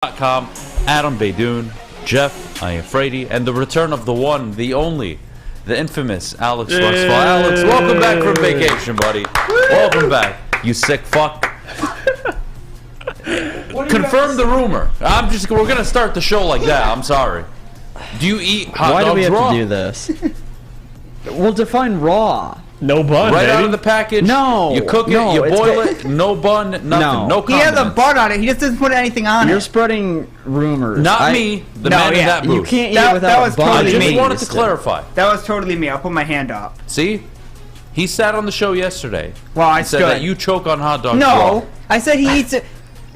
Com, Adham, Beydoun, Jeff, Iafrate, and the return of the one, the only, the infamous Alex Ruxfall. Alex, welcome back from vacation, buddy. Welcome back, you sick fuck. Confirm the rumor. We're gonna start the show like that. I'm sorry. Do you eat hot Why dogs do we have raw? to do this? We'll define raw. No bun, Right baby. out of the package. No, you cook it, no, you it's boil good. it. No bun, nothing. No. No He has a condiments. bun on it. He just doesn't put anything on You're it. spreading rumors. Not me, the No, man in yeah. that booth. You can't eat That- it without that was a bun. I totally just me. wanted to clarify. That was totally me. I'll put my hand up. See? He sat on the show yesterday. Well, I and said stood. that you choke on hot dogs. No, raw. I said he eats it.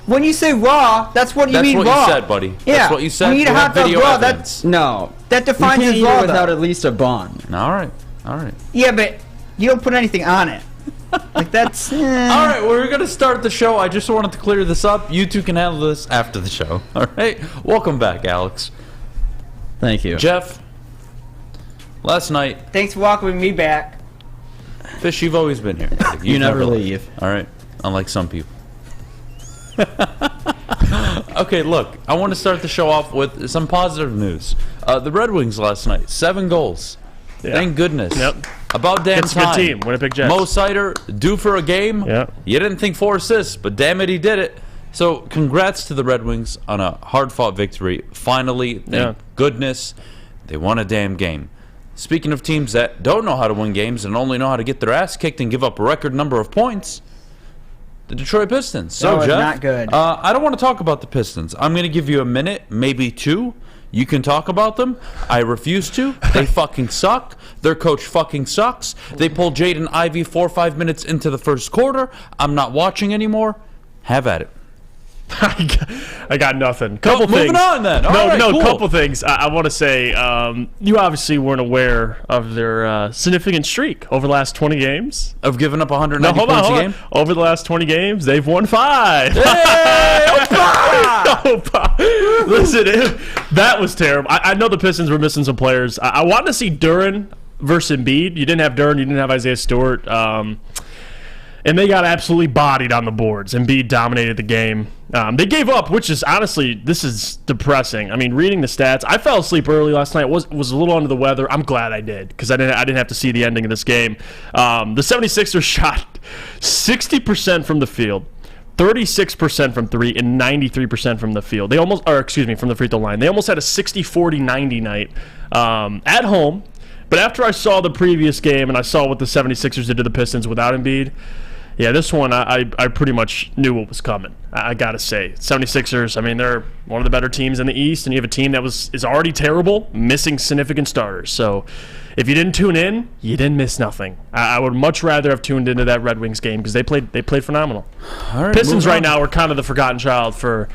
When you say raw, that's what you That's mean what raw. you said, buddy. Yeah. That's what you said. When you eat a We have hot dog video raw, evidence. No. that You defines can't as eat raw, it without though. at least a bun. All right. All right. Yeah, but you don't put anything on it. Like that's. All right, we're going to start the show. I just wanted to clear this up. You two can handle this after the show. All right? Welcome back, Alex. Thank you. Jeff, last night, Thanks for welcoming me back. Fish, you've always been here. You never left. leave. All right? Unlike some people. Okay, look, I want to start the show off with some positive news. The Red Wings last night, 7 goals. Yeah. Thank goodness. Yep. About damn It's a good time. team. Winnipeg Jets. Mo Sider, due for a game. Yep. You didn't think 4 assists, but damn it, he did it. So, congrats to the Red Wings on a hard-fought victory. Finally, thank goodness, they won a damn game. Speaking of teams that don't know how to win games and only know how to get their ass kicked and give up a record number of points, the Detroit Pistons. So, That was Jeff, not good. I don't want to talk about the Pistons. I'm going to give you a minute, maybe 2. You can talk about them. I refuse to. They fucking suck. Their coach fucking sucks. They pulled Jaden Ivey 4 or 5 minutes into the first quarter. I'm not watching anymore. Have at it. I got nothing. Couple things. Moving on then. All No, right, cool. couple things. I want to say you obviously weren't aware of their significant streak over the last 20 games. Of giving up 190 No, hold points on, a hold game? on. Over the last 20 games, they've won 5. Hey, Opa! Listen, that was terrible. I know the Pistons were missing some players. I wanted to see Duran versus Embiid. You didn't have Duran. You didn't have Isaiah Stewart. And they got absolutely bodied on the boards. Embiid dominated the game. They gave up, which is honestly, this is depressing. I mean, reading the stats, I fell asleep early last night. Was a little under the weather. I'm glad I did because I didn't have to see the ending of this game. The 76ers shot 60% from the field, 36% from 3, and 93% from the field. From the free throw line. They almost had a 60-40-90 night at home. But after I saw the previous game and I saw what the 76ers did to the Pistons without Embiid, yeah, this one I pretty much knew what was coming. I got to say. 76ers, I mean, they're one of the better teams in the East, and you have a team that is already terrible, missing significant starters. So if you didn't tune in, you didn't miss nothing. I would much rather have tuned into that Red Wings game because they played phenomenal. All right, Pistons move right on. now are kind of the forgotten child for,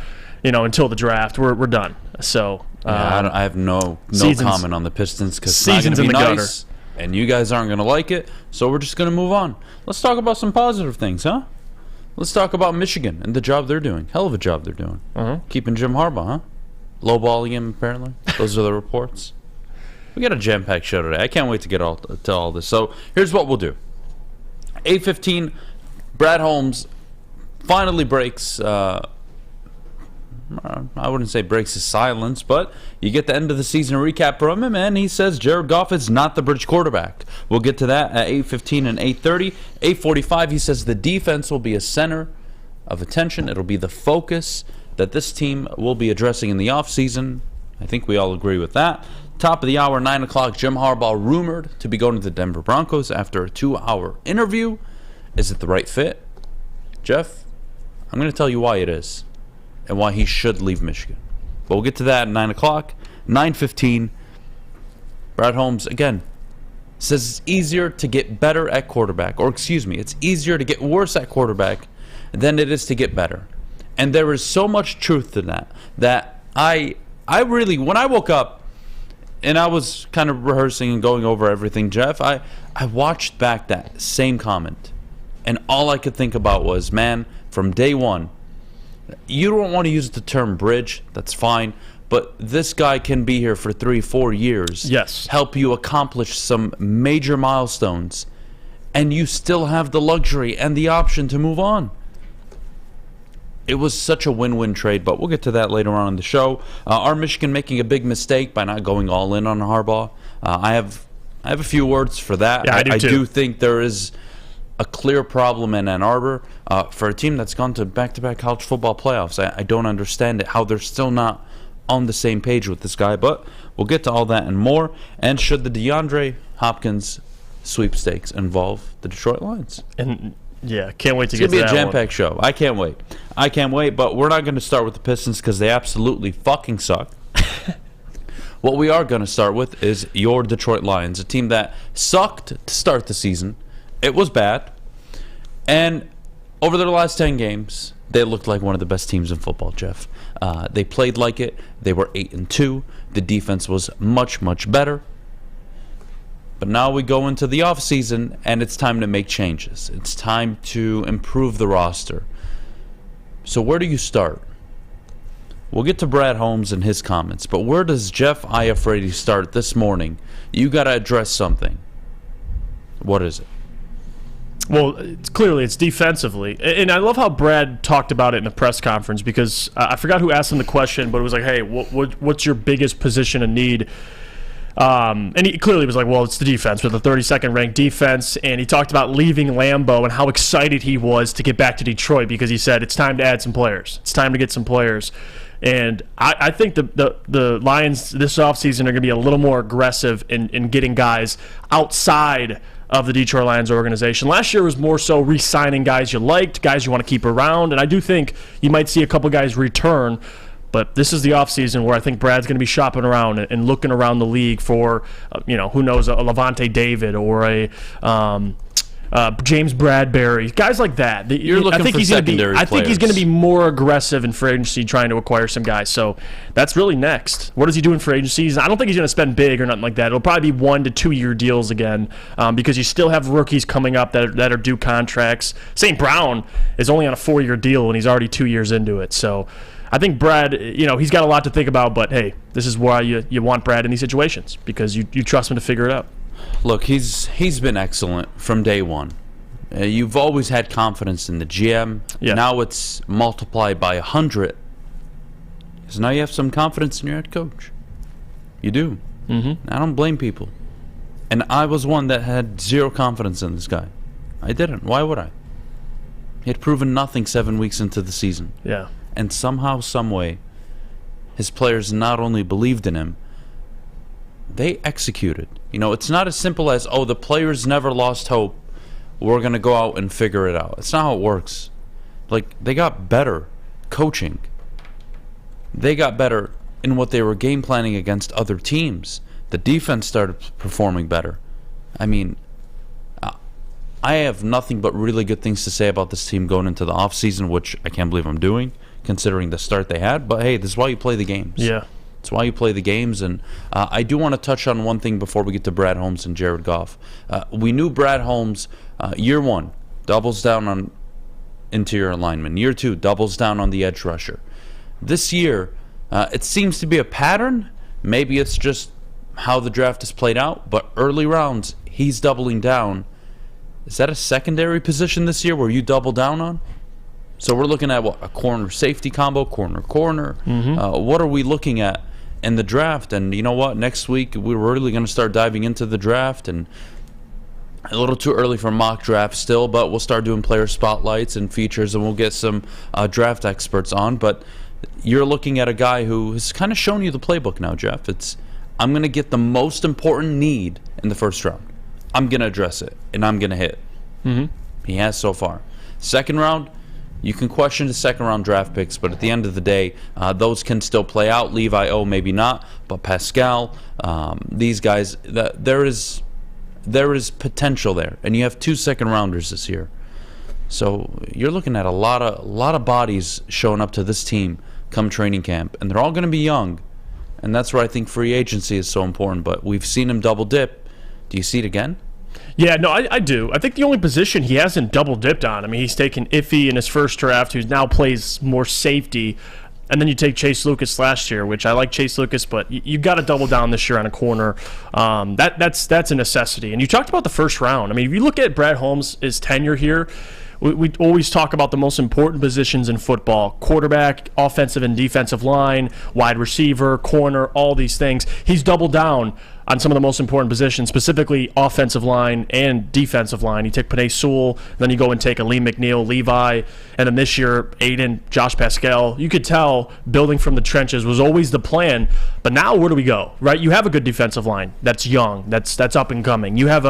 until the draft. We're done. So Yeah, I have no seasons- comment on the Pistons because it's not going seasons to be in the gutter. nice, and you guys aren't going to like it, so we're just going to move on. Let's talk about some positive things, huh? Let's talk about Michigan and the job they're doing. Hell of a job they're doing. Keeping Jim Harbaugh, huh? Lowballing him, apparently. Those are the reports. We got a jam-packed show today. I can't wait to get to all this. So here's what we'll do. 8:15, Brad Holmes finally breaks... I wouldn't say breaks his silence, but you get the end of the season recap from him, and he says Jared Goff is not the bridge quarterback. We'll get to that at 8:15 and 8:30. 8:45, he says the defense will be a center of attention. It'll be the focus that this team will be addressing in the offseason. I think we all agree with that. Top of the hour, 9 o'clock, Jim Harbaugh rumored to be going to the Denver Broncos after a 2-hour interview. Is it the right fit? Jeff, I'm going to tell you why it is. And why he should leave Michigan. But we'll get to that at 9 o'clock. 9:15, Brad Holmes, again, says it's easier to get better at quarterback. Or, excuse me, it's easier to get worse at quarterback than it is to get better. And there is so much truth to that I really, when I woke up, and I was kind of rehearsing and going over everything, Jeff, I watched back that same comment. And all I could think about was, man, from day one, you don't want to use the term bridge, that's fine, but this guy can be here for 3-4 years. Yes. Help you accomplish some major milestones, and you still have the luxury and the option to move on. it was such a win-win trade, but we'll get to that later on in the show. Are Michigan making a big mistake by not going all in on Harbaugh? I have a few words for that. Yeah, I do think there is a clear problem in Ann Arbor for a team that's gone to back-to-back college football playoffs. I don't understand it, how they're still not on the same page with this guy, but we'll get to all that and more. And should the DeAndre Hopkins sweepstakes involve the Detroit Lions? And yeah, can't wait to get to that. It's going to be a jam-packed show. I can't wait, but we're not going to start with the Pistons because they absolutely fucking suck. What we are going to start with is your Detroit Lions, a team that sucked to start the season. It was bad. And over their last 10 games, they looked like one of the best teams in football, Jeff. They played like it. They were 8-2. The defense was much, much better. But now we go into the offseason, and it's time to make changes. It's time to improve the roster. So where do you start? We'll get to Brad Holmes and his comments, but where does Jeff Iafrate start this morning? You got to address something. What is it? Well, it's defensively. And I love how Brad talked about it in the press conference because I forgot who asked him the question, but it was like, hey, what's your biggest position of need? And he clearly was like, well, it's the defense with the 32nd ranked defense. And he talked about leaving Lambeau and how excited he was to get back to Detroit because he said it's time to add some players. It's time to get some players. And I think the Lions this offseason are going to be a little more aggressive in getting guys outside of the Detroit Lions organization. Last year was more so re-signing guys you liked, guys you want to keep around. And I do think you might see a couple guys return. But this is the offseason where I think Brad's going to be shopping around and looking around the league for, who knows, a Levante David or a James Bradbury, guys like that. You're looking for secondary players. I think he's going to be more aggressive in free agency trying to acquire some guys. So that's really next. What does he do in free agency? I don't think he's going to spend big or nothing like that. It'll probably be 1 to 2 year deals again because you still have rookies coming up that are due contracts. St. Brown is only on a 4-year deal and he's already 2 years into it. So I think Brad, he's got a lot to think about, but hey, this is why you want Brad in these situations because you trust him to figure it out. Look, he's been excellent from day one. You've always had confidence in the GM. Yeah. Now it's multiplied by 100. So now you have some confidence in your head coach. You do. Mm-hmm. I don't blame people. And I was one that had zero confidence in this guy. I didn't. Why would I? He had proven nothing 7 weeks into the season. Yeah. And somehow, someway, his players not only believed in him, they executed. It's not as simple as, the players never lost hope. We're going to go out and figure it out. It's not how it works. They got better coaching. They got better in what they were game planning against other teams. The defense started performing better. I mean, I have nothing but really good things to say about this team going into the offseason, which I can't believe I'm doing, considering the start they had. But hey, this is why you play the games. Yeah. It's why you play the games. And I do want to touch on one thing before we get to Brad Holmes and Jared Goff. We knew Brad Holmes, year one, doubles down on interior lineman. Year two, doubles down on the edge rusher. This year, it seems to be a pattern. Maybe it's just how the draft is played out. But early rounds, he's doubling down. Is that a secondary position this year where you double down on? So we're looking at what, a corner safety combo, corner. Mm-hmm. What are we looking at in the draft? And you know what? Next week we're really going to start diving into the draft, and a little too early for mock draft still, but we'll start doing player spotlights and features, and we'll get some draft experts on. But you're looking at a guy who has kind of shown you the playbook now, Jeff. I'm going to get the most important need in the first round. I'm going to address it, and I'm going to hit. Mm-hmm. He has so far. Second round, you can question the second-round draft picks, but at the end of the day, those can still play out. Levi, maybe not, but Pascal, these guys, there is potential there, and you have 2 second-rounders this year. So you're looking at a lot of bodies showing up to this team come training camp, and they're all going to be young, and that's where I think free agency is so important. But we've seen him double dip. Do you see it again? Yeah, no, I do. I think the only position he hasn't double-dipped on, he's taken Iffy in his first draft, who now plays more safety, and then you take Chase Lucas last year, which I like Chase Lucas, but you got to double down this year on a corner. That's a necessity. And you talked about the first round. If you look at Brad Holmes' tenure here, we always talk about the most important positions in football: quarterback, offensive and defensive line, wide receiver, corner, all these things. He's doubled down on some of the most important positions, specifically offensive line and defensive line. You take Penei Sewell, then you go and take a Lee McNeil, Levi, and then this year, Aiden, Josh Pascal. You could tell building from the trenches was always the plan, but now where do we go, right? You have a good defensive line that's young, that's up and coming. You have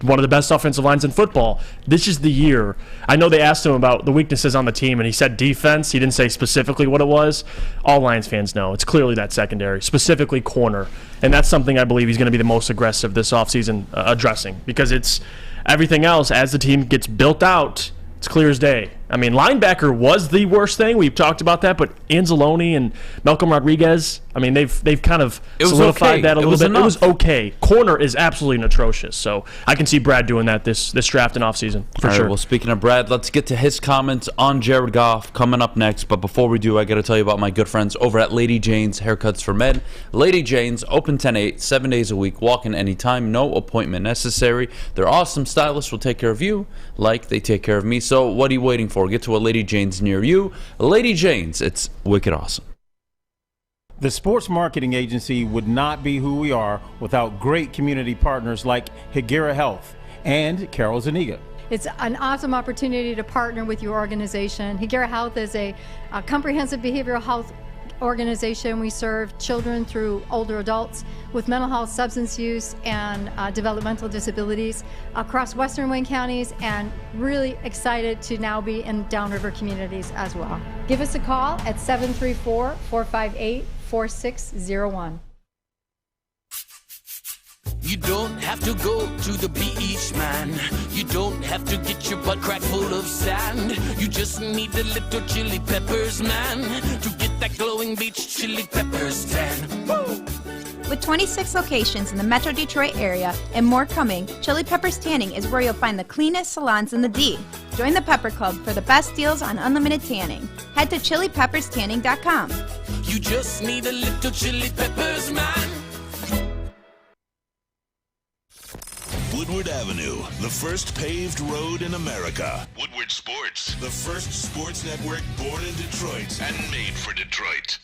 one of the best offensive lines in football. This is the year. I know they asked him about the weaknesses on the team, and he said defense. He didn't say specifically what it was. All Lions fans know. It's clearly that secondary, specifically corner. And that's something I believe he's going to be the most aggressive this offseason addressing, because it's everything else as the team gets built out. It's clear as day. I mean, linebacker was the worst thing. We've talked about that, but Anzalone and Malcolm Rodriguez, I mean, they've kind of solidified that a little bit. It was okay. Corner is absolutely atrocious. So I can see Brad doing that this draft and offseason for sure. Well, speaking of Brad, let's get to his comments on Jared Goff coming up next. But before we do, I got to tell you about my good friends over at Lady Jane's Haircuts for Men. Lady Jane's, open 10-8, 7 days a week, walk in anytime, no appointment necessary. Their awesome stylists will take care of you like they take care of me. So what are you waiting for? Get to a Lady Jane's near you. Lady Jane's, it's wicked awesome. The sports marketing agency would not be who we are without great community partners like Higuera Health and Carol Zaniga. It's an awesome opportunity to partner with your organization. Higuera Health is a comprehensive behavioral health organization. We serve children through older adults with mental health, substance use, and developmental disabilities across Western Wayne counties, and really excited to now be in downriver communities as well. Give us a call at 734-458-4601. You don't have to go to the beach, man. You don't have to get your butt crack full of sand. You just need a little chili peppers, man, to get that glowing beach chili peppers tan. Woo! With 26 locations in the Metro Detroit area and more coming, Chili Peppers Tanning is where you'll find the cleanest salons in the D. Join the Pepper Club for the best deals on unlimited tanning. Head to chilipepperstanning.com. You just need a little chili peppers, man. Woodward Avenue, the first paved road in America. Woodward Sports, the first sports network born in Detroit and made for Detroit.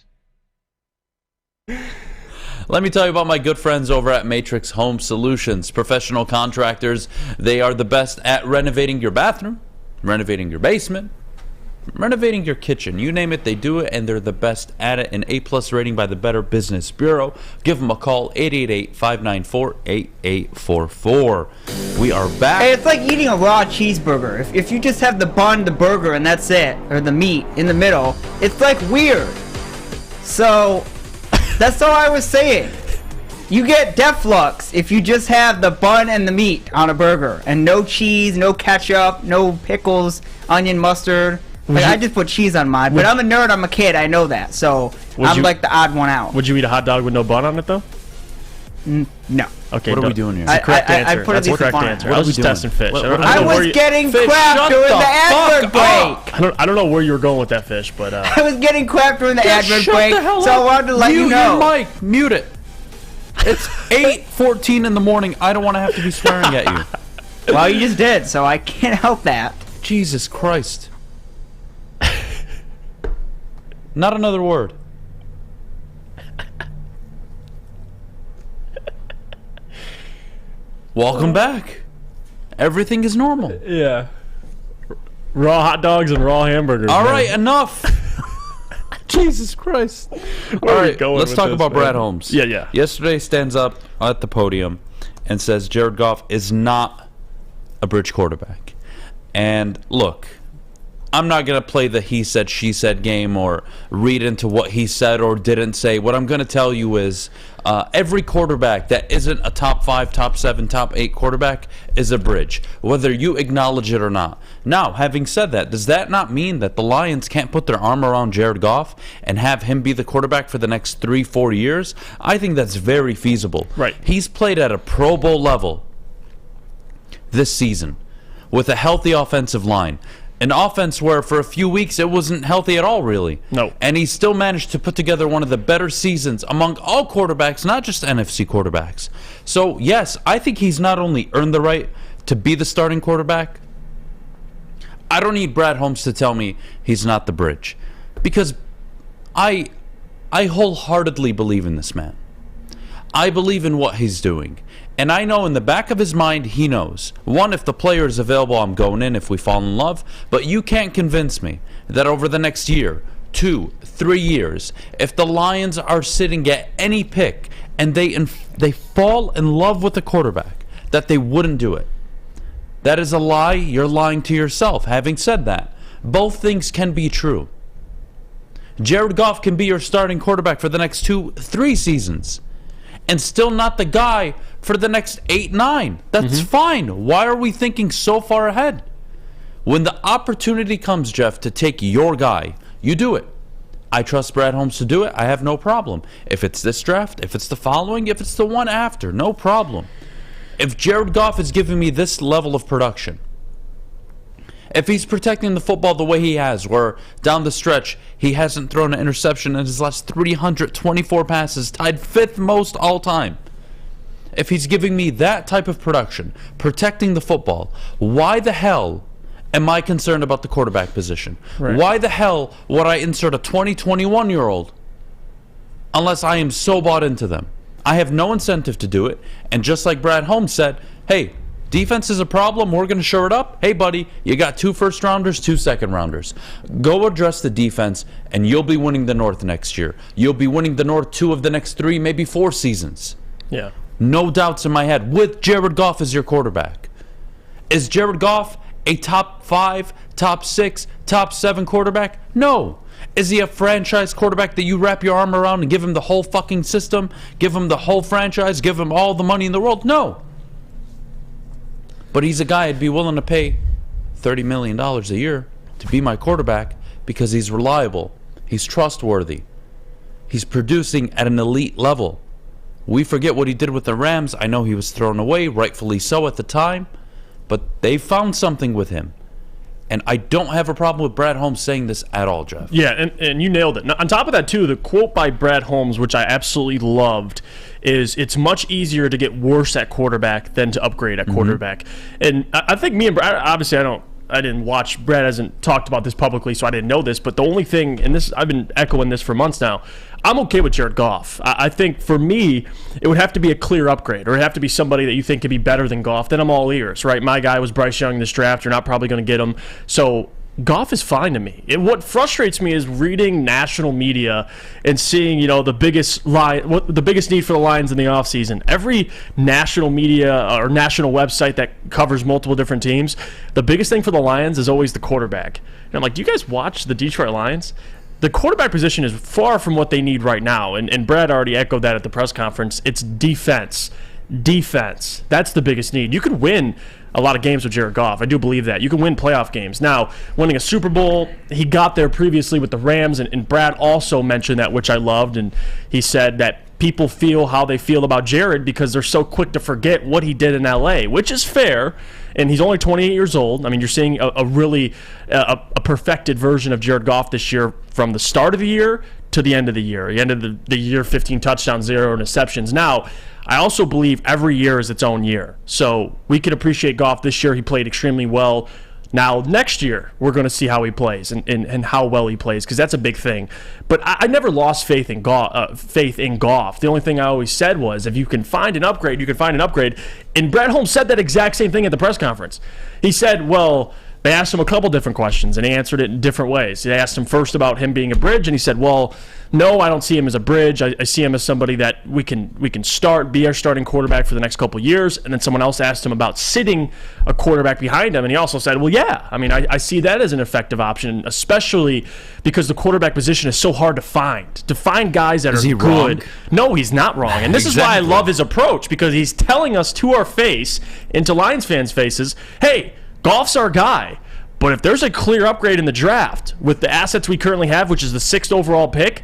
Let me tell you about my good friends over at Matrix Home Solutions. Professional contractors. They are the best at renovating your bathroom, renovating your basement, renovating your kitchen. You name it, they do it, and they're the best at it. An A+ rating by the Better Business Bureau. Give them a call, 888-594-8844. We are back. Hey, it's like eating a raw cheeseburger. If you just have the bun, the burger, and that's it, or the meat in the middle, it's like weird. So, that's all I was saying. You get Deflux if you just have the bun and the meat on a burger, and no cheese, no ketchup, no pickles, onion, mustard. Like, I just put cheese on mine, but I'm a nerd, I'm a kid, I know that, so I'm like the odd one out. Would you eat a hot dog with no bun on it, though? No. Okay, what are we doing here? I correct answer. put That's it the correct fine. answer. What I was are we just doing? testing fish. I was getting crap during the advert break. I don't know where you were going with that fish, but I was getting crap during the advert Shut break, the hell so I up. wanted to let you Mute know. your mic. Mute it. It's 8:14 in the morning. I don't want to have to be swearing at you. Well, you just did, so I can't help that. Jesus Christ. Not another word. Welcome back. Everything is normal. yeah. Raw hot dogs and raw hamburgers. All man. right, enough. Jesus Christ. Where All are we right, going let's with talk this, about man? Brad Holmes. Yeah. Yesterday stands up at the podium and says Jared Goff is not a bridge quarterback. And look, I'm not going to play the he said, she said game or read into what he said or didn't say. What I'm going to tell you is every quarterback that isn't a top 5, top 7, top 8 quarterback is a bridge, whether you acknowledge it or not. Now, having said that, does that not mean that the Lions can't put their arm around Jared Goff and have him be the quarterback for the next 3-4 years? I think that's very feasible. Right. He's played at a Pro Bowl level this season with a healthy offensive line. An offense where for a few weeks it wasn't healthy at all, really. No. And he still managed to put together one of the better seasons among all quarterbacks, not just NFC quarterbacks. So, yes, I think he's not only earned the right to be the starting quarterback, I don't need Brad Holmes to tell me he's not the bridge, because I wholeheartedly believe in this man. I believe in what he's doing. And I know in the back of his mind, he knows. One, if the player is available, I'm going in if we fall in love. But you can't convince me that over the next year, 2, 3 years, if the Lions are sitting at any pick and they fall in love with the quarterback, that they wouldn't do it. That is a lie. You're lying to yourself. Having said that, both things can be true. Jared Goff can be your starting quarterback for the next 2, 3 seasons and still not the guy for the next 8, 9. That's fine. Why are we thinking so far ahead? When the opportunity comes, Jeff, to take your guy, you do it. I trust Brad Holmes to do it. I have no problem. If it's this draft, if it's the following, if it's the one after, no problem. If Jared Goff is giving me this level of production, if he's protecting the football the way he has, where down the stretch he hasn't thrown an interception in his last 324 passes, tied 5th most all time. If he's giving me that type of production, protecting the football, why the hell am I concerned about the quarterback position? Right. Why the hell would I insert a 20, 21-year-old unless I am so bought into them? I have no incentive to do it. And just like Brad Holmes said, hey, defense is a problem. We're going to shore it up. Hey, buddy, you got 2 first-rounders, 2 second-rounders. Go address the defense, and you'll be winning the North next year. You'll be winning the North 2 of the next 3, maybe 4 seasons. Yeah. No doubts in my head. With Jared Goff as your quarterback. Is Jared Goff a top 5, top 6, top 7 quarterback? No. Is he a franchise quarterback that you wrap your arm around and give him the whole fucking system? Give him the whole franchise? Give him all the money in the world? No. But he's a guy I'd be willing to pay $30 million a year to be my quarterback because he's reliable. He's trustworthy. He's producing at an elite level. We forget what he did with the Rams. I know he was thrown away, rightfully so at the time, but they found something with him. And I don't have a problem with Brad Holmes saying this at all, Jeff. Yeah, and you nailed it. Now, on top of that, too, the quote by Brad Holmes, which I absolutely loved, is it's much easier to get worse at quarterback than to upgrade at quarterback. And I think me and Brad, obviously I didn't watch, Brad hasn't talked about this publicly, so I didn't know this, but the only thing, and this I've been echoing this for months now, I'm okay with Jared Goff. I think for me, it would have to be a clear upgrade, or it would have to be somebody that you think could be better than Goff. Then I'm all ears, right? My guy was Bryce Young in this draft. You're not probably going to get him. So Goff is fine to me. And what frustrates me is reading national media and seeing, the biggest need for the Lions in the offseason. Every national media or national website that covers multiple different teams, the biggest thing for the Lions is always the quarterback. And I'm like, do you guys watch the Detroit Lions? The quarterback position is far from what they need right now, and Brad already echoed that at the press conference. It's defense. Defense. That's the biggest need. You could win a lot of games with Jared Goff. I do believe that. You can win playoff games. Now, winning a Super Bowl, he got there previously with the Rams, and Brad also mentioned that, which I loved, and he said that people feel how they feel about Jared because they're so quick to forget what he did in L.A., which is fair. And he's only 28 years old. I mean, you're seeing a really perfected version of Jared Goff this year from the start of the year to the end of the year. The end of the year, 15 touchdowns, 0 interceptions. Now, I also believe every year is its own year. So we can appreciate Goff this year. He played extremely well. Now, next year, we're going to see how he plays and how well he plays, because that's a big thing. But I never lost faith in Goff. The only thing I always said was, if you can find an upgrade, you can find an upgrade. And Brad Holmes said that exact same thing at the press conference. He said, well, they asked him a couple different questions, and he answered it in different ways. They asked him first about him being a bridge, and he said, well, no, I don't see him as a bridge. I see him as somebody that we can start, be our starting quarterback for the next couple of years. And then someone else asked him about sitting a quarterback behind him, and he also said, well, yeah, I mean, I see that as an effective option, especially because the quarterback position is so hard to find. To find guys that are good. Wrong? No, he's not wrong. And this is why I love his approach, because he's telling us to our face, into Lions fans' faces, hey, Goff's our guy. But if there's a clear upgrade in the draft with the assets we currently have, which is the 6th overall pick,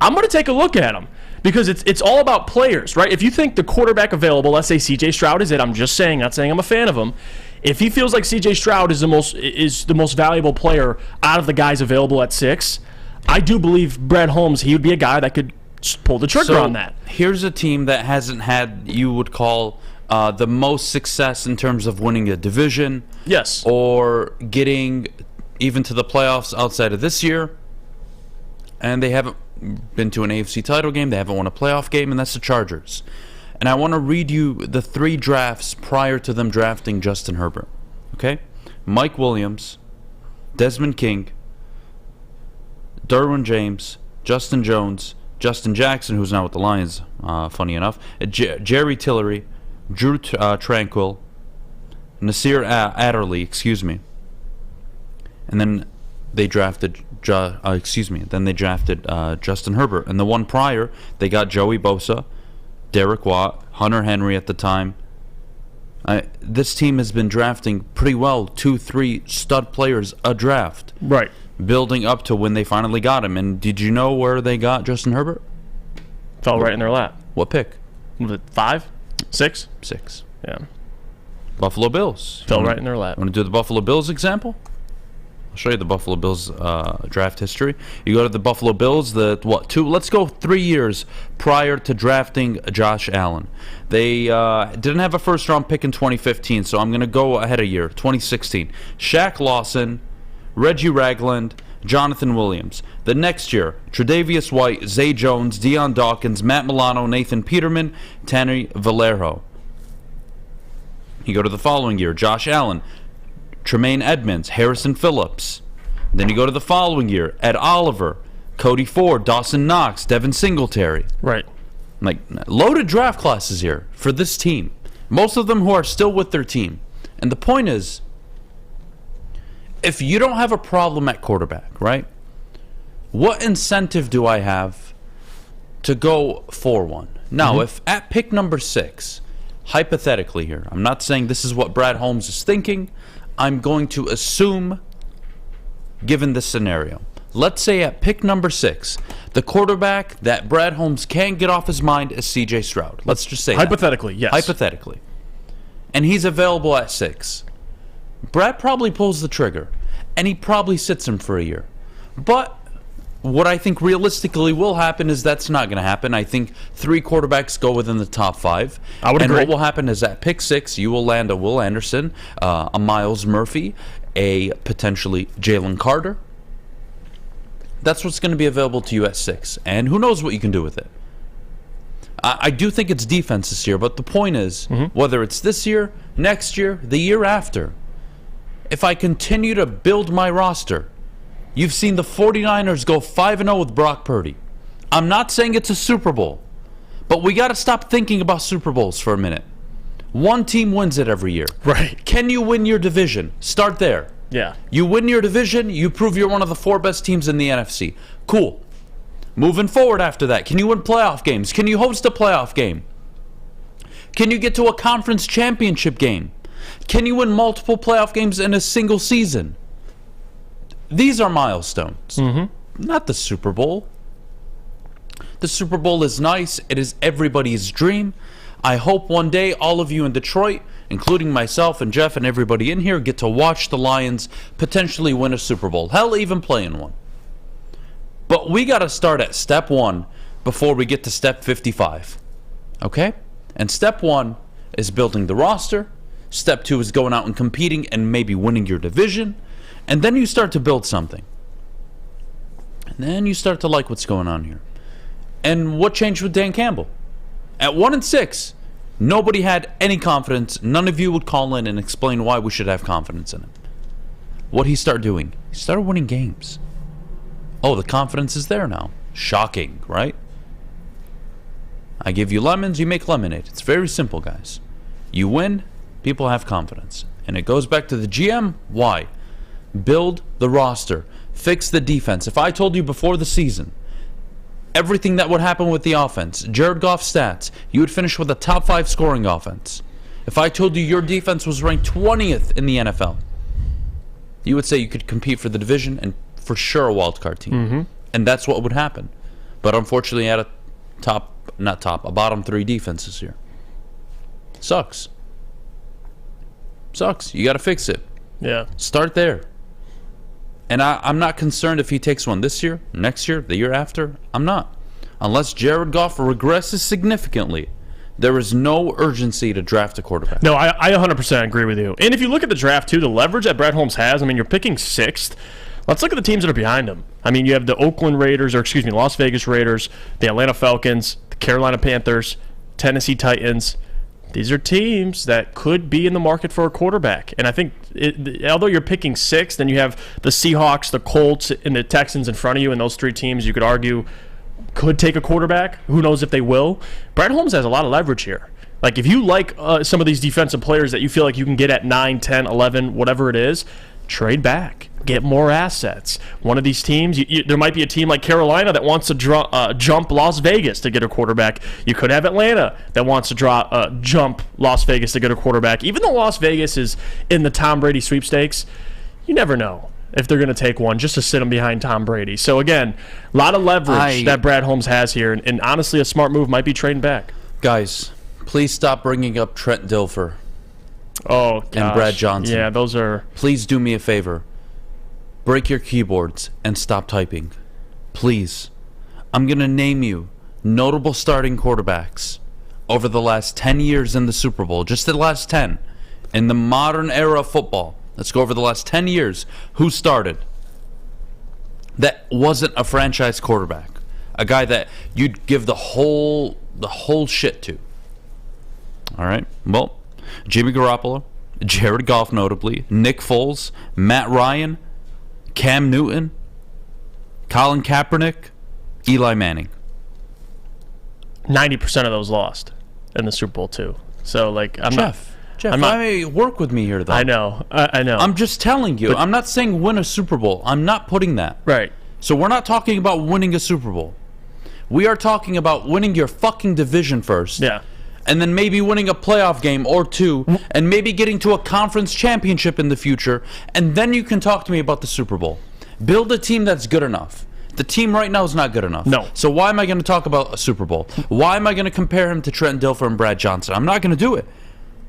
I'm going to take a look at him, because it's all about players, right? If you think the quarterback available, let's say CJ Stroud is it, I'm just saying, not saying I'm a fan of him. If he feels like CJ Stroud is the most valuable player out of the guys available at 6, I do believe Brad Holmes, he would be a guy that could pull the trigger on that. Here's a team that hasn't had, you would call, the most success in terms of winning a division. Yes. Or getting even to the playoffs outside of this year. And they haven't been to an AFC title game. They haven't won a playoff game, and that's the Chargers. And I want to read you the 3 drafts prior to them drafting Justin Herbert. Okay? Mike Williams, Desmond King, Derwin James, Justin Jones, Justin Jackson, who's now with the Lions, funny enough, Jerry Tillery, Drew Tranquil, Nasir Adderley, and then they drafted Justin Herbert. And the one prior, they got Joey Bosa, Derek Watt, Hunter Henry at the time. This team has been drafting pretty well, 2-3 stud players a draft. Right. Building up to when they finally got him. And did you know where they got Justin Herbert? Fell right in their lap. What pick? Was it 5? 6? 6. Yeah. Buffalo Bills. Fell right in their lap. Want to do the Buffalo Bills example? I'll show you the Buffalo Bills draft history. You go to the Buffalo Bills, let's go 3 years prior to drafting Josh Allen. They didn't have a first-round pick in 2015, so I'm going to go ahead a year, 2016. Shaq Lawson, Reggie Ragland, Jonathan Williams. The next year, Tre'Davious White, Zay Jones, Deion Dawkins, Matt Milano, Nathan Peterman, Tanner Vallejo. You go to the following year, Josh Allen, Tremaine Edmonds, Harrison Phillips. Then you go to the following year, Ed Oliver, Cody Ford, Dawson Knox, Devin Singletary. Right. Like, loaded draft classes here for this team. Most of them who are still with their team. And the point is, if you don't have a problem at quarterback, right? What incentive do I have to go for one? Now, if at pick number 6, hypothetically here, I'm not saying this is what Brad Holmes is thinking. I'm going to assume, given this scenario, let's say at pick number 6, the quarterback that Brad Holmes can't get off his mind is C.J. Stroud. Let's just say hypothetically, that. yes. Hypothetically. And he's available at 6. Brad probably pulls the trigger, and he probably sits him for a year. But what I think realistically will happen is that's not going to happen. I think 3 quarterbacks go within the top 5. I would agree. And what will happen is at pick 6, you will land a Will Anderson, a Miles Murphy, a potentially Jalen Carter. That's what's going to be available to you at 6. And who knows what you can do with it. I do think it's defense this year, but the point is, whether it's this year, next year, the year after, if I continue to build my roster, you've seen the 49ers go 5-0 with Brock Purdy. I'm not saying it's a Super Bowl, but we got to stop thinking about Super Bowls for a minute. One team wins it every year. Right. Can you win your division? Start there. Yeah. You win your division, you prove you're one of the 4 best teams in the NFC. Cool. Moving forward after that, can you win playoff games? Can you host a playoff game? Can you get to a conference championship game? Can you win multiple playoff games in a single season? These are milestones, not the Super Bowl. The Super Bowl is nice. It is everybody's dream. I hope one day all of you in Detroit, including myself and Jeff and everybody in here, get to watch the Lions potentially win a Super Bowl. Hell, even play in one. But we got to start at step 1 before we get to step 55. Okay? And step 1 is building the roster. Step 2 is going out and competing and maybe winning your division. And then you start to build something. And then you start to like what's going on here. And what changed with Dan Campbell? At 1-6, nobody had any confidence. None of you would call in and explain why we should have confidence in him. What did he start doing? He started winning games. Oh, the confidence is there now. Shocking, right? I give you lemons, you make lemonade. It's very simple, guys. You win, people have confidence. And it goes back to the GM. Why? Build the roster. Fix the defense. If I told you before the season everything that would happen with the offense, Jared Goff stats, you would finish with a top 5 scoring offense. If I told you your defense was ranked 20th in the NFL, you would say you could compete for the division and for sure a wildcard team. And that's what would happen. But unfortunately, at a bottom 3 defense this year. Sucks. You got to fix it. Yeah. Start there. And I'm not concerned if he takes one this year, next year, the year after. I'm not. Unless Jared Goff regresses significantly, There is no urgency to draft a quarterback. No, I 100% agree with you. And if you look at the draft, too, the leverage that Brad Holmes has, I mean, you're picking 6th. Let's look at the teams that are behind him. I mean, you have the Las Vegas Raiders, the Atlanta Falcons, the Carolina Panthers, Tennessee Titans. These are teams that could be in the market for a quarterback. And I think, although you're picking 6th, then you have the Seahawks, the Colts, and the Texans in front of you, and those 3 teams, you could argue, could take a quarterback. Who knows if they will? Brad Holmes has a lot of leverage here. Like, if you like some of these defensive players that you feel like you can get at 9, 10, 11, whatever it is, trade back. Get more assets. One of these teams, there might be a team like Carolina that wants to jump Las Vegas to get a quarterback. You could have Atlanta that wants to jump Las Vegas to get a quarterback. Even though Las Vegas is in the Tom Brady sweepstakes, you never know if they're going to take one just to sit them behind Tom Brady. So, again, a lot of leverage that Brad Holmes has here. And honestly, a smart move might be trading back. Guys, please stop bringing up Trent Dilfer. Oh, gosh. And Brad Johnson. Yeah, those are... Please do me a favor. Break your keyboards and stop typing. Please. I'm going to name you notable starting quarterbacks over the last 10 years in the Super Bowl. Just the last 10. In the modern era of football. Let's go over the last 10 years. Who started? That wasn't a franchise quarterback. A guy that you'd give the whole shit to. All right? Well, Jimmy Garoppolo, Jared Goff notably, Nick Foles, Matt Ryan, Cam Newton, Colin Kaepernick, Eli Manning. 90% of those lost in the Super Bowl too. So, like, Jeff, work with me here, though. I know. I know. I'm just telling you. I'm not saying win a Super Bowl. I'm not putting that. Right. So we're not talking about winning a Super Bowl. We are talking about winning your fucking division first. Yeah. And then maybe winning a playoff game or 2, and maybe getting to a conference championship in the future, and then you can talk to me about the Super Bowl. Build a team that's good enough. The team right now is not good enough. No. So why am I going to talk about a Super Bowl? Why am I going to compare him to Trent Dilfer and Brad Johnson? I'm not going to do it.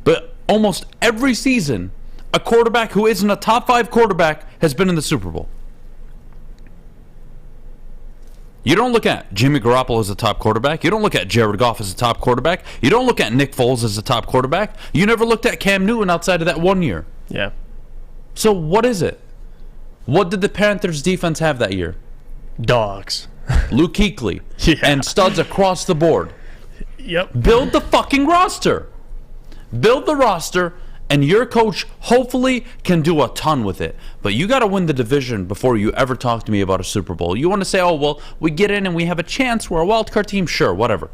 But almost every season, a quarterback who isn't a top 5 quarterback has been in the Super Bowl. You don't look at Jimmy Garoppolo as a top quarterback. You don't look at Jared Goff as a top quarterback. You don't look at Nick Foles as a top quarterback. You never looked at Cam Newton outside of that 1 year. Yeah. So what is it? What did the Panthers defense have that year? Dogs. Luke Kuechly. Yeah. And studs across the board. Yep. Build the fucking roster. Build the roster, and your coach hopefully can do a ton with it. But you got to win the division before you ever talk to me about a Super Bowl. You want to say, oh, well, we get in and we have a chance. We're a wild card team. Sure, whatever.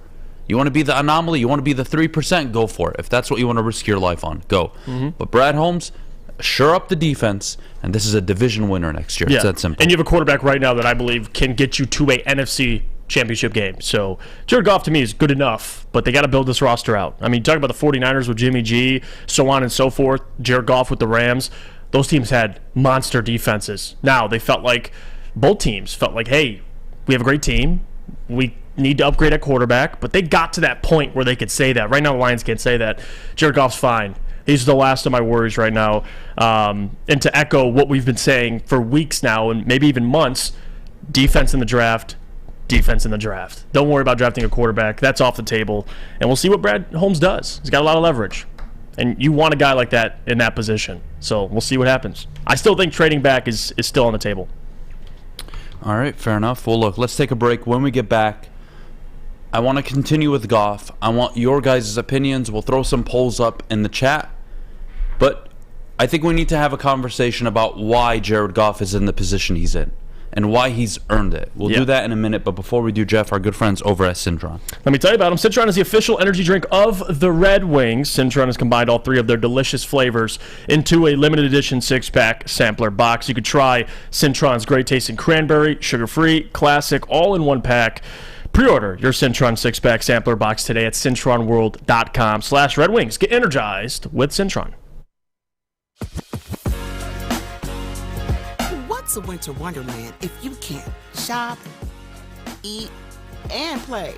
You want to be the anomaly? You want to be the 3%? Go for it. If that's what you want to risk your life on, go. Mm-hmm. But Brad Holmes, shore up the defense, and this is a division winner next year. Yeah. It's that simple. And you have a quarterback right now that I believe can get you to a NFC championship game. So Jared Goff to me is good enough, but they got to build this roster out. I mean, talk about the 49ers with Jimmy G, so on and so forth. Jared Goff with the Rams. Those teams had monster defenses. Now, both teams felt like, hey, we have a great team. We need to upgrade at quarterback, but they got to that point where they could say that. Right now, the Lions can't say that. Jared Goff's fine. He's the last of my worries right now. And to echo what we've been saying for weeks now and maybe even months, defense in the draft. Don't worry about drafting a quarterback. That's off the table. And we'll see what Brad Holmes does. He's got a lot of leverage. And you want a guy like that in that position. So we'll see what happens. I still think trading back is still on the table. All right, fair enough. Well, look, let's take a break. When we get back, I want to continue with Goff. I want your guys' opinions. We'll throw some polls up in the chat. But I think we need to have a conversation about why Jared Goff is in the position he's in and why he's earned it. We'll do that in a minute, but before we do, Jeff, our good friends over at Cintron. Let me tell you about them. Cintron is the official energy drink of the Red Wings. Cintron has combined all 3 of their delicious flavors into a limited edition 6-pack sampler box. You could try Cintron's great tasting cranberry, sugar-free, classic, all in one pack. Pre-order your Cintron 6-pack sampler box today at cintronworld.com/Red Wings. Get energized with Cintron. What's a winter wonderland if you can't shop, eat, and play?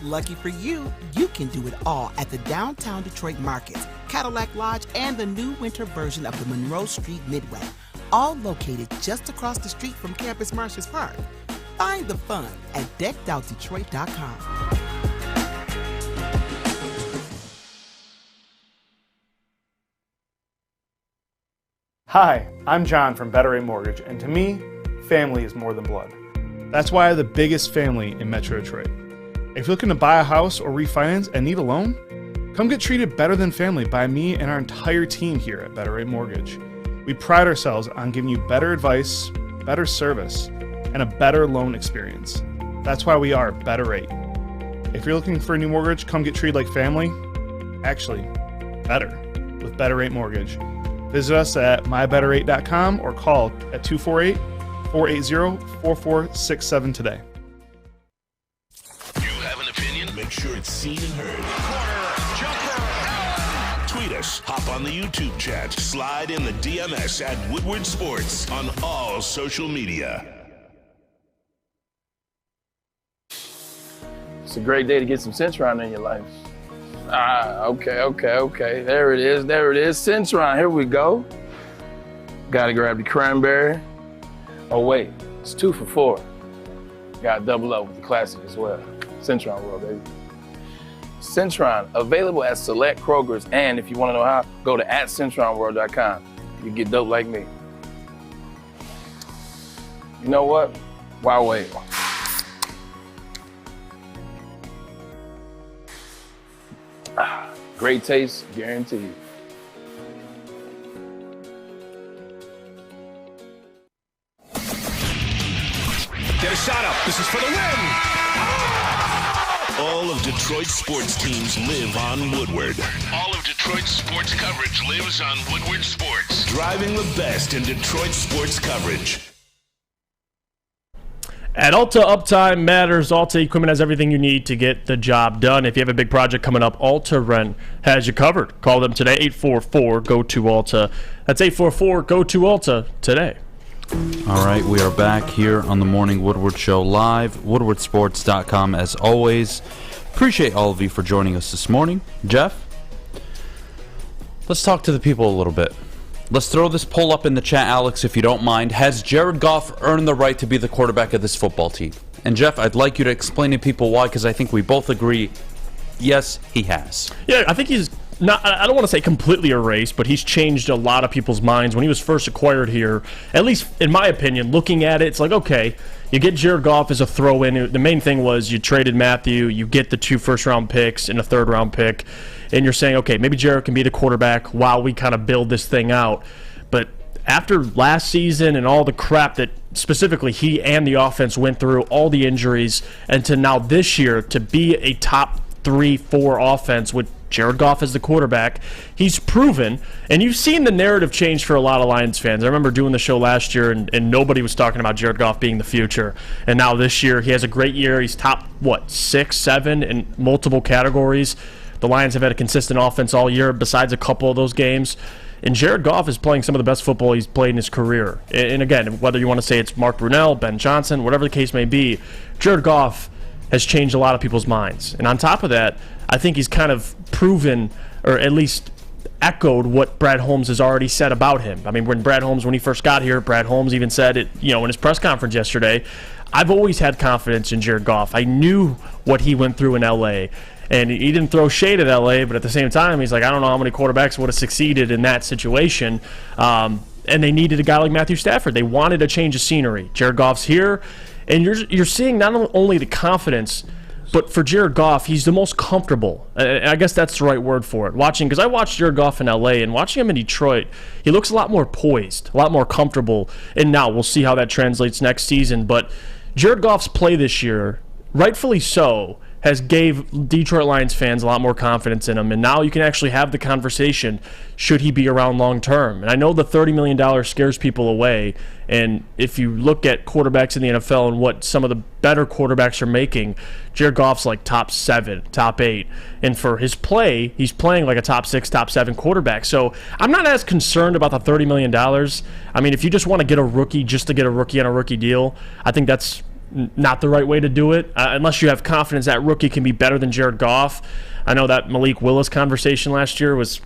Lucky for you, you can do it all at the Downtown Detroit Markets, Cadillac Lodge, and the new winter version of the Monroe Street Midway, all located just across the street from Campus Martius Park. Find the fun at deckedoutdetroit.com. Hi, I'm John from Better Rate Mortgage, and to me, family is more than blood. That's why I have the biggest family in Metro Detroit. If you're looking to buy a house or refinance and need a loan, come get treated better than family by me and our entire team here at Better Rate Mortgage. We pride ourselves on giving you better advice, better service, and a better loan experience. That's why we are Better Rate. If you're looking for a new mortgage, come get treated like family. Actually, better with Better Rate Mortgage. Visit us at mybetterrate.com or call at 248-480-4467 today. You have an opinion? Make sure it's seen and heard. Tweet us, hop on the YouTube chat, slide in the DMS at Woodward Sports on all social media. It's a great day to get some Centron in your life. Okay. There it is. Centron, here we go. Gotta grab the cranberry. Oh wait, it's 2 for $4. Gotta double up with the classic as well. Centron World, baby. Centron, available at select Krogers, and if you wanna know how, go to @CentronWorld.com. You get dope like me. You know what? Why wait? Great taste, guaranteed. Get a shot up. This is for the win. All of Detroit's sports teams live on Woodward. All of Detroit's sports coverage lives on Woodward Sports. Driving the best in Detroit sports coverage. At Alta, uptime matters. Alta Equipment has everything you need to get the job done. If you have a big project coming up, Alta Rent has you covered. Call them today, 844-GO-TO-ALTA. That's 844-GO-TO-ALTA today. All right, we are back here on the Morning Woodward Show live, woodwardsports.com as always. Appreciate all of you for joining us this morning. Jeff, let's talk to the people a little bit. Let's throw this poll up in the chat, Alex, if you don't mind. Has Jared Goff earned the right to be the quarterback of this football team? And Jeff, I'd like you to explain to people why, because I think we both agree, yes, he has. Yeah, I think he's not, I don't want to say completely erased, but he's changed a lot of people's minds. When he was first acquired here, at least in my opinion, looking at it, it's like, okay, you get Jared Goff as a throw-in. The main thing was you traded Matthew, you get the 2 first-round picks and a third-round pick, and you're saying, okay, maybe Jared can be the quarterback while we kind of build this thing out. But after last season and all the crap that specifically he and the offense went through, all the injuries, and to now this year to be a top 3-4 offense with Jared Goff as the quarterback, he's proven, and you've seen the narrative change for a lot of Lions fans. I remember doing the show last year, and nobody was talking about Jared Goff being the future. And now this year, he has a great year. He's top, 6, 7 in multiple categories. The Lions have had a consistent offense all year, besides a couple of those games. And Jared Goff is playing some of the best football he's played in his career. And again, whether you want to say it's Mark Brunell, Ben Johnson, whatever the case may be, Jared Goff has changed a lot of people's minds. And on top of that, I think he's kind of proven, or at least echoed, what Brad Holmes has already said about him. I mean, when he first got here, Brad Holmes even said it, in his press conference yesterday, I've always had confidence in Jared Goff. I knew what he went through in L.A., and he didn't throw shade at L.A., but at the same time, he's like, I don't know how many quarterbacks would have succeeded in that situation. And they needed a guy like Matthew Stafford. They wanted a change of scenery. Jared Goff's here, and you're seeing not only the confidence, but for Jared Goff, he's the most comfortable. I guess that's the right word for it. Because I watched Jared Goff in L.A., and watching him in Detroit, he looks a lot more poised, a lot more comfortable. And now we'll see how that translates next season. But Jared Goff's play this year, rightfully so, has gave Detroit Lions fans a lot more confidence in him. And now you can actually have the conversation, should he be around long term? And I know the $30 million scares people away. And if you look at quarterbacks in the NFL and what some of the better quarterbacks are making, Jared Goff's like top 7, top 8. And for his play, he's playing like a top 6, top 7 quarterback. So I'm not as concerned about the $30 million. I mean, if you just want to get a rookie just to get a rookie on a rookie deal, I think that's not the right way to do it, unless you have confidence that rookie can be better than Jared Goff. I know that Malik Willis conversation last year was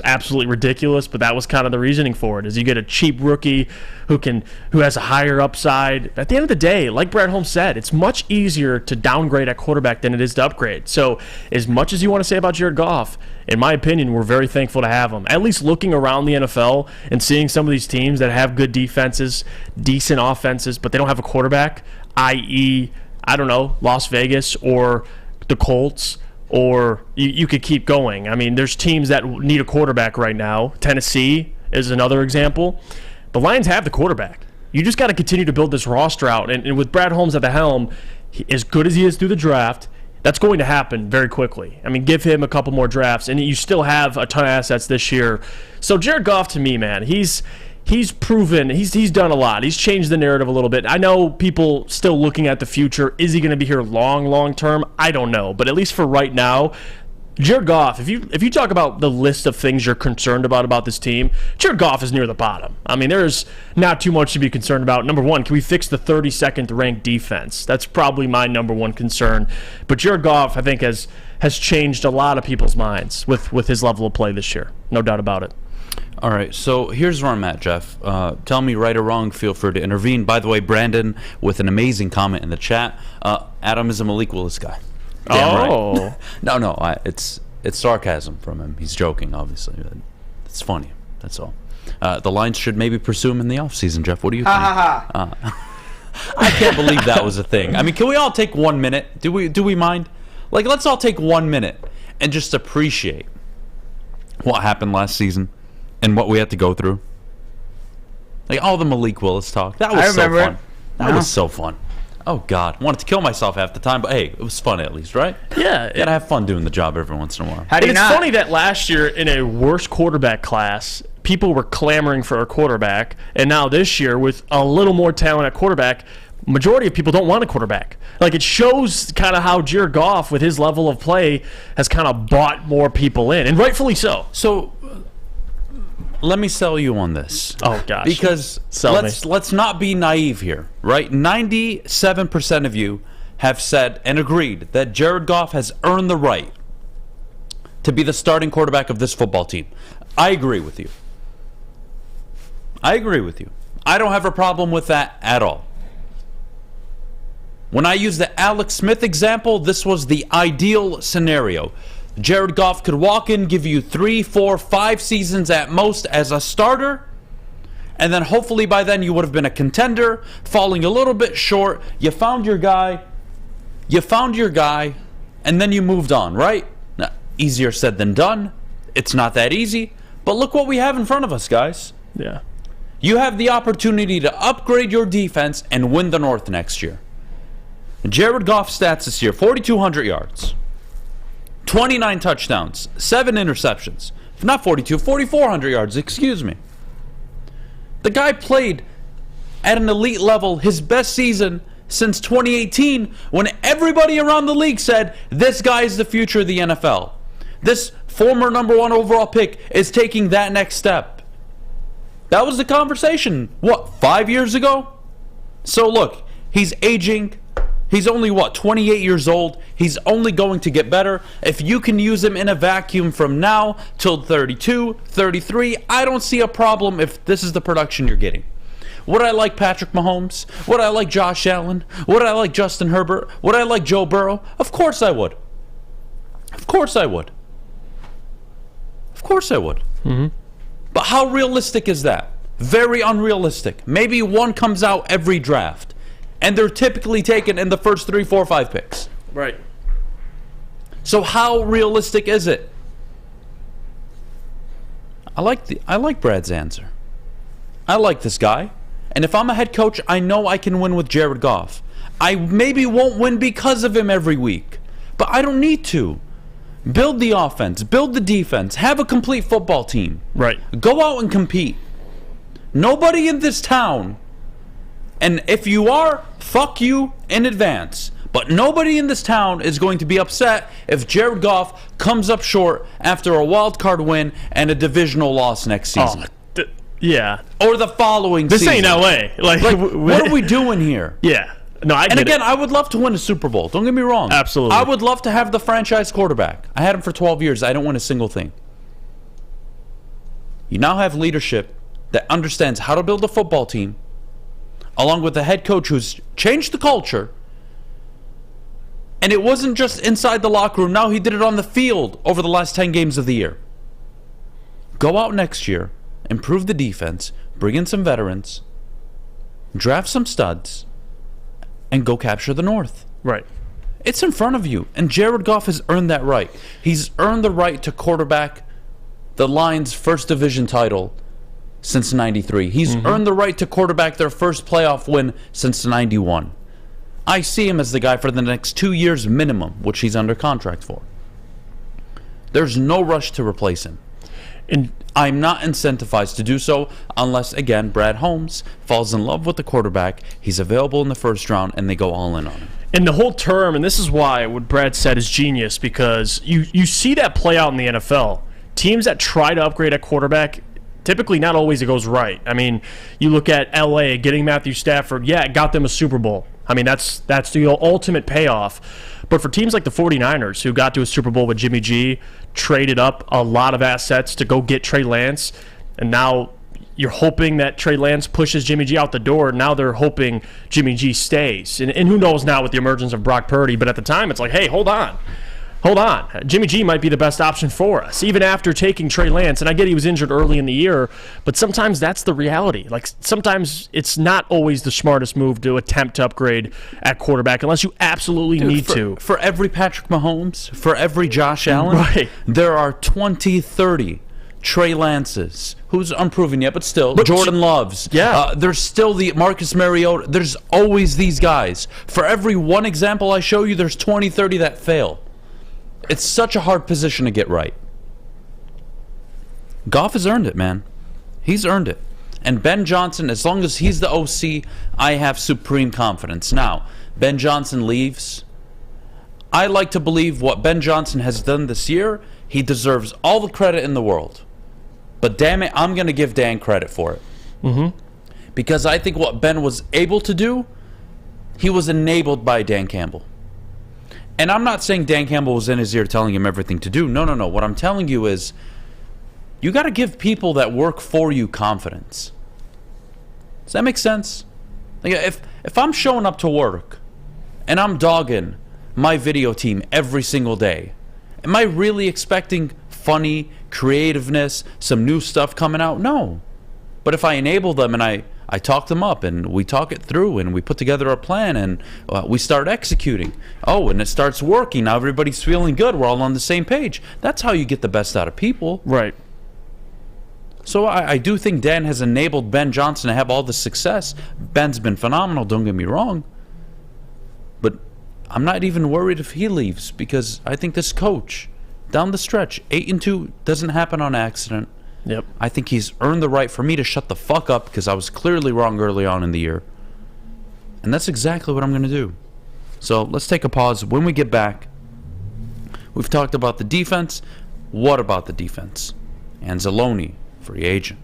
absolutely ridiculous, but that was kind of the reasoning for it, is you get a cheap rookie who has a higher upside. At the end of the day, like Brad Holmes said, it's much easier to downgrade at quarterback than it is to upgrade. So as much as you want to say about Jared Goff, in my opinion, we're very thankful to have him. At least looking around the NFL and seeing some of these teams that have good defenses, decent offenses, but they don't have a quarterback, i.e., I don't know, Las Vegas or the Colts, or you could keep going. I mean, there's teams that need a quarterback right now. Tennessee is another example. The Lions have the quarterback. You just got to continue to build this roster out. And with Brad Holmes at the helm, as good as he is through the draft, that's going to happen very quickly. I mean, give him a couple more drafts, and you still have a ton of assets this year. So Jared Goff, to me, man, he's proven, he's done a lot. He's changed the narrative a little bit. I know people still looking at the future. Is he going to be here long term? I don't know. But at least for right now, Jared Goff, if you talk about the list of things you're concerned about this team, Jared Goff is near the bottom. I mean, there's not too much to be concerned about. Number one, can we fix the 32nd ranked defense? That's probably my number one concern. But Jared Goff, I think, has changed a lot of people's minds with his level of play this year. No doubt about it. All right, so here's where I'm at, Jeff. Tell me right or wrong. Feel free to intervene. By the way, Brandon with an amazing comment in the chat. Adham is a Malik Willis guy. Damn right. No, it's sarcasm from him. He's joking, obviously. It's funny. That's all. The Lions should maybe pursue him in the offseason, Jeff. What do you think? I can't believe that was a thing. I mean, can we all take 1 minute? Do we mind? Like, let's all take 1 minute and just appreciate what happened last season and what we had to go through. Like, all the Malik Willis talk. That was so fun. That was so fun. Oh, God. Wanted to kill myself half the time, but hey, it was fun at least, right? Yeah. Gotta have fun doing the job every once in a while. It's funny that last year in a worse quarterback class, people were clamoring for a quarterback, and now this year with a little more talent at quarterback, majority of people don't want a quarterback. Like, it shows kind of how Jared Goff, with his level of play, has kind of bought more people in, and rightfully so. So let me sell you on this. Oh, gosh. Because let's not be naive here, right? 97% of you have said and agreed that Jared Goff has earned the right to be the starting quarterback of this football team. I agree with you. I don't have a problem with that at all. When I use the Alex Smith example, this was the ideal scenario. Jared Goff could walk in, give you 3, 4, 5 seasons at most as a starter, and then hopefully by then you would have been a contender, falling a little bit short. You found your guy, and then you moved on, right? Now, easier said than done. It's not that easy, but look what we have in front of us, guys. Yeah. You have the opportunity to upgrade your defense and win the North next year. Jared Goff's stats this year: 4,200 yards. 29 touchdowns, 7 interceptions. Not 4,400 yards, excuse me. The guy played at an elite level, his best season since 2018, when everybody around the league said, this guy is the future of the NFL. This former number 1 overall pick is taking that next step. That was the conversation, 5 years ago? So look, he's aging. He's only, 28 years old. He's only going to get better. If you can use him in a vacuum from now till 32, 33, I don't see a problem if this is the production you're getting. Would I like Patrick Mahomes? Would I like Josh Allen? Would I like Justin Herbert? Would I like Joe Burrow? Of course I would. Mm-hmm. But how realistic is that? Very unrealistic. Maybe one comes out every draft. And they're typically taken in the first 3, 4, 5 picks. Right. So how realistic is it? I like Brad's answer. I like this guy. And if I'm a head coach, I know I can win with Jared Goff. I maybe won't win because of him every week. But I don't need to. Build the offense. Build the defense. Have a complete football team. Right. Go out and compete. Nobody in this town, and if you are, fuck you in advance. But nobody in this town is going to be upset if Jared Goff comes up short after a wild card win and a divisional loss next season. Yeah. Or the following season. This ain't LA. Like what are we doing here? Yeah. No, I get again, it. I would love to win a Super Bowl. Don't get me wrong. Absolutely. I would love to have the franchise quarterback. I had him for 12 years. I don't win a single thing. You now have leadership that understands how to build a football team, along with a head coach who's changed the culture. And it wasn't just inside the locker room. Now he did it on the field over the last 10 games of the year. Go out next year, improve the defense, bring in some veterans, draft some studs, and go capture the North. Right. It's in front of you, and Jared Goff has earned that right. He's earned the right to quarterback the Lions' first division title since 93. He's earned the right to quarterback their first playoff win since 91. I see him as the guy for the next 2 years minimum, which he's under contract for. There's no rush to replace him. And I'm not incentivized to do so unless, again, Brad Holmes falls in love with the quarterback, he's available in the first round, and they go all in on him. And the whole term, and this is why what Brad said is genius, because you see that play out in the NFL. Teams that try to upgrade at quarterback, typically not always it goes right. I mean, you look at L.A. getting Matthew Stafford, yeah, it got them a Super Bowl. I mean, that's the ultimate payoff. But for teams like the 49ers, who got to a Super Bowl with Jimmy G, traded up a lot of assets to go get Trey Lance, and now you're hoping that Trey Lance pushes Jimmy G out the door. Now they're hoping Jimmy G stays. And who knows now with the emergence of Brock Purdy, but at the time it's like, hey, hold on. Jimmy G might be the best option for us, even after taking Trey Lance. And I get he was injured early in the year, but sometimes that's the reality. Like, sometimes it's not always the smartest move to attempt to upgrade at quarterback unless you absolutely need to. For every Patrick Mahomes, for every Josh Allen, there are 20, 30 Trey Lances, who's unproven yet, but still, Jordan Loves. Yeah. There's still the Marcus Mariota. There's always these guys. For every one example I show you, there's 20, 30 that fail. It's such a hard position to get right. Goff has earned it, man. He's earned it. And Ben Johnson, as long as he's the OC, I have supreme confidence. Now, Ben Johnson leaves. I like to believe what Ben Johnson has done this year, he deserves all the credit in the world. But damn it, I'm going to give Dan credit for it. Because I think what Ben was able to do, he was enabled by Dan Campbell. And I'm not saying Dan Campbell was in his ear telling him everything to do. No. What I'm telling you is you got to give people that work for you confidence. Does that make sense? Like, if I'm showing up to work and I'm dogging my video team every single day, am I really expecting funny, creativeness, some new stuff coming out? No. But if I enable them and I talk them up and we talk it through and we put together a plan and we start executing. Oh, and it starts working. Now everybody's feeling good. We're all on the same page. That's how you get the best out of people. Right. So I do think Dan has enabled Ben Johnson to have all the success. Ben's been phenomenal, don't get me wrong. But I'm not even worried if he leaves because I think this coach, down the stretch, 8-2 doesn't happen on accident. Yep. I think he's earned the right for me to shut the fuck up because I was clearly wrong early on in the year. And that's exactly what I'm going to do. So let's take a pause. When we get back, we've talked about the defense. What about the defense? Anzalone, free agent.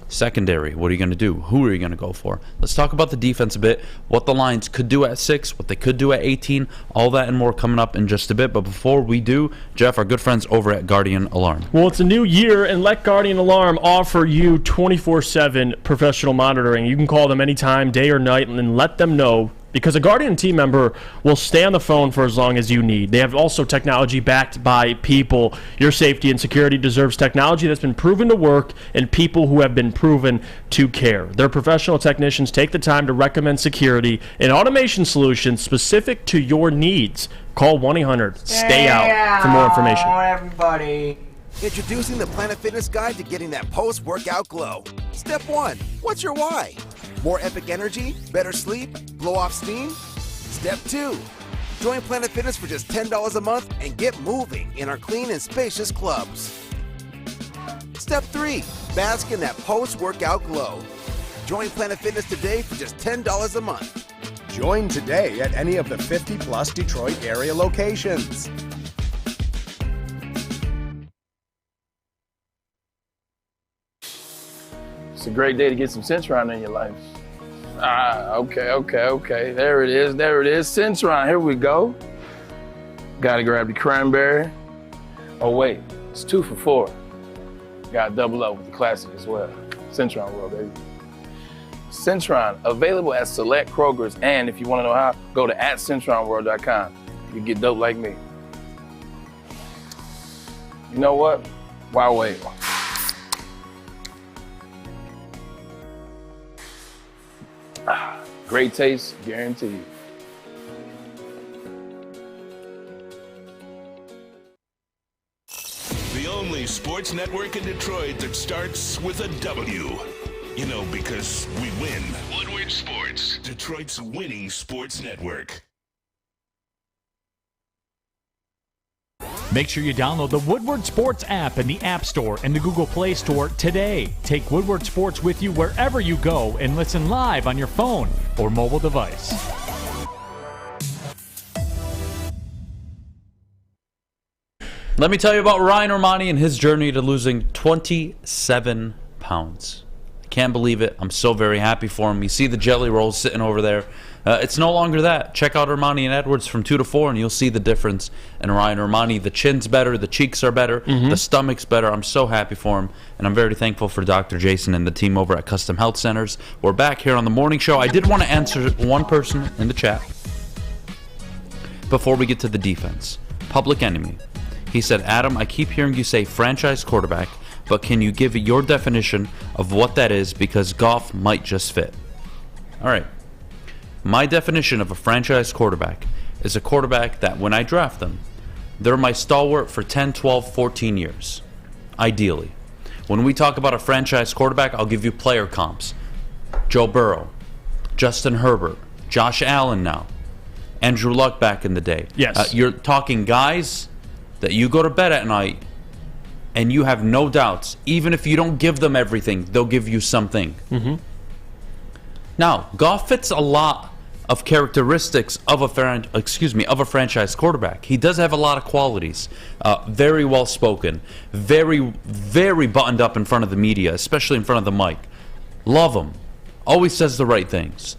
Secondary, what are you going to do? Who are you going to go for? Let's talk about the defense a bit, what the Lions could do at 6, what they could do at 18, all that and more coming up in just a bit. But before we do, Jeff, our good friends over at Guardian Alarm. Well, it's a new year, and let Guardian Alarm offer you 24/7 professional monitoring. You can call them anytime, day or night, and let them know, because a Guardian team member will stay on the phone for as long as you need. They have also technology backed by people. Your safety and security deserves technology that's been proven to work and people who have been proven to care. Their professional technicians take the time to recommend security and automation solutions specific to your needs. Call 1-800-STAY-OUT for more information. Everybody. Introducing the Planet Fitness Guide to getting that post-workout glow. Step 1. What's your why? More epic energy? Better sleep? Blow off steam? Step 2. Join Planet Fitness for just $10 a month and get moving in our clean and spacious clubs. Step 3. Bask in that post-workout glow. Join Planet Fitness today for just $10 a month. Join today at any of the 50-plus Detroit area locations. It's a great day to get some sense around in your life. Okay. There it is. Centron, here we go. Gotta grab the cranberry. Oh, wait, it's 2 for $4. Gotta double up with the classic as well. Centron World, baby. Centron, available at select Krogers, and if you want to know how, go to @CentronWorld.com. You get dope like me. You know what? Why wait? Great taste, guaranteed. The only sports network in Detroit that starts with a W. You know, because we win. Woodward Sports, Detroit's winning sports network. Make sure you download the Woodward Sports app in the App Store and the Google Play Store today. Take Woodward Sports with you wherever you go and listen live on your phone or mobile device. Let me tell you about Ryan Armani and his journey to losing 27 pounds. I can't believe it. I'm so very happy for him. You see the jelly rolls sitting over there. It's no longer that. Check out Armani and Edwards from 2 to 4, and you'll see the difference in Ryan Armani. The chin's better. The cheeks are better. The stomach's better. I'm so happy for him, and I'm very thankful for Dr. Jason and the team over at Custom Health Centers. We're back here on the morning show. I did want to answer one person in the chat before we get to the defense. Public Enemy. He said, Adam, I keep hearing you say franchise quarterback, but can you give your definition of what that is, because Goff might just fit? All right. My definition of a franchise quarterback is a quarterback that when I draft them, they're my stalwart for 10, 12, 14 years, ideally. When we talk about a franchise quarterback, I'll give you player comps. Joe Burrow, Justin Herbert, Josh Allen now, Andrew Luck back in the day. Yes. You're talking guys that you go to bed at night and you have no doubts. Even if you don't give them everything, they'll give you something. Now, Goff fits a lot of characteristics of a franchise quarterback. He does have a lot of qualities. Very well spoken, very, very buttoned up in front of the media, especially in front of the mic. Love him. Always says the right things.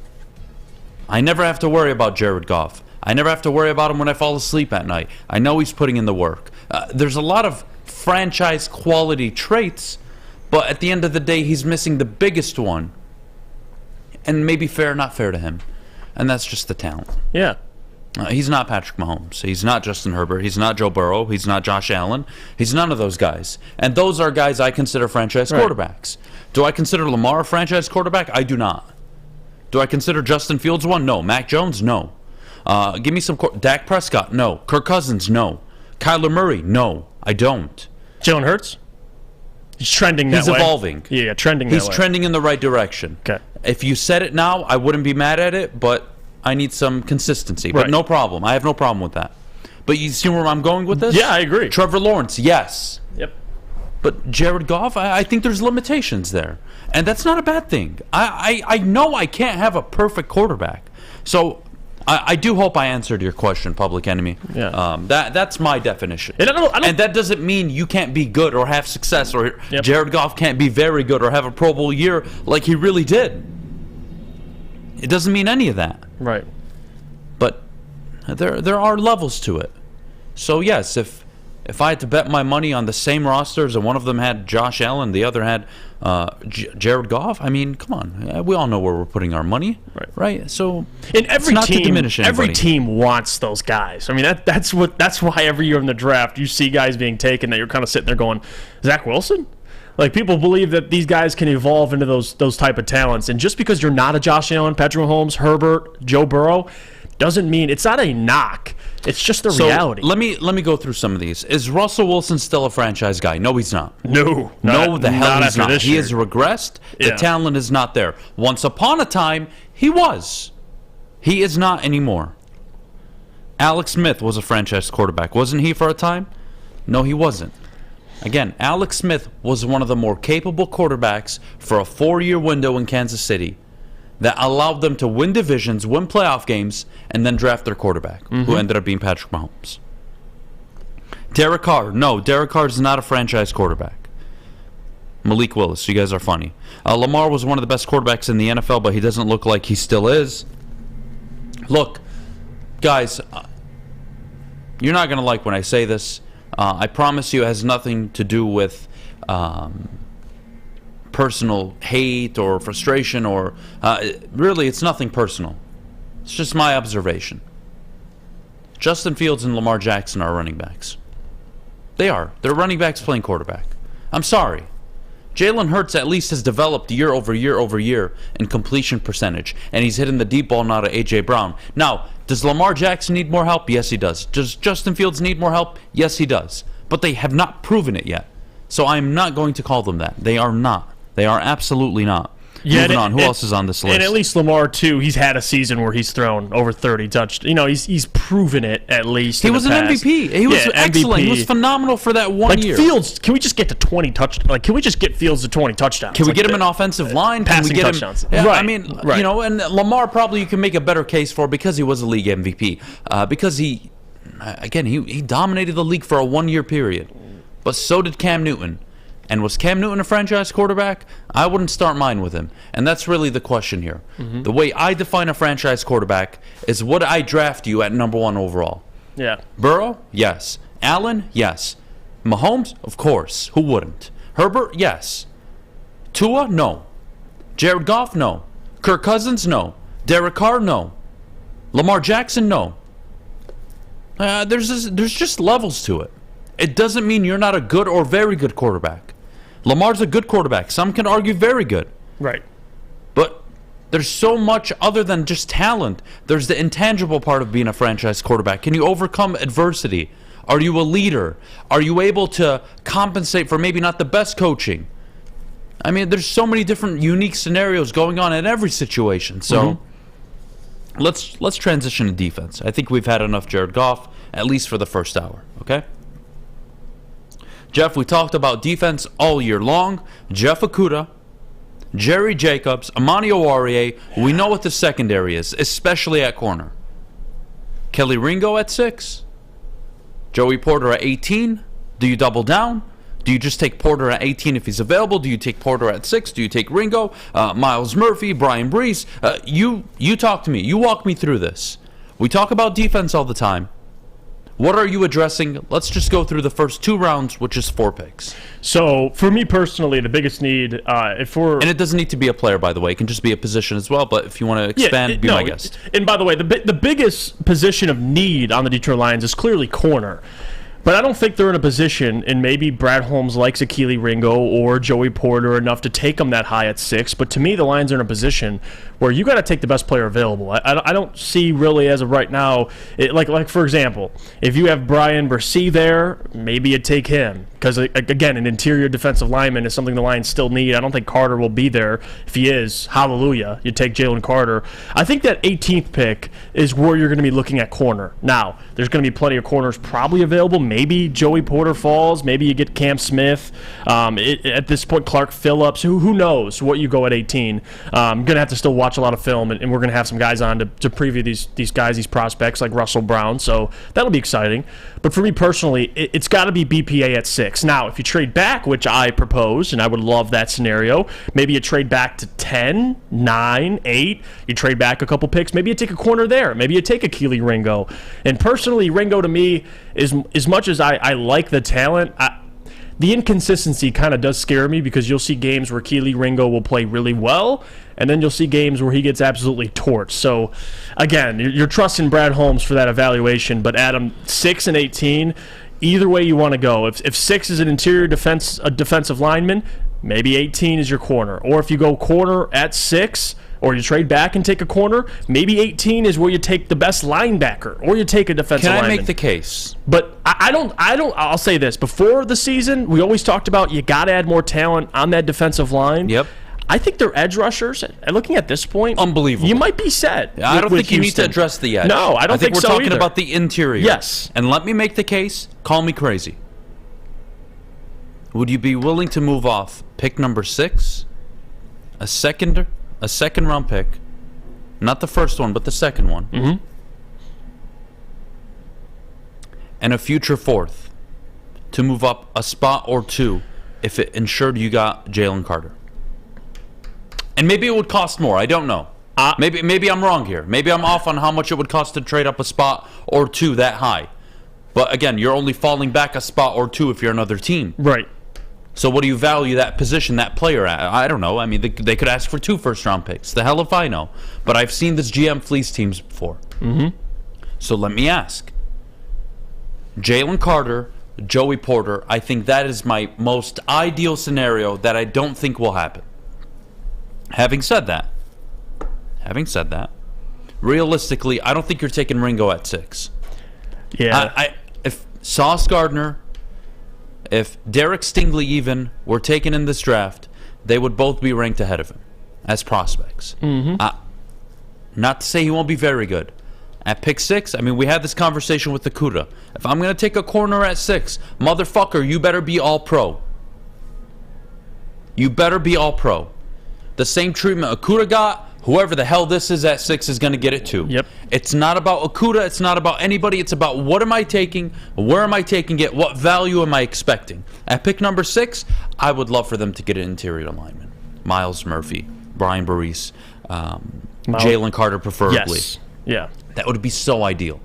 I never have to worry about Jared Goff. I never have to worry about him when I fall asleep at night. I know he's putting in the work. There's a lot of franchise quality traits, but at the end of the day, he's missing the biggest one. And maybe fair or not fair to him. And that's just the talent. Yeah. He's not Patrick Mahomes. He's not Justin Herbert. He's not Joe Burrow. He's not Josh Allen. He's none of those guys. And those are guys I consider franchise quarterbacks. Do I consider Lamar a franchise quarterback? I do not. Do I consider Justin Fields one? No. Mac Jones? No. Give me some... Dak Prescott? No. Kirk Cousins? No. Kyler Murray? No. I don't. Jalen Hurts? He's trending that way. He's evolving. Yeah, trending that way. He's trending in the right direction. Okay. If you said it now, I wouldn't be mad at it, but I need some consistency. But no problem. I have no problem with that. But you see where I'm going with this? Yeah, I agree. Trevor Lawrence, yes. Yep. But Jared Goff, I think there's limitations there. And that's not a bad thing. I know I can't have a perfect quarterback. So I do hope I answered your question, Public Enemy. Yeah. That's my definition. And, I don't, and that doesn't mean you can't be good or have success, or Jared Goff can't be very good or have a Pro Bowl year like he really did. It doesn't mean any of that. Right. But there are levels to it. So yes, if I had to bet my money on the same rosters and one of them had Josh Allen, the other had Jared Goff, I mean, come on. We all know where we're putting our money, right? So and every not team, to diminish anybody. every team wants those guys. I mean, that's why every year in the draft you see guys being taken that you're kind of sitting there going, Zach Wilson? Like, people believe that these guys can evolve into those type of talents. And just because you're not a Josh Allen, Patrick Holmes, Herbert, Joe Burrow, doesn't mean it's not a knock. It's just the reality. Let me go through some of these. Is Russell Wilson still a franchise guy? No, he's not. No, the hell he's not. He has regressed. The talent is not there. Once upon a time, he was. He is not anymore. Alex Smith was a franchise quarterback. Wasn't he for a time? No, he wasn't. Again, Alex Smith was one of the more capable quarterbacks for a 4-year window in Kansas City that allowed them to win divisions, win playoff games, and then draft their quarterback, who ended up being Patrick Mahomes. Derek Carr. No, Derek Carr is not a franchise quarterback. Malik Willis, you guys are funny. Lamar was one of the best quarterbacks in the NFL, but he doesn't look like he still is. Look, guys, you're not going to like when I say this. I promise you it has nothing to do with personal hate or frustration or really it's nothing personal. It's just my observation. Justin Fields and Lamar Jackson are running backs. They are. They're running backs playing quarterback. I'm sorry. Jalen Hurts at least has developed year over year in completion percentage, and he's hitting the deep ball now to A.J. Brown. Now, does Lamar Jackson need more help? Yes, he does. Does Justin Fields need more help? Yes, he does. But they have not proven it yet. So I'm not going to call them that. They are not. They are absolutely not. Yeah, Moving on. Who else is on this list? And at least Lamar, too, he's had a season where he's thrown over 30 touchdowns. You know, he's proven it at least. He was an MVP. He was excellent. He was phenomenal for that one year. Fields, can we just get to 20 touchdowns? Like, can we just get Fields to 20 touchdowns? Can we get him an offensive line? Passing can we get touchdowns. Him, yeah, right. I mean, you know, and Lamar probably you can make a better case for because he was a league MVP. Because he dominated the league for a 1 year period. But so did Cam Newton. And was Cam Newton a franchise quarterback? I wouldn't start mine with him. And that's really the question here. Mm-hmm. The way I define a franchise quarterback is would I draft you at number 1 overall? Yeah. Burrow? Yes. Allen? Yes. Mahomes? Of course. Who wouldn't? Herbert? Yes. Tua? No. Jared Goff? No. Kirk Cousins? No. Derek Carr? No. Lamar Jackson? No. There's just levels to it. It doesn't mean you're not a good or very good quarterback. Lamar's a good quarterback. Some can argue very good. Right. But there's so much other than just talent. There's the intangible part of being a franchise quarterback. Can you overcome adversity? Are you a leader? Are you able to compensate for maybe not the best coaching? I mean, there's so many different unique scenarios going on in every situation. So let's transition to defense. I think we've had enough Jared Goff, at least for the first hour. Okay? Jeff, we talked about defense all year long. Jeff Okudah, Jerry Jacobs, Amani Oruwariye. We know what the secondary is, especially at corner. Kelly Ringo at 6. Joey Porter at 18. Do you double down? Do you just take Porter at 18 if he's available? Do you take Porter at 6? Do you take Ringo? Miles Murphy, Brian Brees? You talk to me. You walk me through this. We talk about defense all the time. What are you addressing? Let's just go through the first 2 rounds, which is 4 picks. So, for me personally, the biggest need, and it doesn't need to be a player, by the way. It can just be a position as well, but if you want to expand, be my guest. And by the way, the biggest position of need on the Detroit Lions is clearly corner. But I don't think they're in a position, and maybe Brad Holmes likes Kelee Ringo or Joey Porter enough to take them that high at 6. But to me, the Lions are in a position where you got to take the best player available. I don't see really as of right now, like for example, if you have Brian Bresee there, maybe you take him. Because, again, an interior defensive lineman is something the Lions still need. I don't think Carter will be there. If he is, hallelujah, you take Jalen Carter. I think that 18th pick is where you're going to be looking at corner. Now, there's going to be plenty of corners probably available. Maybe Joey Porter falls. Maybe you get Cam Smith. At this point, Clark Phillips. Who knows what you go at 18. I'm going to have to still watch a lot of film, and we're going to have some guys on to preview these guys, these prospects like Russell Brown. So that'll be exciting. But for me personally, it's got to be BPA at 6. Now, if you trade back, which I propose, and I would love that scenario, maybe you trade back to 10, 9, 8. You trade back a couple picks. Maybe you take a corner there. Maybe you take a Kelee Ringo. And personally, Ringo to me, as much as I like the talent, the inconsistency kind of does scare me because you'll see games where Kelee Ringo will play really well, and then you'll see games where he gets absolutely torched. So, again, you're trusting Brad Holmes for that evaluation, but Adham, 6 and 18, either way you want to go. If 6 is an interior defensive lineman, maybe 18 is your corner. Or if you go corner at 6, or you trade back and take a corner, maybe 18 is where you take the best linebacker, or you take a defensive lineman. Can I make the case? But I'll say this. Before the season, we always talked about you got to add more talent on that defensive line. Yep. I think their edge rushers, and looking at this point, unbelievable. You might be set. I don't think you need to address the edge. No, I don't think we're so talking either. about the interior. Yes. And let me make the case. Call me crazy. Would you be willing to move off pick number 6, a second round pick, not the first one, but the second one, and a future 4th to move up a spot or 2 if it ensured you got Jalen Carter. And maybe it would cost more. I don't know. Maybe I'm wrong here. Maybe I'm off on how much it would cost to trade up a spot or two that high. But again, you're only falling back a spot or two if you're another team. Right. So what do you value that position, that player at? I don't know. I mean, they could ask for 2 first-round picks. The hell if I know. But I've seen this GM fleece teams before. Mm-hmm. So let me ask. Jalen Carter, Joey Porter, I think that is my most ideal scenario that I don't think will happen. Having said that, realistically, I don't think you're taking Ringo at 6. Yeah. If Sauce Gardner, if Derek Stingley even were taken in this draft, they would both be ranked ahead of him as prospects. Mm-hmm. Not to say he won't be very good. At pick 6, I mean, we had this conversation with Okudah. If I'm going to take a corner at 6, motherfucker, you better be all pro. You better be all pro. The same treatment Okudah got, whoever the hell this is at 6 is going to get it too. Yep. It's not about Okudah. It's not about anybody. It's about what am I taking, where am I taking it, what value am I expecting. At pick number 6, I would love for them to get an interior lineman. Myles Murphy, Brian Burris, Jalen Carter preferably. Yes. Yeah. That would be so ideal.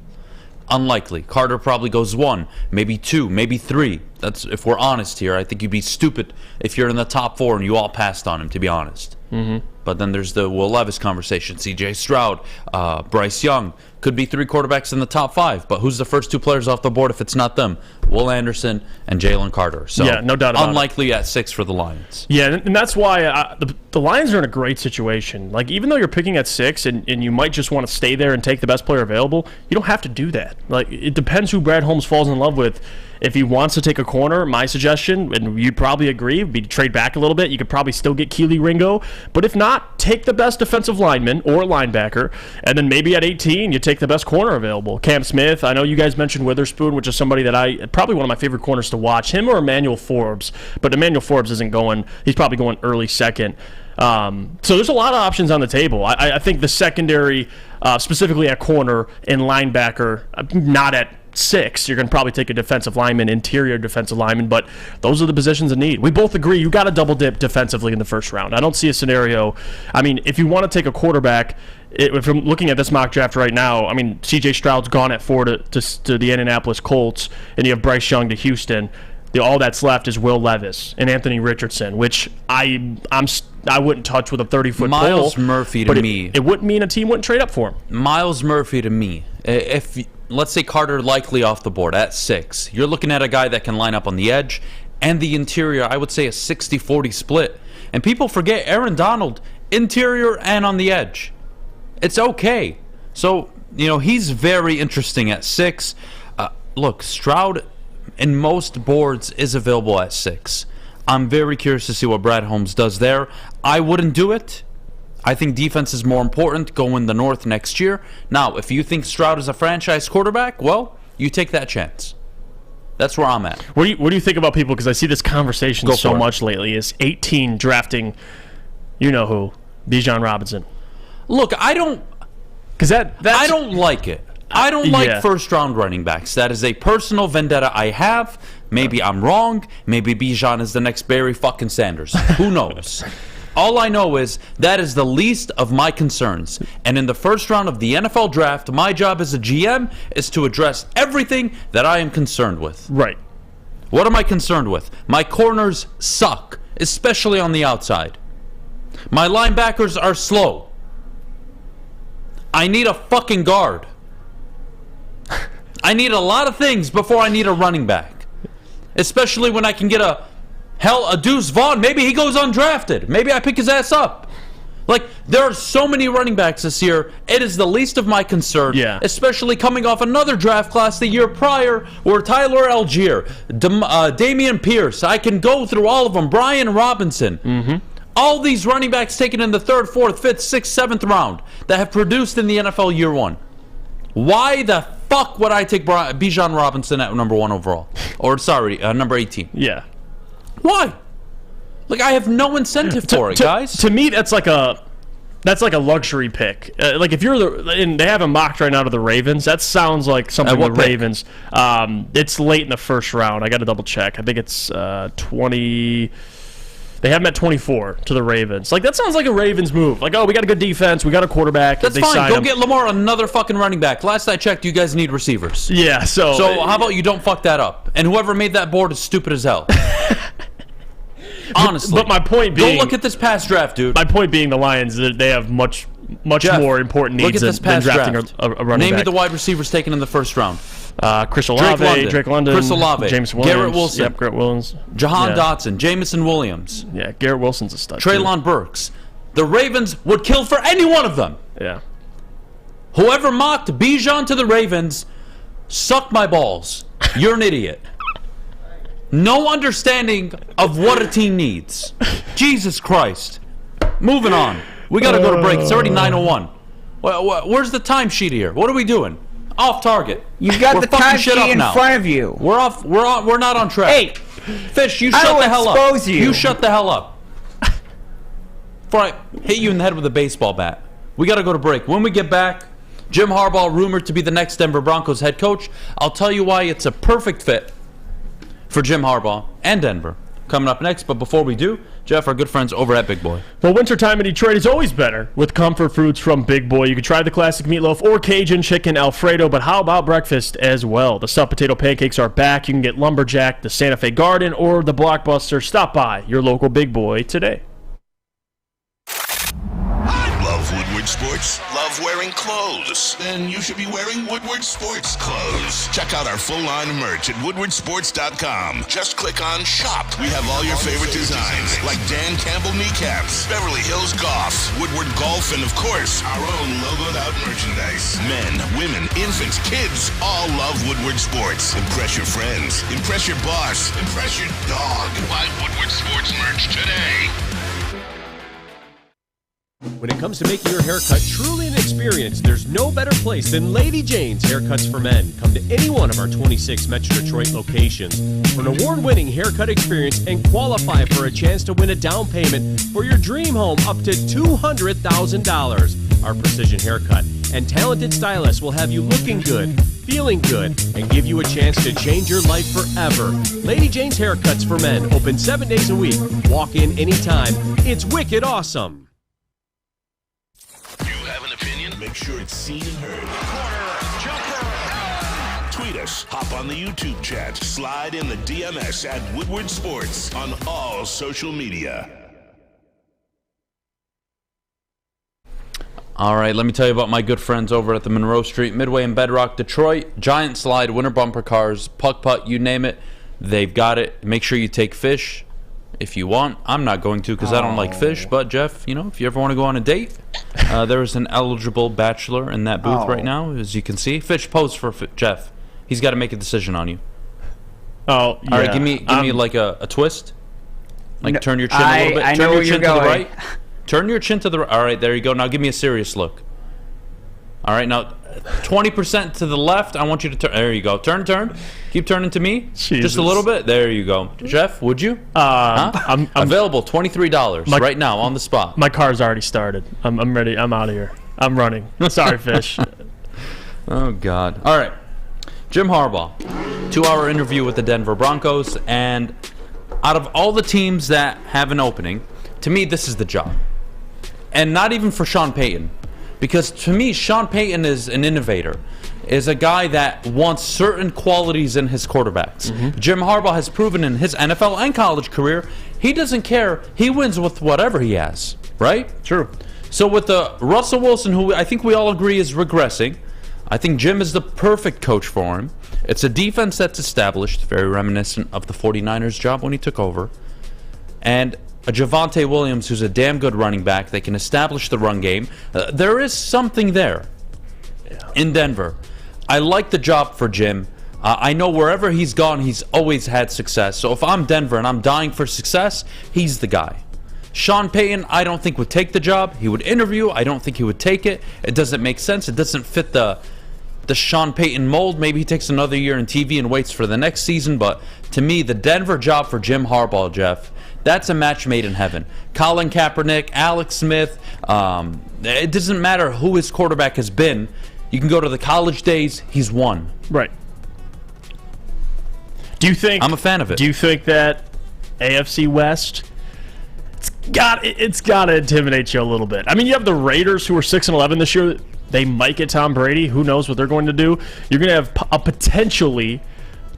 Unlikely. Carter probably goes 1, maybe 2, maybe 3. That's if we're honest here. I think you'd be stupid if you're in the top 4 and you all passed on him, to be honest. Mm-hmm. But then there's the Will Levis conversation. C.J. Stroud, Bryce Young. Could be 3 quarterbacks in the top 5. But who's the first 2 players off the board if it's not them? Will Anderson and Jalen Carter. So yeah, no doubt about unlikely at 6 for the Lions. Yeah, and that's why the Lions are in a great situation. Like, even though you're picking at 6 and you might just want to stay there and take the best player available, you don't have to do that. Like, it depends who Brad Holmes falls in love with. If he wants to take a corner, my suggestion, and you'd probably agree, would be to trade back a little bit. You could probably still get Keely Ringo. But if not, take the best defensive lineman or linebacker, and then maybe at 18, you take the best corner available. Cam Smith, I know you guys mentioned Witherspoon, which is somebody that probably one of my favorite corners to watch. Him or Emmanuel Forbes. But Emmanuel Forbes isn't going, he's probably going early second. So there's a lot of options on the table. I think the secondary, specifically at corner and linebacker, not at 6, you're going to probably take a defensive lineman, interior defensive lineman, but those are the positions of need. We both agree you got to double dip defensively in the first round. I don't see a scenario. I mean, if you want to take a quarterback, if I'm looking at this mock draft right now, I mean, C.J. Stroud's gone at 4 to the Indianapolis Colts, and you have Bryce Young to Houston. All that's left is Will Levis and Anthony Richardson, which I wouldn't touch with a 30-foot pole. Myles Murphy to me. It wouldn't mean a team wouldn't trade up for him. Myles Murphy to me. If let's say Carter likely off the board at 6, you're looking at a guy that can line up on the edge and the interior. I would say a 60-40 split. And people forget Aaron Donald, interior and on the edge. It's okay. So, he's very interesting at 6. Look, Stroud in most boards is available at 6. I'm very curious to see what Brad Holmes does there. I wouldn't do it. I think defense is more important going the North next year. Now, if you think Stroud is a franchise quarterback, well, you take that chance. That's where I'm at. What do you think about people? Because I see this conversation so much lately. Is 18 drafting, who, Beydoun Robinson? Look, I don't. Because I don't like it. I don't like first-round running backs. That is a personal vendetta I have. Maybe I'm wrong. Maybe Beydoun is the next Barry fucking Sanders. Who knows? All I know is that is the least of my concerns. And in the first round of the NFL draft, my job as a GM is to address everything that I am concerned with. Right. What am I concerned with? My corners suck, especially on the outside. My linebackers are slow. I need a fucking guard. I need a lot of things before I need a running back. Especially when I can get a Deuce Vaughn. Maybe he goes undrafted. Maybe I pick his ass up. Like, there are so many running backs this year. It is the least of my concern. Yeah. Especially coming off another draft class the year prior where Tyler Algier, Damian Pierce, I can go through all of them. Brian Robinson. Mm-hmm. All these running backs taken in the 3rd, 4th, 5th, 6th, 7th round that have produced in the NFL year 1. Why the fuck would I take Beydoun Robinson at number 1 overall? Or, sorry, number 18. Yeah. Why? Like, I have no incentive for it, guys. To me, that's like a That's like a luxury pick. Like if you're and they have him mocked right now to the Ravens. That sounds like something the Ravens. It's late in the first round. I got to double check. I think it's 20. They have him at 24 to the Ravens. Like that sounds like a Ravens move. Like, oh, we got a good defense. We got a quarterback. That's fine. Go get Lamar another fucking running back. Last I checked, you guys need receivers. Yeah. So how about you don't fuck that up? And whoever made that board is stupid as hell. Honestly. But my point being, go look at this past draft, dude. My point being, the Lions, they have much Jeff, more important needs than drafting a running back. Name me the wide receivers taken in the first round. Chris Olave, Drake London, Chris Olave, James Williams, Garrett Wilson, yep, Garrett Williams, Jahan Dotson, Jamison Williams. Yeah, Garrett Wilson's a stud. Treylon Burks. The Ravens would kill for any one of them. Yeah. Whoever mocked Beydoun to the Ravens, suck my balls. You're an idiot. No understanding of what a team needs. Jesus Christ. Moving on. We got to go to break. It's already 9:01. Where's the timesheet here? What are we doing? Off target. You've got the timesheet in front of you. We're off. We're not on track. Hey, Fish, you shut the hell up. Expose you. You shut the hell up. Before I hit you in the head with a baseball bat. We got to go to break. When we get back, Jim Harbaugh rumored to be the next Denver Broncos head coach. I'll tell you why it's a perfect fit for Jim Harbaugh and Denver. Coming up next, but before we do, Jeff, our good friends over at Big Boy. Well, wintertime in Detroit is always better with comfort foods from Big Boy. You can try the classic meatloaf or Cajun chicken Alfredo, but how about breakfast as well? The stuffed potato pancakes are back. You can get Lumberjack, the Santa Fe Garden, or the Blockbuster. Stop by your local Big Boy today. Love Woodward Sports? Love wearing clothes? Then you should be wearing Woodward Sports clothes. Check out our full line of merch at woodwardsports.com. Just click on Shop. We have all your favorite designs, like Dan Campbell kneecaps, Beverly Hills Goff, Woodward Golf, and of course, our own logoed out merchandise. Men, women, infants, kids all love Woodward Sports. Impress your friends. Impress your boss. Impress your dog. Buy Woodward Sports merch today. When it comes to making your haircut truly an experience, there's no better place than Lady Jane's Haircuts for Men. Come to any one of our 26 Metro Detroit locations for an award-winning haircut experience and qualify for a chance to win a down payment for your dream home up to $200,000. Our precision haircut and talented stylists will have you looking good, feeling good, and give you a chance to change your life forever. Lady Jane's Haircuts for Men, open 7 days a week. Walk in anytime. It's wicked awesome. Make sure it's seen and heard. Tweet us, hop on the YouTube chat, slide in the DMS at Woodward Sports on all social media. All right, let me tell you about my good friends over at the Monroe Street Midway in Bedrock, Detroit. Giant slide, winter bumper cars, puck putt, you name it. They've got it. Make sure you take Fish if you want. I'm not going to because I don't like fish, but Jeff, you know, if you ever want to go on a date, there is an eligible bachelor in that booth right now, as you can see. Fish, pose for Jeff. He's got to make a decision on you. Oh, yeah. All right, give me like a twist. Like turn your chin a little bit. I Turn know your chin to the going. right. Turn your chin to the right. All right, there you go. Now give me a serious look. All right, now 20% to the left. I want you to turn. There you go. Turn. Keep turning to me. Jesus. Just a little bit. There you go. Jeff, would you? I'm available. $23 right now on the spot. My car's already started. I'm ready. I'm out of here. I'm running. Sorry, Fish. Oh, God. All right. Jim Harbaugh. 2-hour interview with the Denver Broncos. And out of all the teams that have an opening, to me, this is the job. And not even for Sean Payton. Because to me, Sean Payton is an innovator, is a guy that wants certain qualities in his quarterbacks. Jim Harbaugh has proven in his NFL and college career, he doesn't care. He wins with whatever he has, right? True. So with the Russell Wilson, who I think we all agree is regressing, I think Jim is the perfect coach for him. It's a defense that's established, very reminiscent of the 49ers job when he took over. And a Javonte Williams who's a damn good running back. They can establish the run game. There is something there in Denver. I like the job for Jim. I know wherever he's gone, he's always had success. So if I'm Denver and I'm dying for success, he's the guy. Sean Payton, I don't think would take the job. He would interview. I don't think he would take it. It doesn't make sense. It doesn't fit the Sean Payton mold. Maybe he takes another year in TV and waits for the next season. But to me, the Denver job for Jim Harbaugh, Jeff, That's a match made in heaven. Colin Kaepernick, Alex Smith, it doesn't matter who his quarterback has been. You can go to the college days, he's won. Right. Do you think... I'm a fan of it. Do you think that AFC West... It's got to intimidate you a little bit. I mean, you have the Raiders who are 6-11 this year. They might get Tom Brady. Who knows what they're going to do? You're going to have a potentially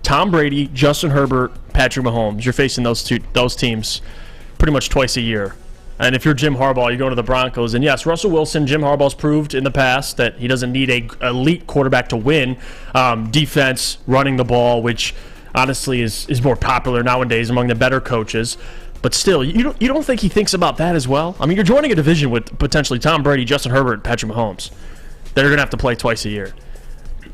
Tom Brady, Justin Herbert, Patrick Mahomes. You're facing those teams pretty much twice a year. And if you're Jim Harbaugh, you're going to the Broncos. And yes, Russell Wilson, Jim Harbaugh's proved in the past that he doesn't need a elite quarterback to win. Defense, running the ball, which honestly is more popular nowadays among the better coaches. But still, you don't think he thinks about that as well? I mean, you're joining a division with potentially Tom Brady, Justin Herbert, and Patrick Mahomes. They're going to have to play twice a year.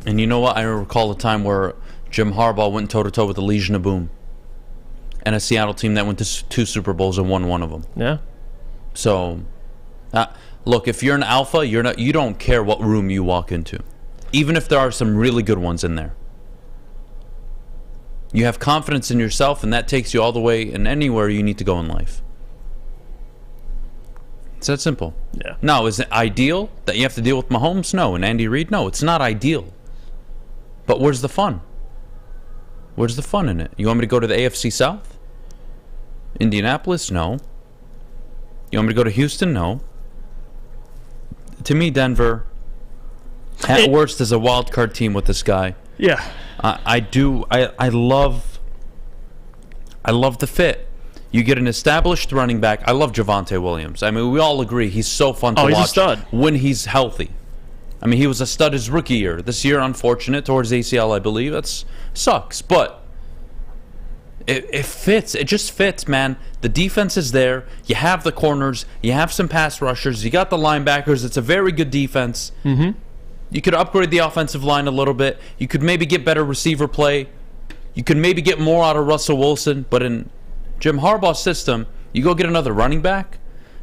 And you know what? I recall a time where Jim Harbaugh went toe-to-toe with the Legion of Boom and a Seattle team that went to 2 Super Bowls and won one of them. Yeah. So, look, if you're an alpha, you don't care what room you walk into, even if there are some really good ones in there. You have confidence in yourself, and that takes you all the way and anywhere you need to go in life. It's that simple. Yeah. Now, is it ideal that you have to deal with Mahomes? No. And Andy Reid? No, it's not ideal. But where's the fun? Where's the fun in it? You want me to go to the AFC South? Indianapolis? No. You want me to go to Houston? No. To me, Denver, at worst, is a wild card team with this guy. Yeah. I love the fit. You get an established running back. I love Javonte Williams. I mean, we all agree he's so fun to watch. He's a stud. When he's healthy. I mean, he was a stud his rookie year. This year, unfortunate, towards ACL, I believe. That sucks, but it fits. It just fits, man. The defense is there. You have the corners. You have some pass rushers. You got the linebackers. It's a very good defense. Mm-hmm. You could upgrade the offensive line a little bit. You could maybe get better receiver play. You could maybe get more out of Russell Wilson. But in Jim Harbaugh's system, you go get another running back.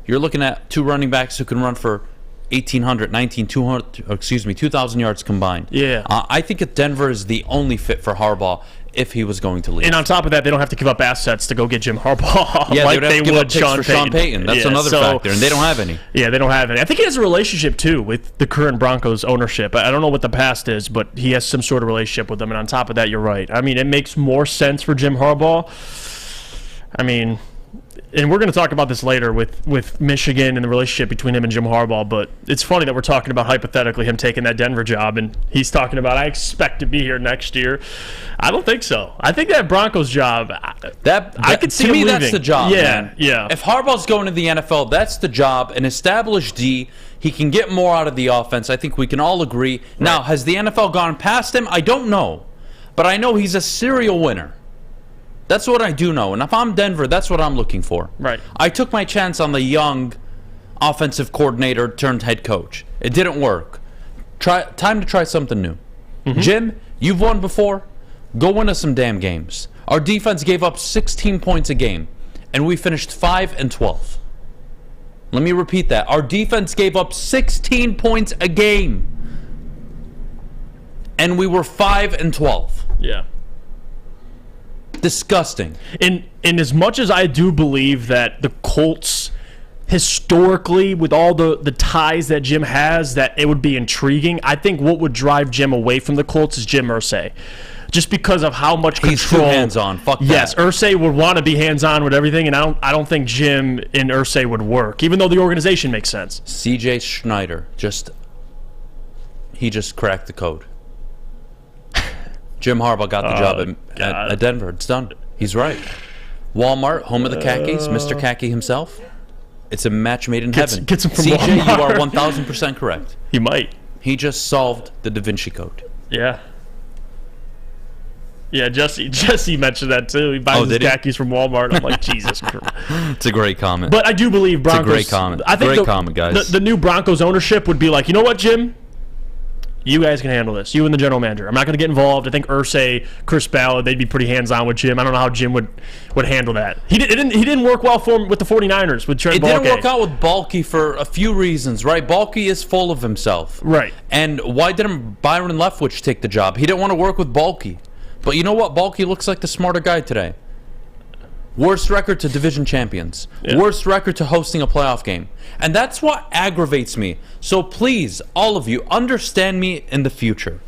You're looking at 2 running backs who can run for 2,000 yards combined. Yeah. I think Denver is the only fit for Harbaugh if he was going to leave. And on top of that, they don't have to give up assets to go get Jim Harbaugh. Yeah, like they would have to give up picks for Sean Payton. That's another factor, and they don't have any. Yeah, they don't have any. I think he has a relationship, too, with the current Broncos ownership. I don't know what the past is, but he has some sort of relationship with them. And on top of that, you're right. I mean, it makes more sense for Jim Harbaugh. I mean, and we're going to talk about this later with Michigan and the relationship between him and Jim Harbaugh, but it's funny that we're talking about hypothetically him taking that Denver job, and he's talking about, I expect to be here next year. I don't think so. I think that Broncos job, I could see to him me, leaving. that's the job, man. Yeah. If Harbaugh's going to the NFL, that's the job. An established D, he can get more out of the offense. I think we can all agree. Right. Now, has the NFL gone past him? I don't know. But I know he's a serial winner. That's what I do know. And if I'm Denver, that's what I'm looking for. Right. I took my chance on the young offensive coordinator turned head coach. It didn't work. Time to try something new. Mm-hmm. Jim, you've won before. Go win us some damn games. Our defense gave up 16 points a game, and we finished 5-12. Let me repeat that. Our defense gave up 16 points a game, and we were 5-12. Yeah. Disgusting. In as much as I do believe that the Colts, historically, with all the ties that Jim has, that it would be intriguing, I think what would drive Jim away from the Colts is Jim Irsay. Just because of how much control. He's too hands-on. Fuck that. Yes, Irsay would want to be hands-on with everything, and I don't think Jim and Irsay would work, even though the organization makes sense. C.J. Schneider, he just cracked the code. Jim Harbaugh got the job at Denver. It's done. He's right. Walmart, home of the khakis, Mr. Khaki himself. It's a match made in heaven. Gets him from CJ, Walmart. you are 1,000% correct. He might. He just solved the Da Vinci Code. Yeah. Yeah, Jesse mentioned that too. He buys his khakis from Walmart. I'm like, Jesus Christ. It's a great comment. But I do believe Broncos. It's a great comment. I think great comment, guys. The new Broncos ownership would be like, you know what, Jim? You guys can handle this. You and the general manager. I'm not going to get involved. I think Irsay, Chris Ballard, they'd be pretty hands-on with Jim. I don't know how Jim would handle that. He didn't work well with the 49ers with Trent Baalke. It didn't work out with Baalke for a few reasons, right? Baalke is full of himself. Right. And why didn't Byron Leftwich take the job? He didn't want to work with Baalke. But you know what? Baalke looks like the smarter guy today. Worst record to division champions. Yeah. Worst record to hosting a playoff game. And that's what aggravates me. So please, all of you, understand me in the future.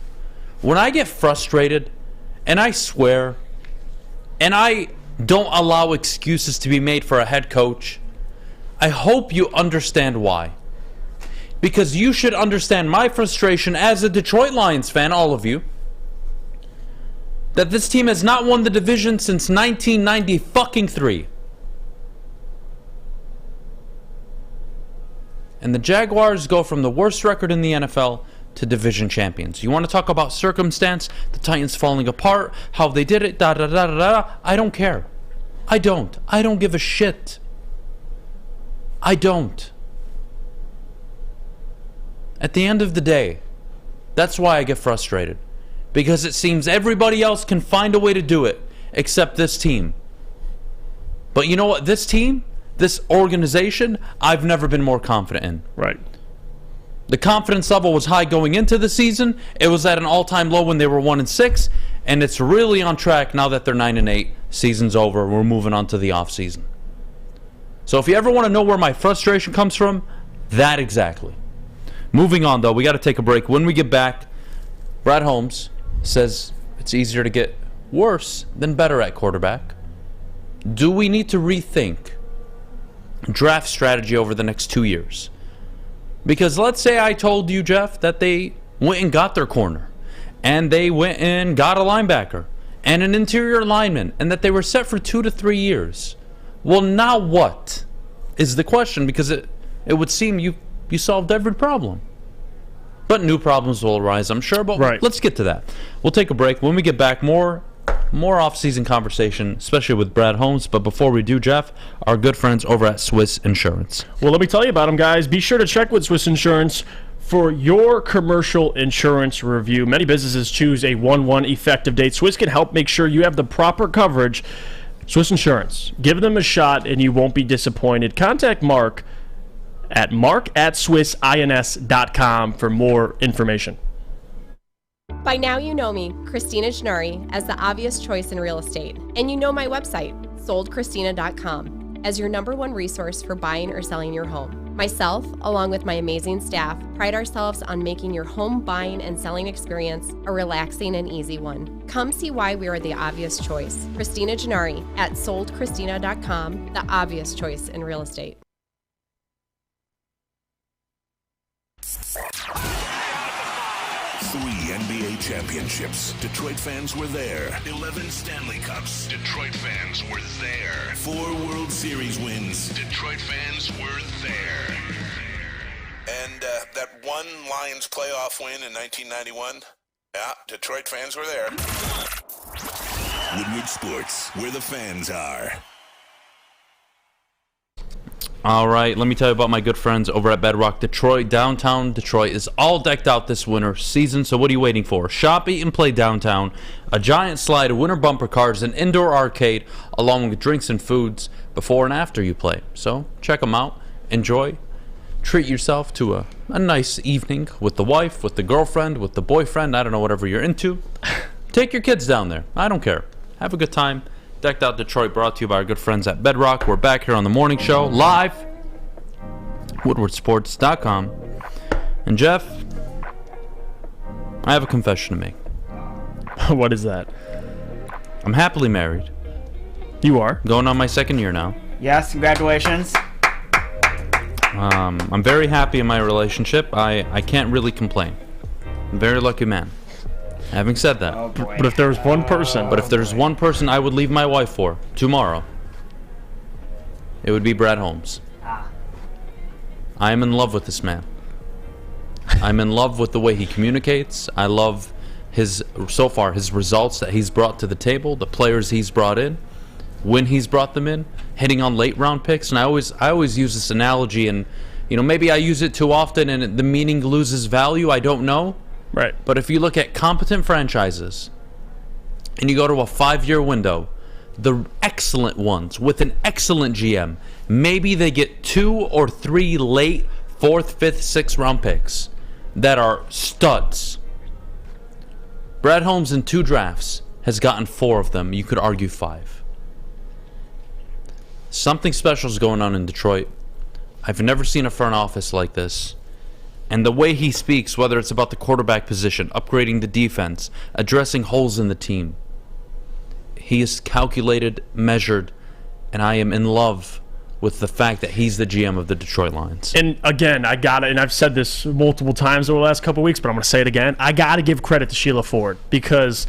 When I get frustrated, and I swear, and I don't allow excuses to be made for a head coach, I hope you understand why. Because you should understand my frustration as a Detroit Lions fan, all of you, that this team has not won the division since 1993. And the Jaguars go from the worst record in the NFL to division champions. You want to talk about circumstance, the Titans falling apart, how they did it, da da da da da. I don't care. I don't give a shit. I don't. At the end of the day, that's why I get frustrated. Because it seems everybody else can find a way to do it, except this team. But you know what? This team, this organization, I've never been more confident in. Right. The confidence level was high going into the season. It was at an all-time low when they were 1-6, and it's really on track now that they're 9-8. Season's over. We're moving on to the offseason. So if you ever want to know where my frustration comes from, that exactly. Moving on, though, we got to take a break. When we get back, Brad Holmes says it's easier to get worse than better at quarterback. Do we need to rethink draft strategy over the next 2 years? Because let's say I told you, Jeff, that they went and got their corner, and they went and got a linebacker and an interior lineman, and that they were set for 2 to 3 years. Well, now what is the question? Because it would seem you solved every problem. But new problems will arise, I'm sure. But let's get to that. We'll take a break. When we get back, more off-season conversation, especially with Brad Holmes. But before we do, Jeff, our good friends over at Swiss Insurance. Well, let me tell you about them, guys. Be sure to check with Swiss Insurance for your commercial insurance review. Many businesses choose a 1/1 effective date. Swiss can help make sure you have the proper coverage. Swiss Insurance. Give them a shot, and you won't be disappointed. Contact Mark at mark@swissins.com for more information. By now you know me, Christina Gennari, as the obvious choice in real estate. And you know my website, soldchristina.com, as your #1 resource for buying or selling your home. Myself, along with my amazing staff, pride ourselves on making your home buying and selling experience a relaxing and easy one. Come see why we are the obvious choice. Christina Gennari at soldchristina.com, the obvious choice in real estate. 3 NBA championships. Detroit fans were there. 11 Stanley Cups. Detroit fans were there. 4 World Series wins. Detroit fans were there. And that one Lions playoff win in 1991? Yeah, Detroit fans were there. Woodward Sports, where the fans are. All right, let me tell you about my good friends over at Bedrock Detroit. Downtown Detroit is all decked out this winter season, so what are you waiting for? Shop, eat, and play downtown. A giant slide, winter bumper cars, an indoor arcade, along with drinks and foods before and after you play. So check them out. Enjoy. Treat yourself to a nice evening with the wife, with the girlfriend, with the boyfriend. I don't know, whatever you're into. Take your kids down there. I don't care. Have a good time. Decked Out Detroit, brought to you by our good friends at Bedrock. We're back here on the morning show, live, woodwardsports.com. And Jeff, I have a confession to make. What is that? I'm happily married. You are? Going on my 2nd year now. Yes, congratulations. I'm very happy in my relationship. I can't really complain. I'm a very lucky man. Having said that, but if there's one person I would leave my wife for tomorrow, it would be Brad Holmes. I am in love with this man. I'm in love with the way he communicates. I love his results that he's brought to the table, the players he's brought in, when he's brought them in, hitting on late round picks. And I always use this analogy, and maybe I use it too often and the meaning loses value. I don't know. Right. But if you look at competent franchises and you go to a 5-year window, the excellent ones with an excellent GM, maybe they get 2 or 3 late 4th, 5th, 6th round picks that are studs. Brad Holmes in 2 drafts has gotten 4 of them. You could argue 5. Something special is going on in Detroit. I've never seen a front office like this. And the way he speaks, whether it's about the quarterback position, upgrading the defense, addressing holes in the team, he is calculated, measured, and I am in love with the fact that he's the GM of the Detroit Lions. And again, I got it, and I've said this multiple times over the last couple of weeks, but I'm going to say it again. I got to give credit to Sheila Ford, because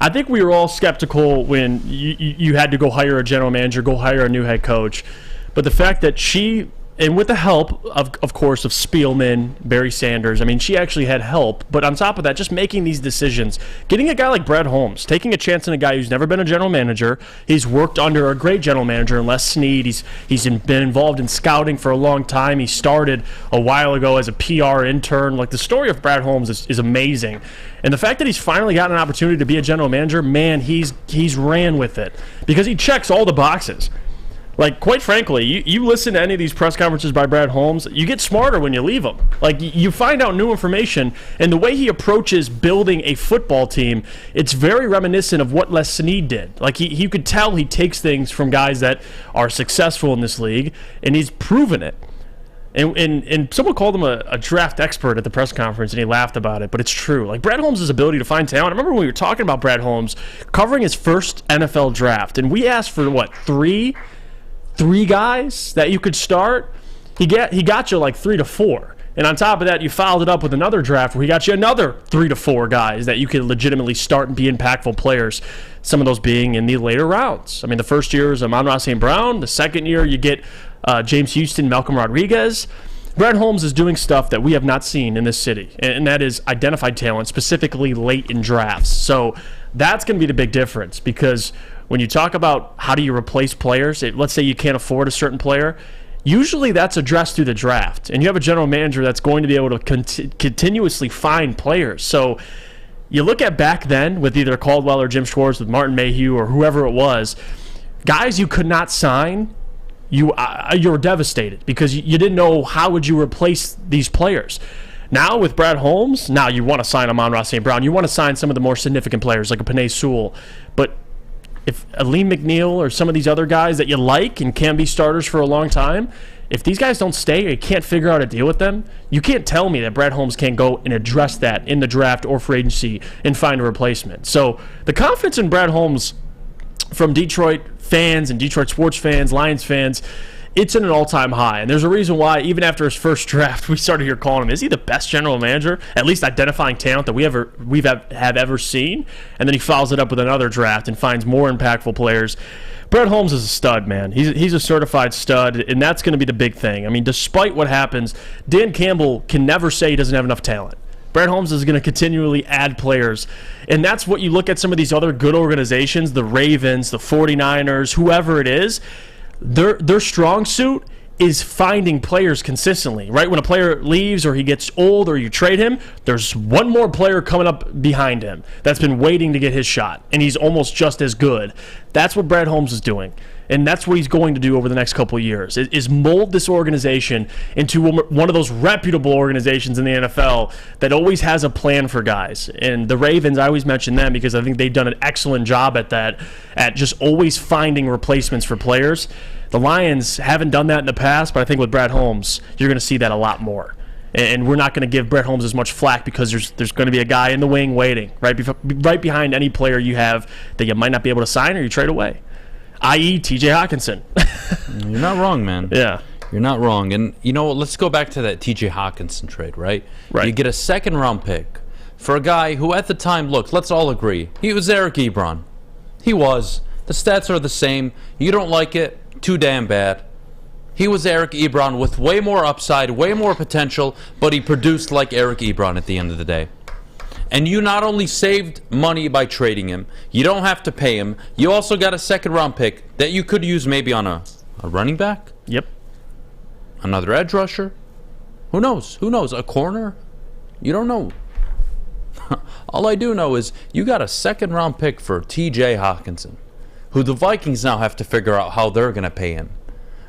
I think we were all skeptical when you had to go hire a general manager, go hire a new head coach. But the fact that she, and with the help, of course, of Spielman, Barry Sanders, I mean, she actually had help. But on top of that, just making these decisions, getting a guy like Brad Holmes, taking a chance on a guy who's never been a general manager. He's worked under a great general manager in Les Snead. He's been involved in scouting for a long time. He started a while ago as a PR intern. Like, the story of Brad Holmes is amazing. And the fact that he's finally gotten an opportunity to be a general manager, man, he's ran with it, because he checks all the boxes. Like, quite frankly, you listen to any of these press conferences by Brad Holmes, you get smarter when you leave them. Like, you find out new information, and the way he approaches building a football team, it's very reminiscent of what Les Snead did. Like, you could tell he takes things from guys that are successful in this league, and he's proven it. And someone called him a draft expert at the press conference, and he laughed about it, but it's true. Like, Brad Holmes' ability to find talent. I remember when we were talking about Brad Holmes covering his first NFL draft, and we asked for, what, three guys that you could start. He got you like 3 to 4, and on top of that, you followed it up with another draft where he got you another 3 to 4 guys that you could legitimately start and be impactful players. Some of those being in the later rounds. I mean, the first year is Amon-Ra St. Brown. The second year, you get James Houston, Malcolm Rodriguez. Brad Holmes is doing stuff that we have not seen in this city, and that is identified talent, specifically late in drafts. So that's going to be the big difference, because when you talk about how do you replace players, let's say you can't afford a certain player, usually that's addressed through the draft. And you have a general manager that's going to be able to continuously find players. So you look at back then with either Caldwell or Jim Schwartz, with Martin Mayhew or whoever it was, guys you could not sign, you were devastated because you didn't know how would you replace these players. Now with Brad Holmes, now you want to sign Amon-Ra St. Brown. You want to sign some of the more significant players like a Penei Sewell. But if Aleem McNeil or some of these other guys that you like and can be starters for a long time, if these guys don't stay or you can't figure out a deal with them, you can't tell me that Brad Holmes can't go and address that in the draft or free agency and find a replacement. So the confidence in Brad Holmes from Detroit fans and Detroit sports fans, Lions fans, it's at an all-time high. And there's a reason why, even after his first draft, we started here calling him, is he the best general manager, at least identifying talent that we've ever seen? And then he follows it up with another draft and finds more impactful players. Brad Holmes is a stud, man. He's a certified stud, and that's going to be the big thing. I mean, despite what happens, Dan Campbell can never say he doesn't have enough talent. Brad Holmes is going to continually add players, and that's what you look at some of these other good organizations, the Ravens, the 49ers, whoever it is, their strong suit is finding players consistently, right? When a player leaves or he gets old or you trade him, there's one more player coming up behind him that's been waiting to get his shot, and he's almost just as good. That's what Brad Holmes is doing, and that's what he's going to do over the next couple of years, is mold this organization into one of those reputable organizations in the NFL that always has a plan for guys. And the Ravens, I always mention them because I think they've done an excellent job at that, at just always finding replacements for players. The Lions haven't done that in the past, but I think with Brad Holmes, you're going to see that a lot more. And we're not going to give Brad Holmes as much flack because there's going to be a guy in the wing waiting right behind any player you have that you might not be able to sign or you trade away, i.e. TJ Hawkinson. You're not wrong, man. Yeah. You're not wrong. And, you know, let's go back to that TJ Hawkinson trade, right? You get a second-round pick for a guy who at the time, look, let's all agree, he was Eric Ebron. He was. The stats are the same. You don't like it, too damn bad. He was Eric Ebron with way more upside, way more potential, but he produced like Eric Ebron at the end of the day. And you not only saved money by trading him, you don't have to pay him, you also got a second-round pick that you could use maybe on a running back? Yep. Another edge rusher? Who knows? Who knows? A corner? You don't know. All I do know is you got a second-round pick for TJ Hawkinson, who the Vikings now have to figure out how they're going to pay him.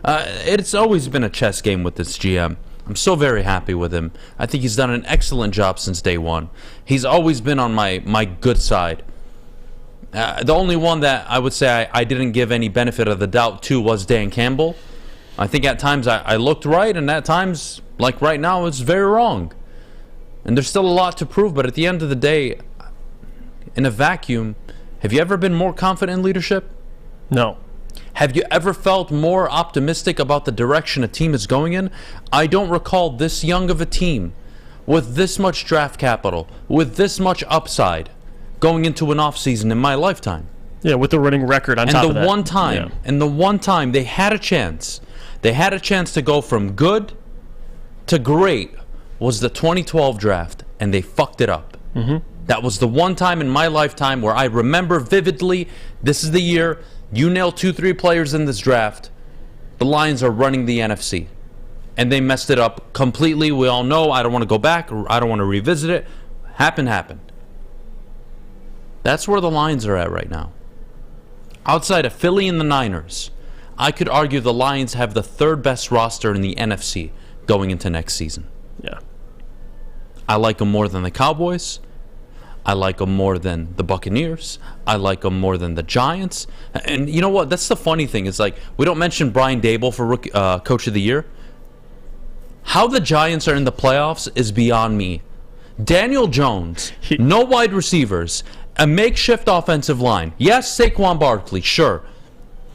It's always been a chess game with this GM. I'm so very happy with him. I think he's done an excellent job since day one. He's always been on my good side. The only one that I would say I didn't give any benefit of the doubt to was Dan Campbell. I think at times I looked right, and at times, like right now, it's very wrong. And there's still a lot to prove, but at the end of the day, in a vacuum, have you ever been more confident in leadership? No. Have you ever felt more optimistic about the direction a team is going in? I don't recall this young of a team with this much draft capital, with this much upside, going into an offseason in my lifetime. Yeah, with the winning record on top of that. And the one time they had a chance to go from good to great was the 2012 draft, and they fucked it up. Mm-hmm. That was the one time in my lifetime where I remember vividly, this is the year, you nail 2-3 players in this draft, the Lions are running the NFC. And they messed it up completely. We all know. I don't want to go back. I don't want to revisit it. Happened. That's where the Lions are at right now. Outside of Philly and the Niners, I could argue the Lions have the third best roster in the NFC going into next season. Yeah. I like them more than the Cowboys. I like them more than the Buccaneers. I like them more than the Giants. And you know what? That's the funny thing. It's like we don't mention Brian Daboll for Coach of the Year. How the Giants are in the playoffs is beyond me. Daniel Jones, no wide receivers, a makeshift offensive line. Yes, Saquon Barkley, sure.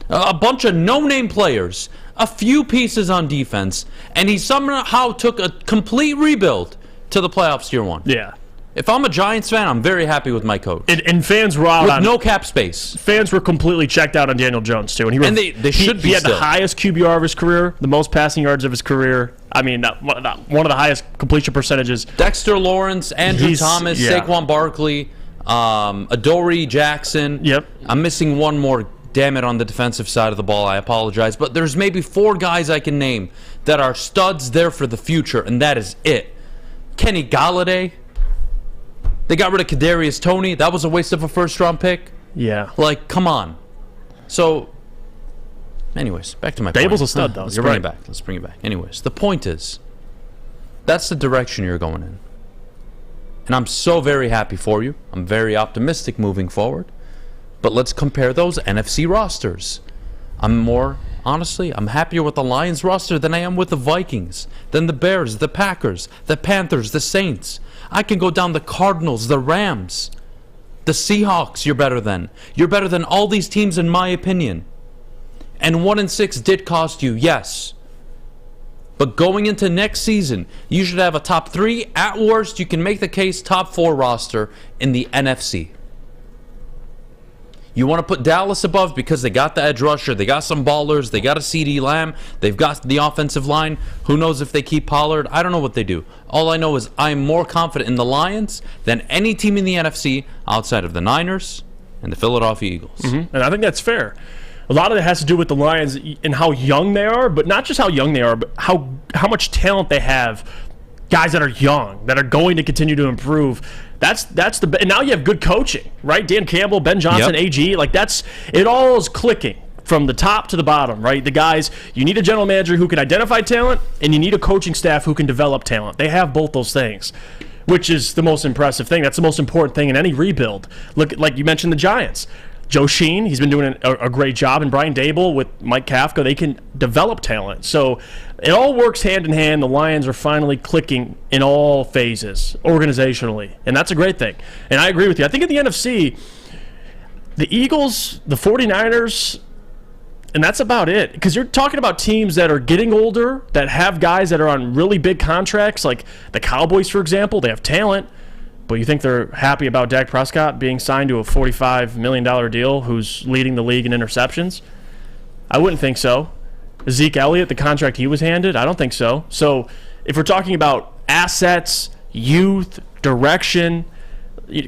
A bunch of no-name players, a few pieces on defense, and he somehow took a complete rebuild to the playoffs year one. Yeah. If I'm a Giants fan, I'm very happy with my coach. And fans were out with on no cap space. Fans were completely checked out on Daniel Jones too, and they should be. He had still. the highest QBR of his career, the most passing yards of his career. I mean, one of the highest completion percentages. Dexter Lawrence, Andrew Thomas, Saquon Barkley, Adoree Jackson. Yep. I'm missing one more. Damn it, on the defensive side of the ball, I apologize. But there's maybe 4 guys I can name that are studs there for the future, and that is it. Kenny Galladay. They got rid of Kadarius Toney. That was a waste of a first-round pick. Yeah. Like, come on. So, anyways, back to my point. Daboll's a stud, though. Let's You're bring right. it back. Let's bring it back. Anyways, the point is, that's the direction you're going in. And I'm so very happy for you. I'm very optimistic moving forward. But let's compare those NFC rosters. I'm happier with the Lions roster than I am with the Vikings, than the Bears, the Packers, the Panthers, the Saints. I can go down the Cardinals, the Rams, the Seahawks. You're better than. You're better than all these teams in my opinion. And 1-6 did cost you, yes. But going into next season, you should have a top 3. At worst, you can make the case top 4 roster in the NFC. You want to put Dallas above because they got the edge rusher, they got some ballers, they got a CeeDee Lamb, they've got the offensive line. Who knows if they keep Pollard? I don't know what they do. All I know is I'm more confident in the Lions than any team in the NFC outside of the Niners and the Philadelphia Eagles. Mm-hmm. And I think that's fair. A lot of it has to do with the Lions and how young they are, but not just how young they are, but how much talent they have. Guys that are young, that are going to continue to improve. That's the and now you have good coaching, right? Dan Campbell, Ben Johnson, AG, like it all is clicking from the top to the bottom, right? The guys, you need a general manager who can identify talent, and you need a coaching staff who can develop talent. They have both those things, which is the most impressive thing. That's the most important thing in any rebuild. Look, like you mentioned, the Giants. Joe Sheen, he's been doing a great job, and Brian Daboll with Mike Kafka, they can develop talent. So it all works hand in hand. The Lions are finally clicking in all phases organizationally, and that's a great thing. And I agree with you. I think in the NFC, the Eagles, the 49ers, and that's about it. Because you're talking about teams that are getting older, that have guys that are on really big contracts, like the Cowboys, for example. They have talent. But you think they're happy about Dak Prescott being signed to a $45 million deal who's leading the league in interceptions? I wouldn't think so. Zeke Elliott, the contract he was handed, I don't think so. So if we're talking about assets, youth, direction,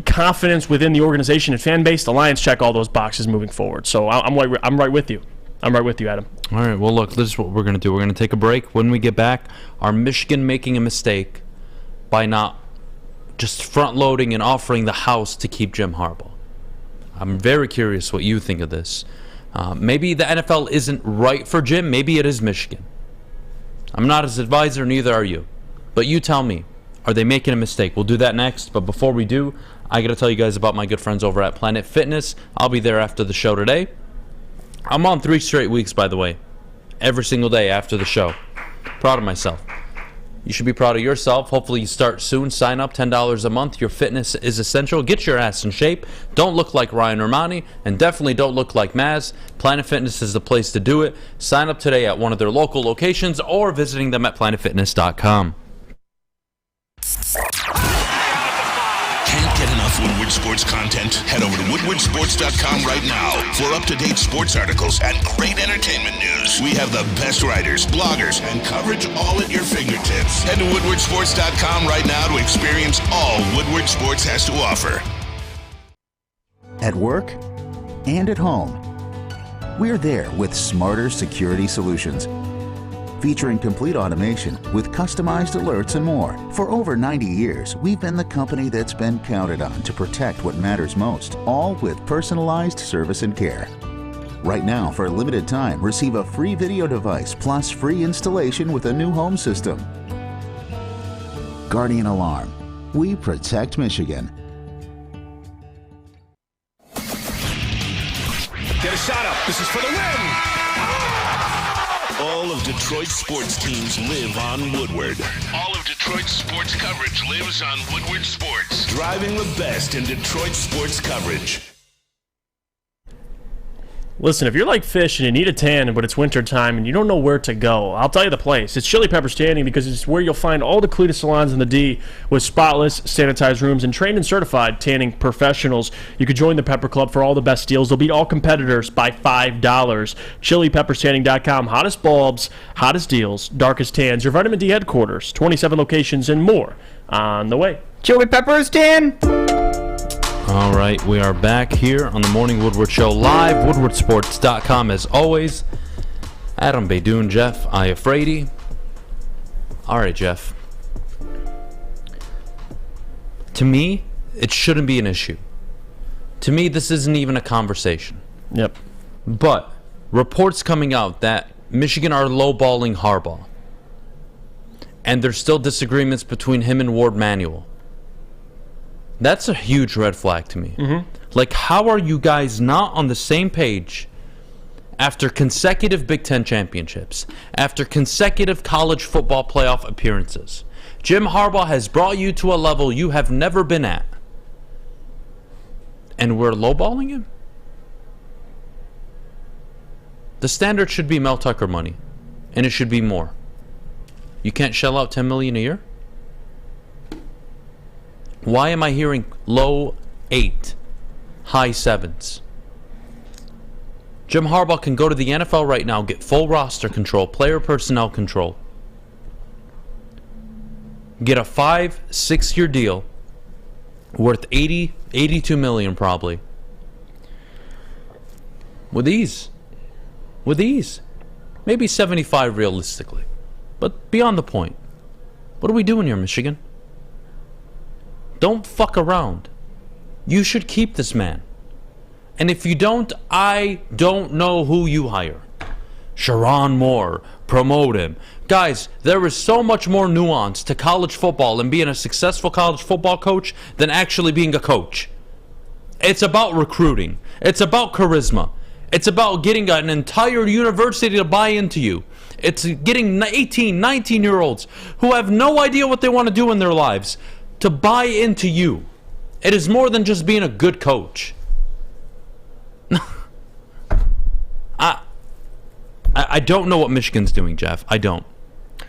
confidence within the organization and fan base, the Lions check all those boxes moving forward. So I'm right with you. I'm right with you, Adam. All right, well, look, this is what we're going to do. We're going to take a break. When we get back, are Michigan making a mistake by not just front-loading and offering the house to keep Jim Harbaugh? I'm very curious what you think of this. Maybe the NFL isn't right for Jim. Maybe it is Michigan. I'm not his advisor, neither are you. But you tell me, are they making a mistake? We'll do that next. But before we do, I got to tell you guys about my good friends over at Planet Fitness. I'll be there after the show today. I'm on 3 straight weeks, by the way. Every single day after the show. Proud of myself. You should be proud of yourself. Hopefully you start soon. Sign up, $10 a month. Your fitness is essential. Get your ass in shape. Don't look like Ryan Romani, and definitely don't look like Maz. Planet Fitness is the place to do it. Sign up today at one of their local locations or visiting them at planetfitness.com. Can't get enough Woodward Sports content? Head over to woodwardsports.com right now for up-to-date sports articles and great entertainment news. We have the best writers, bloggers, and coverage all at your fingertips. Head to woodwardsports.com right now to experience all Woodward Sports has to offer. At work and at home, we're there with smarter security solutions. Featuring complete automation with customized alerts and more. For over 90 years, we've been the company that's been counted on to protect what matters most, all with personalized service and care. Right now, for a limited time, receive a free video device plus free installation with a new home system. Guardian Alarm. We protect Michigan. Get a shot up. This is for the win. All of Detroit's sports teams live on Woodward. All of Detroit's sports coverage lives on Woodward Sports. Driving the best in Detroit sports coverage. Listen, if you're like Fish and you need a tan, but it's winter time and you don't know where to go, I'll tell you the place. It's Chili Peppers Tanning because it's where you'll find all the cleanest salons in the D with spotless, sanitized rooms and trained and certified tanning professionals. You could join the Pepper Club for all the best deals. They'll beat all competitors by $5. ChiliPeppersTanning.com. Hottest bulbs, hottest deals, darkest tans. Your Vitamin D headquarters, 27 locations and more on the way. Chili Peppers Tan. All right, we are back here on the Morning Woodward Show live, woodwardsports.com as always. Adham, Beydoun, Jeff, Iafrate. All right, Jeff. To me, it shouldn't be an issue. To me, this isn't even a conversation. Yep. But reports coming out that Michigan are lowballing Harbaugh. And there's still disagreements between him and Ward Manuel. That's a huge red flag to me. Mm-hmm. Like, how are you guys not on the same page after consecutive Big Ten championships, after consecutive college football playoff appearances? Jim Harbaugh has brought you to a level you have never been at. And we're lowballing him? The standard should be Mel Tucker money, and it should be more. You can't shell out $10 million a year? Why am I hearing low 8, high 7s? Jim Harbaugh can go to the NFL right now, get full roster control, player personnel control, get a 5-6 year deal worth $82 million probably. With ease. Maybe 75 realistically. But beyond the point. What are we doing here, Michigan? Don't fuck around. You should keep this man. And if you don't, I don't know who you hire. Sharon Moore, promote him. Guys, there is so much more nuance to college football and being a successful college football coach than actually being a coach. It's about recruiting. It's about charisma. It's about getting an entire university to buy into you. It's getting 18, 19-year-olds who have no idea what they want to do in their lives to buy into you. It is more than just being a good coach. I don't know what Michigan's doing, Jeff. I don't.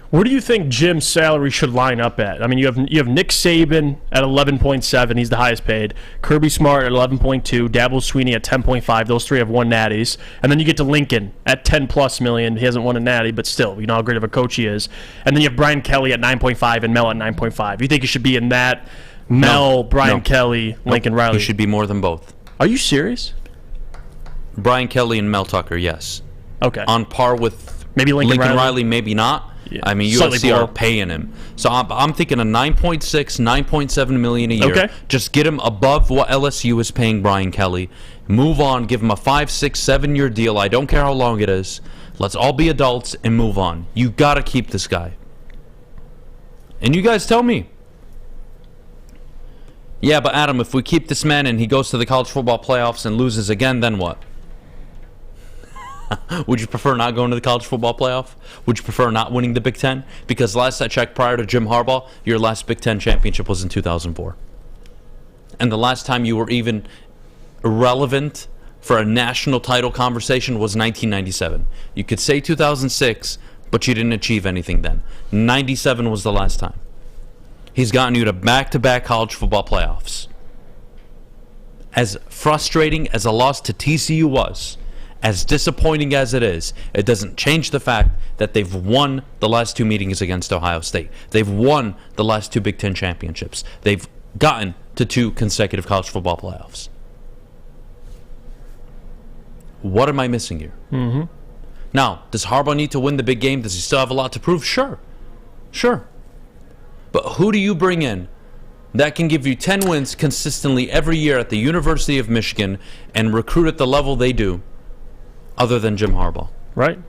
Where do you think Jim's salary should line up at? I mean, you have Nick Saban at 11.7. He's the highest paid. Kirby Smart at 11.2. Dabo Swinney at 10.5. Those three have won natties. And then you get to Lincoln at 10+ million. He hasn't won a natty, but still, you know how great of a coach he is. And then you have Brian Kelly at 9.5 and Mel at 9.5. You think he should be in that Mel, Brian Kelly, Lincoln Riley? He should be more than both. Are you serious? Brian Kelly and Mel Tucker, yes. Okay. On par with maybe Lincoln Riley, maybe not. Yeah. I mean, USC are paying him. So I'm thinking a 9.6, 9.7 million a year. Okay. Just get him above what LSU is paying Brian Kelly. Move on. Give him a 5, 6, 7 year deal. I don't care how long it is. Let's all be adults and move on. You got to keep this guy. And you guys tell me. Yeah, but Adam, if we keep this man and he goes to the college football playoffs and loses again, then what? Would you prefer not going to the college football playoff? Would you prefer not winning the Big Ten? Because last I checked, prior to Jim Harbaugh, your last Big Ten championship was in 2004. And the last time you were even relevant for a national title conversation was 1997. You could say 2006, but you didn't achieve anything then. 97 was the last time. He's gotten you to back-to-back college football playoffs. As frustrating as a loss to TCU was, as disappointing as it is, it doesn't change the fact that they've won the last 2 meetings against Ohio State. They've won the last 2 Big Ten championships. They've gotten to 2 consecutive college football playoffs. What am I missing here? Mm-hmm. Now, does Harbaugh need to win the big game? Does he still have a lot to prove? Sure. But who do you bring in that can give you 10 wins consistently every year at the University of Michigan and recruit at the level they do, other than Jim Harbaugh? Right.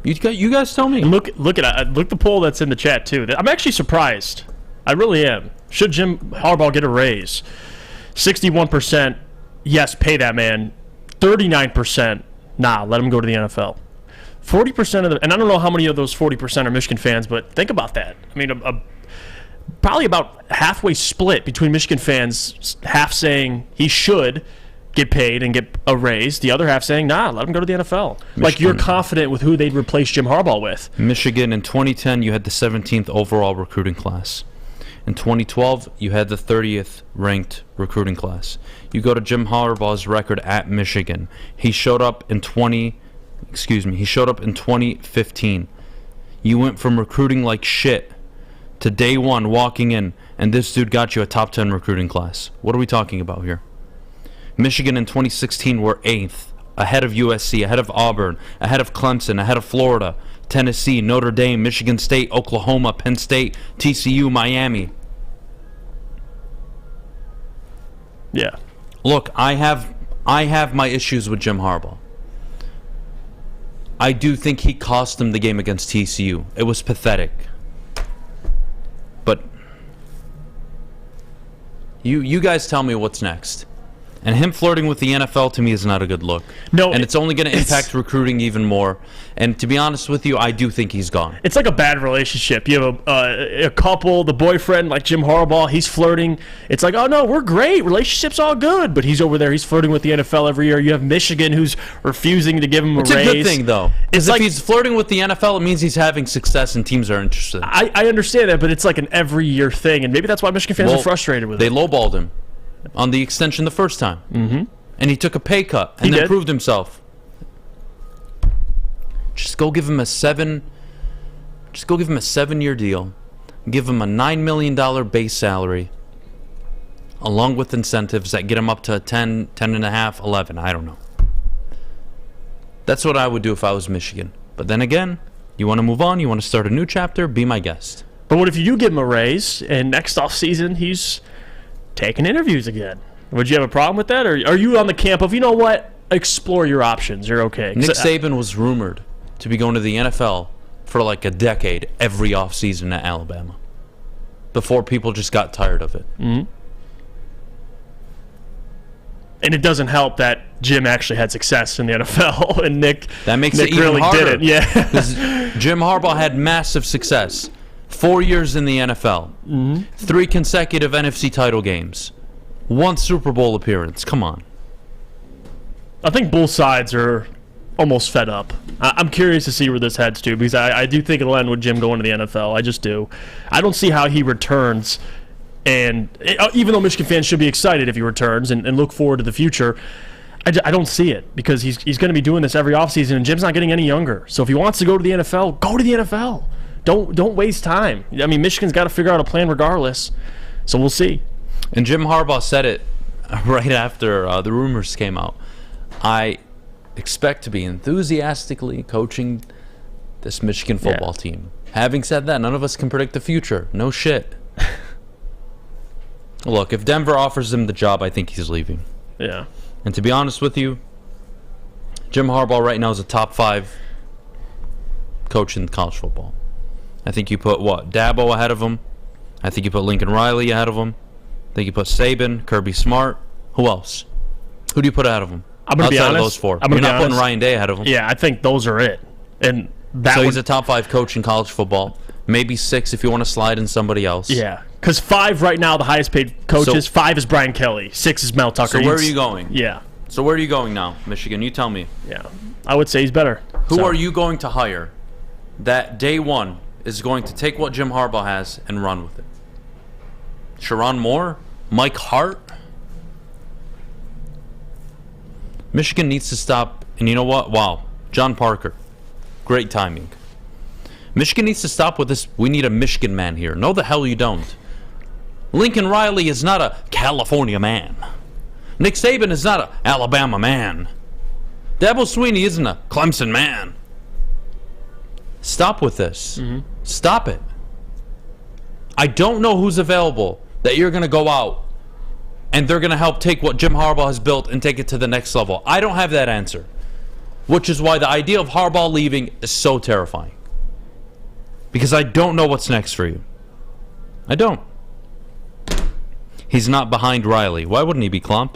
You guys tell me. And look the poll that's in the chat too. I'm actually surprised. I really am. Should Jim Harbaugh get a raise? 61%, yes, pay that man. 39%, nah, let him go to the NFL. 40% of the, and I don't know how many of those 40% are Michigan fans, but think about that. I mean, probably about halfway split between Michigan fans, half saying he should get paid and get a raise, the other half saying, nah, let him go to the NFL. Michigan. Like, you're confident with who they'd replace Jim Harbaugh with. Michigan, in 2010, you had the 17th overall recruiting class. In 2012, you had the 30th ranked recruiting class. You go to Jim Harbaugh's record at Michigan. He showed up in 2015. You went from recruiting like shit to day one walking in, and this dude got you a top 10 recruiting class. What are we talking about here? Michigan in 2016 were 8th, ahead of USC, ahead of Auburn, ahead of Clemson, ahead of Florida, Tennessee, Notre Dame, Michigan State, Oklahoma, Penn State, TCU, Miami. Yeah. Look, I have my issues with Jim Harbaugh. I do think he cost them the game against TCU. It was pathetic. But you guys tell me what's next. And him flirting with the NFL, to me, is not a good look. No, and it's only going to impact recruiting even more. And to be honest with you, I do think he's gone. It's like a bad relationship. You have a couple, the boyfriend, like Jim Harbaugh, he's flirting. It's like, oh, no, we're great. Relationship's all good. But he's over there. He's flirting with the NFL every year. You have Michigan, who's refusing to give him a raise. It's a good thing, though. It's like, if he's flirting with the NFL, it means he's having success and teams are interested. I understand that, but it's like an every year thing. And maybe that's why Michigan fans are frustrated with it. They lowballed him on the extension the first time. Mm-hmm. And he took a pay cut and then proved himself. Just go give him a 7-year deal. Give him a $9 million base salary along with incentives that get him up to 10, 10.5, 11. I don't know. That's what I would do if I was Michigan. But then again, you want to move on, you want to start a new chapter, be my guest. But what if you do give him a raise and next offseason he's taking interviews again? Would you have a problem with that? Or are you on the camp of, you know what, explore your options, you're okay? Nick Saban was rumored to be going to the NFL for like a decade every offseason at Alabama before people just got tired of it. Mm-hmm. And it doesn't help that Jim actually had success in the NFL and Nick it even really harder. didn't. Yeah. Because Jim Harbaugh had massive success. 4 years in the NFL. Mm-hmm. 3 consecutive NFC title games. 1 Super Bowl appearance. Come on. I think both sides are almost fed up. I'm curious to see where this heads to, because I do think it'll end with Jim going to the NFL. I just do. I don't see how he returns, and even though Michigan fans should be excited if he returns and look forward to the future, I don't see it, because he's going to be doing this every offseason, and Jim's not getting any younger. So if he wants to go to the NFL, go to the NFL. Don't waste time. I mean, Michigan's got to figure out a plan regardless. So we'll see. And Jim Harbaugh said it right after the rumors came out. I expect to be enthusiastically coaching this Michigan football team. Having said that, none of us can predict the future. No shit. Look, if Denver offers him the job, I think he's leaving. Yeah. And to be honest with you, Jim Harbaugh right now is a top 5 coach in college football. I think you put, Dabo ahead of him. I think you put Lincoln Riley ahead of him. think you put Saban, Kirby Smart. Who else? Who do you put ahead of him? I'm going to be honest. Outside of those four. I'm You're not honest. putting Ryan Day ahead of him. Yeah, I think those are it. And that so he's a top 5 coach in college football. Maybe 6 if you want to slide in somebody else. Yeah, because 5 right now, the highest paid coaches. 5 is Brian Kelly. 6 is Mel Tucker. So where are you going? Yeah. So where are you going now, Michigan? You tell me. Yeah, I would say he's better. Who are you going to hire that day one is going to take what Jim Harbaugh has and run with it? Sharon Moore? Mike Hart? Michigan needs to stop, and you know what? Wow. John Parker. Great timing. Michigan needs to stop with this, we need a Michigan man here. No, the hell you don't. Lincoln Riley is not a California man. Nick Saban is not a Alabama man. Dabo Swinney isn't a Clemson man. Stop with this. Stop it. I don't know who's available that you're going to go out and they're going to help take what Jim Harbaugh has built and take it to the next level. I don't have that answer. Which is why the idea of Harbaugh leaving is so terrifying. Because I don't know what's next for you. I don't. He's not behind Riley. Why wouldn't he be, Klump?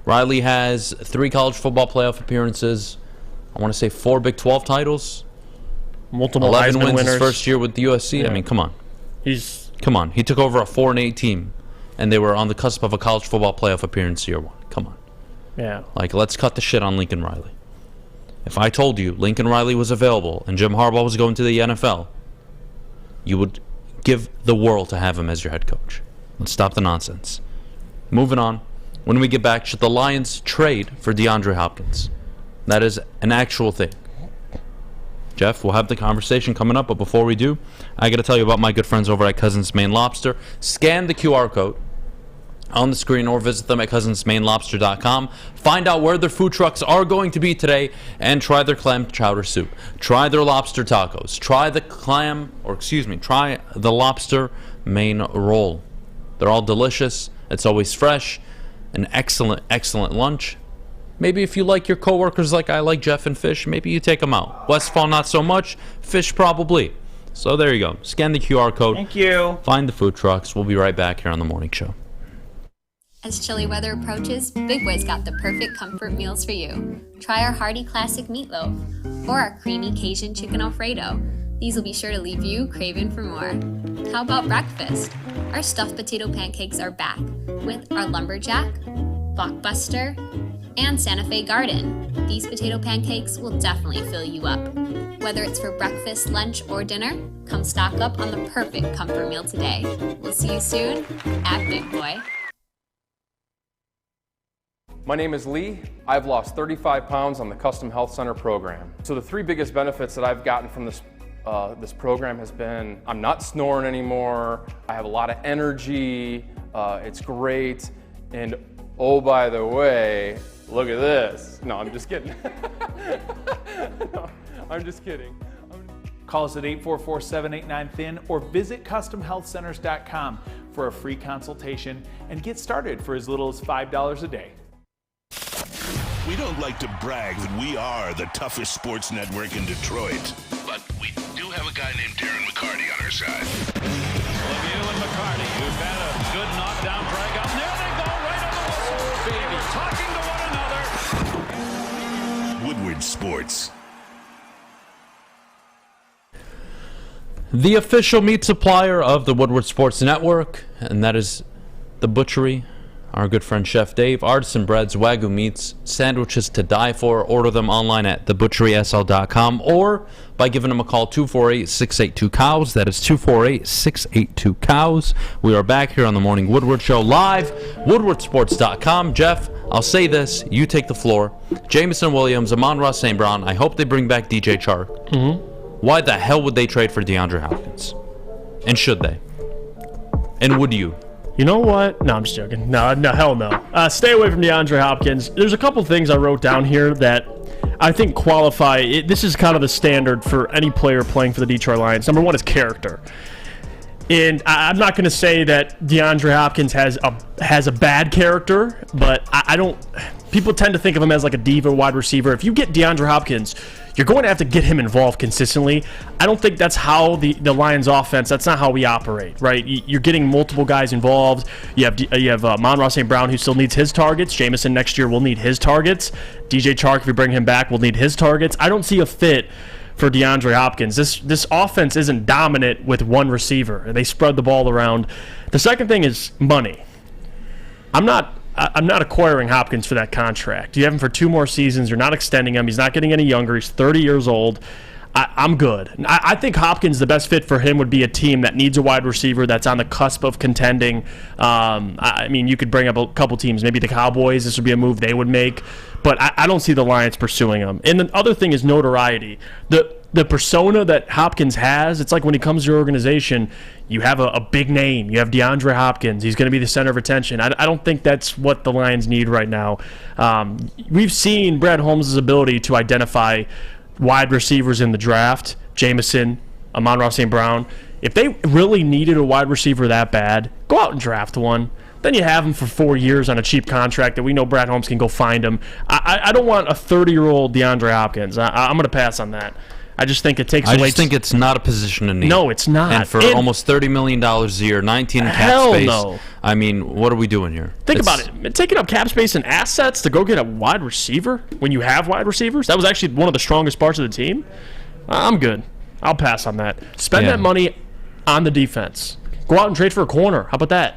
Riley has 3 college football playoff appearances. I want to say 4 Big 12 titles. Multiple 11 Heisman wins winners. his first year with the USC. Yeah. I mean, come on. Come on. He took over a 4-8 team, and they were on the cusp of a college football playoff appearance year 1. Come on. Yeah. Like, let's cut the shit on Lincoln Riley. If I told you Lincoln Riley was available and Jim Harbaugh was going to the NFL, you would give the world to have him as your head coach. Let's stop the nonsense. Moving on. When we get back, should the Lions trade for DeAndre Hopkins? That is an actual thing. Jeff, we'll have the conversation coming up, but before we do, I got to tell you about my good friends over at Cousins Maine Lobster. Scan the QR code on the screen or visit them at cousinsmainelobster.com. Find out where their food trucks are going to be today and try their clam chowder soup. Try their lobster tacos. Try the lobster Maine roll. They're all delicious. It's always fresh. An excellent, excellent lunch. Maybe if you like your coworkers like I like Jeff and Fish, maybe you take them out. Westfall, not so much. Fish, probably. So there you go. Scan the QR code. Thank you. Find the food trucks. We'll be right back here on The Morning Show. As chilly weather approaches, Big Boy's got the perfect comfort meals for you. Try our hearty classic meatloaf or our creamy Cajun chicken Alfredo. These will be sure to leave you craving for more. How about breakfast? Our stuffed potato pancakes are back with our lumberjack, blockbuster, and Santa Fe Garden. These potato pancakes will definitely fill you up. Whether it's for breakfast, lunch, or dinner, come stock up on the perfect comfort meal today. We'll see you soon at Big Boy. My name is Lee. I've lost 35 pounds on the Custom Health Center program. So the 3 biggest benefits that I've gotten from this program has been I'm not snoring anymore, I have a lot of energy, it's great, and oh, by the way, look at this. No, I'm just kidding. No, I'm just kidding. Call us at 844-789-THIN or visit CustomHealthCenters.com for a free consultation and get started for as little as $5 a day. We don't like to brag that we are the toughest sports network in Detroit, but we do have a guy named Darren McCarty on our side. Lemieux and McCarty, who've had a good knockdown drag up. There they go, right on the whistle. They were talking to one another. Woodward Sports. The official meat supplier of the Woodward Sports Network, and that is The Butchery. Our good friend Chef Dave, artisan breads, Wagyu meats, sandwiches to die for. Order them online at thebutcherysl.com or by giving them a call, 248-682-COWS. That is 248-682-COWS. We are back here on the Morning Woodward Show live, woodwardsports.com. Jeff, I'll say this, you take the floor. Jameson Williams, Amon-Ra St. Brown, I hope they bring back DJ Chark. Why the hell would they trade for DeAndre Hopkins? And should they? And would you? You know what? No, I'm just joking. No, hell no. Stay away from DeAndre Hopkins. There's a couple things I wrote down here that I think qualify. This is kind of the standard for any player playing for the Detroit Lions. Number one is character. And I'm not going to say that DeAndre Hopkins has a bad character, but I don't. People tend to think of him as like a diva wide receiver. If you get DeAndre Hopkins, you're going to have to get him involved consistently. I don't think that's how the Lions offense, that's not how we operate, right? You're getting multiple guys involved. You have Amon-Ra St. Brown, who still needs his targets. Jameson next year will need his targets. DJ Chark, if you bring him back, will need his targets. I don't see a fit for DeAndre Hopkins. This offense isn't dominant with one receiver. They spread the ball around. The second thing is money. I'm not acquiring Hopkins for that contract. You have him for 2 more seasons. You're not extending him. He's not getting any younger. He's 30 years old. I'm good. I think Hopkins, the best fit for him would be a team that needs a wide receiver that's on the cusp of contending. I mean, you could bring up a couple teams. Maybe the Cowboys. This would be a move they would make. But I don't see the Lions pursuing him. And the other thing is notoriety. The persona that Hopkins has, it's like when he comes to your organization, you have a big name. You have DeAndre Hopkins. He's going to be the center of attention. I don't think that's what the Lions need right now. We've seen Brad Holmes' ability to identify wide receivers in the draft, Jameson, Amon-Ra St. Brown. If they really needed a wide receiver that bad, go out and draft one. Then you have him for 4 years on a cheap contract that we know Brad Holmes can go find him. I don't want a 30-year-old DeAndre Hopkins. I'm going to pass on that. I just think it takes away. I just think it's not a position in need. No, it's not. And for almost $30 million a year, 19 in cap space. No. I mean, what are we doing here? Think about it. Taking up cap space and assets to go get a wide receiver when you have wide receivers? That was actually one of the strongest parts of the team. I'm good. I'll pass on that. Spend that money on the defense. Go out and trade for a corner. How about that?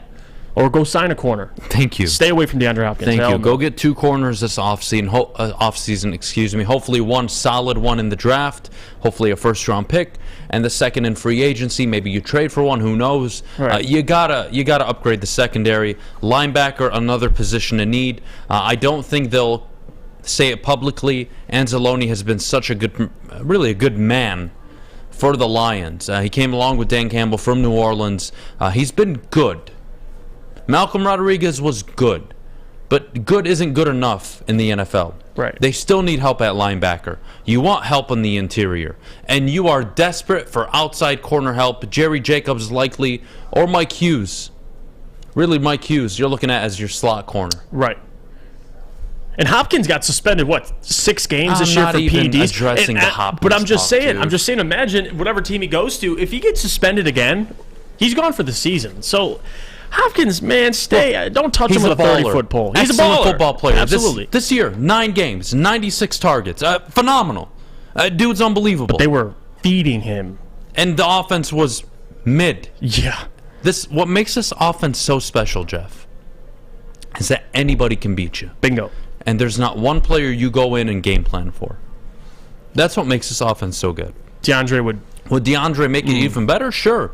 Or go sign a corner. Thank you. Stay away from DeAndre Hopkins. Thank you. Go get 2 corners this offseason. Excuse me. Hopefully one solid one in the draft. Hopefully a first-round pick, and the second in free agency. Maybe you trade for one. Who knows? Right. You gotta upgrade the secondary. Linebacker, another position in need. I don't think they'll say it publicly. Anzalone has been such a good man for the Lions. He came along with Dan Campbell from New Orleans. He's been good. Malcolm Rodriguez was good, but good isn't good enough in the NFL. Right. They still need help at linebacker. You want help on the interior, and you are desperate for outside corner help. Jerry Jacobs likely, or Mike Hughes. Really, Mike Hughes, you're looking at as your slot corner. Right. And Hopkins got suspended, 6 games this year for PEDs? I'm not addressing the Hopkins. But I'm just saying, dude. Imagine whatever team he goes to, if he gets suspended again, he's gone for the season. So Hopkins, man, stay. Don't touch him with a 30-foot pole. He's a baller. Football player. Absolutely. This year, 9 games, 96 targets. Phenomenal. Dude's unbelievable. But they were feeding him. And the offense was mid. Yeah. What makes this offense so special, Jeff, is that anybody can beat you. Bingo. And there's not one player you go in and game plan for. That's what makes this offense so good. DeAndre would DeAndre make it even better? Sure.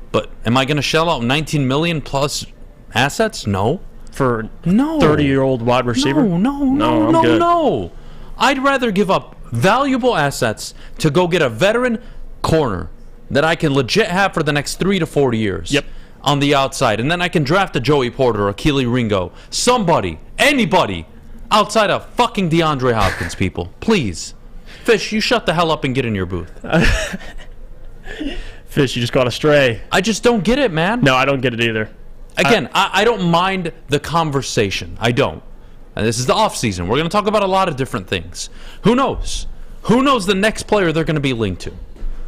But am I going to shell out $19 million plus assets? No. For 30-year-old wide receiver? No. I'd rather give up valuable assets to go get a veteran corner that I can legit have for the next 3 to 4 years. Yep. On the outside. And then I can draft a Joey Porter or Keely Ringo. Somebody, anybody, outside of fucking DeAndre Hopkins, people. Please. Fish, you shut the hell up and get in your booth. Fish, you just got astray. I just don't get it, man. No, I don't get it either. Again, I don't mind the conversation. I don't. And this is the offseason. We're going to talk about a lot of different things. Who knows? Who knows the next player they're going to be linked to?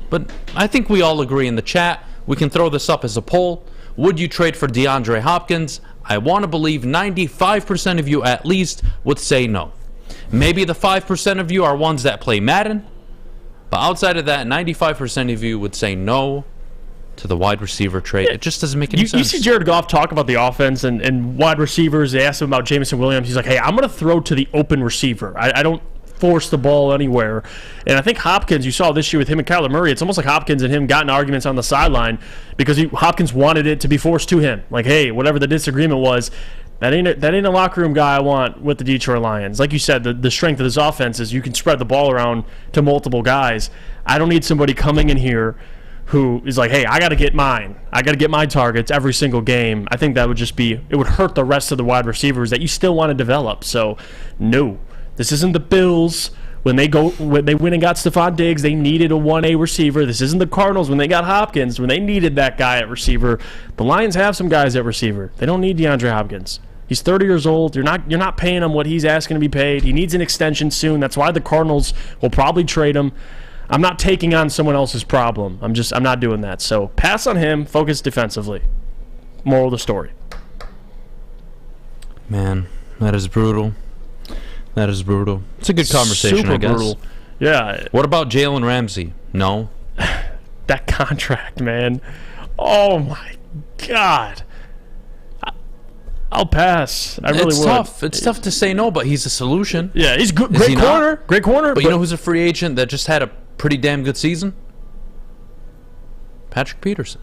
But I think we all agree in the chat. We can throw this up as a poll. Would you trade for DeAndre Hopkins? I want to believe 95% of you at least would say no. Maybe the 5% of you are ones that play Madden. But outside of that, 95% of you would say no to the wide receiver trade. It just doesn't make any sense. You see Jared Goff talk about the offense and wide receivers. They asked him about Jameson Williams. He's like, hey, I'm going to throw to the open receiver. I don't force the ball anywhere. And I think Hopkins, you saw this year with him and Kyler Murray, it's almost like Hopkins and him got in arguments on the sideline because Hopkins wanted it to be forced to him. Like, hey, whatever the disagreement was, that ain't a locker room guy I want with the Detroit Lions. Like you said, the strength of this offense is you can spread the ball around to multiple guys. I don't need somebody coming in here who is like, hey, I got to get mine. I got to get my targets every single game. I think that would just it would hurt the rest of the wide receivers that you still want to develop. So, no. This isn't the Bills. When they went and got Stephon Diggs, they needed a 1A receiver. This isn't the Cardinals when they got Hopkins, when they needed that guy at receiver. The Lions have some guys at receiver. They don't need DeAndre Hopkins. He's 30 years old. You're not paying him what he's asking to be paid. He needs an extension soon. That's why the Cardinals will probably trade him. I'm not taking on someone else's problem. I'm not doing that. So pass on him. Focus defensively. Moral of the story. Man, that is brutal. That is brutal. It's a good conversation, Super I guess. brutal. Yeah. What about Jalen Ramsey? No. That contract, man. Oh my God. I'll pass. I really it's would. tough. It's tough to say no, but he's a solution. Yeah, he's good. Is he Great corner. not? Great corner. But you know who's a free agent that just had a pretty damn good season? Patrick Peterson.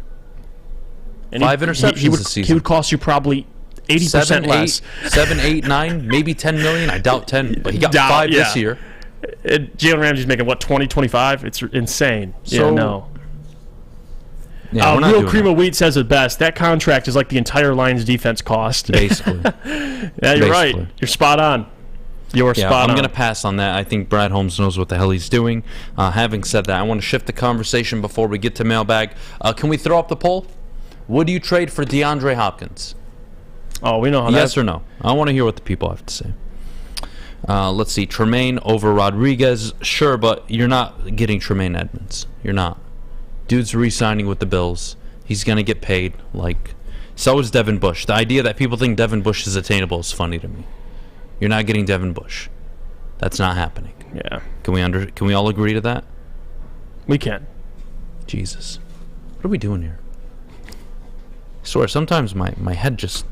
And 5 interceptions this season. He would cost you probably 80% less. 7, 8, 9, maybe 10 million. I doubt 10, but he got 5 this year. Jalen Ramsey's making, what, 20, 25? It's insane. So, yeah, no. Yeah, we're not Real doing Cream that. of Wheat says it best. That contract is like the entire Lions defense cost. Basically. Yeah, you're right. You're spot on. You're spot on. I'm going to pass on that. I think Brad Holmes knows what the hell he's doing. Having said that, I want to shift the conversation before we get to mailbag. Can we throw up the poll? Would you trade for DeAndre Hopkins? Oh, we know how Yes or no? I want to hear what the people have to say. Let's see. Tremaine over Rodriguez. Sure, but you're not getting Tremaine Edmonds. You're not. Dude's re-signing with the Bills. He's going to get paid. So is Devin Bush. The idea that people think Devin Bush is attainable is funny to me. You're not getting Devin Bush. That's not happening. Yeah. Can we all agree to that? We can. Jesus. What are we doing here? I swear, sometimes my head just,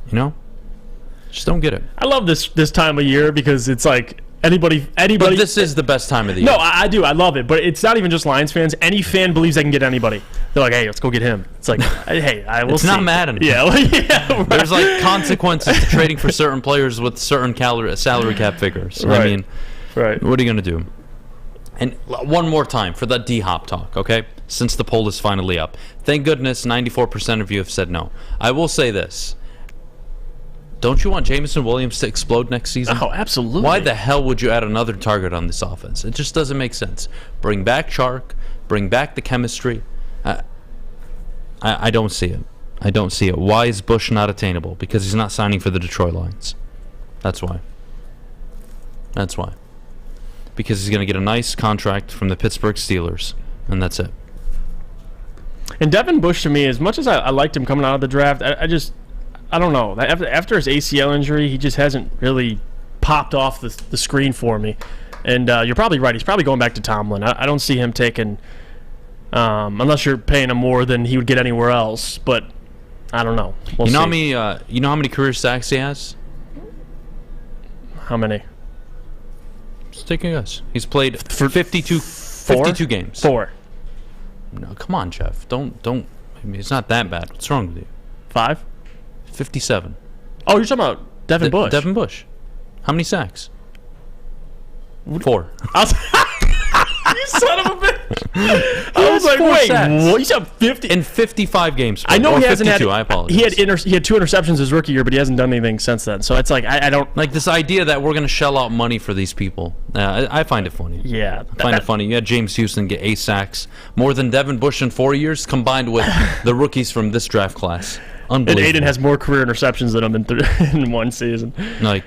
just don't get it. I love this time of year because it's like anybody. But this is the best time of the year. No, I do. I love it. But it's not even just Lions fans. Any fan believes they can get anybody. They're like, hey, let's go get him. It's like, hey, I will It's see. not Madden. Yeah. Right. There's consequences to trading for certain players with certain salary cap figures. Right. I mean, right. What are you going to do? And one more time for that D-Hop talk, okay? Since the poll is finally up. Thank goodness 94% of you have said no. I will say this. Don't you want Jameson Williams to explode next season? Oh, absolutely. Why the hell would you add another target on this offense? It just doesn't make sense. Bring back Chark. Bring back the chemistry. I don't see it. I don't see it. Why is Bush not attainable? Because he's not signing for the Detroit Lions. That's why. That's why. Because he's going to get a nice contract from the Pittsburgh Steelers, and that's it. And Devin Bush, to me, as much as I liked him coming out of the draft, I don't know. After his ACL injury, he just hasn't really popped off the screen for me. And you're probably right. He's probably going back to Tomlin. I don't see him taking, unless you're paying him more than he would get anywhere else. But I don't know. We'll see. You know how many career sacks he has? How many? Just take a guess. He's played for 52 games. 4. No, come on, Jeff. Don't. I mean, it's not that bad. What's wrong with you? 5? 57. Oh, you're talking about Devin Bush. Devin Bush. How many sacks? 4. You son of a bitch! I was like, wait, what? You said 50 in 55 games. I know or he hasn't 52, had. I apologize. He had 2 interceptions his rookie year, but he hasn't done anything since then. So it's like I don't like this idea that we're going to shell out money for these people. I find it funny. Yeah, I find it funny. You had James Houston get 8 sacks, more than Devin Bush in 4 years, combined with the rookies from this draft class. And Unbelievable. Aiden has more career interceptions than him in one season. I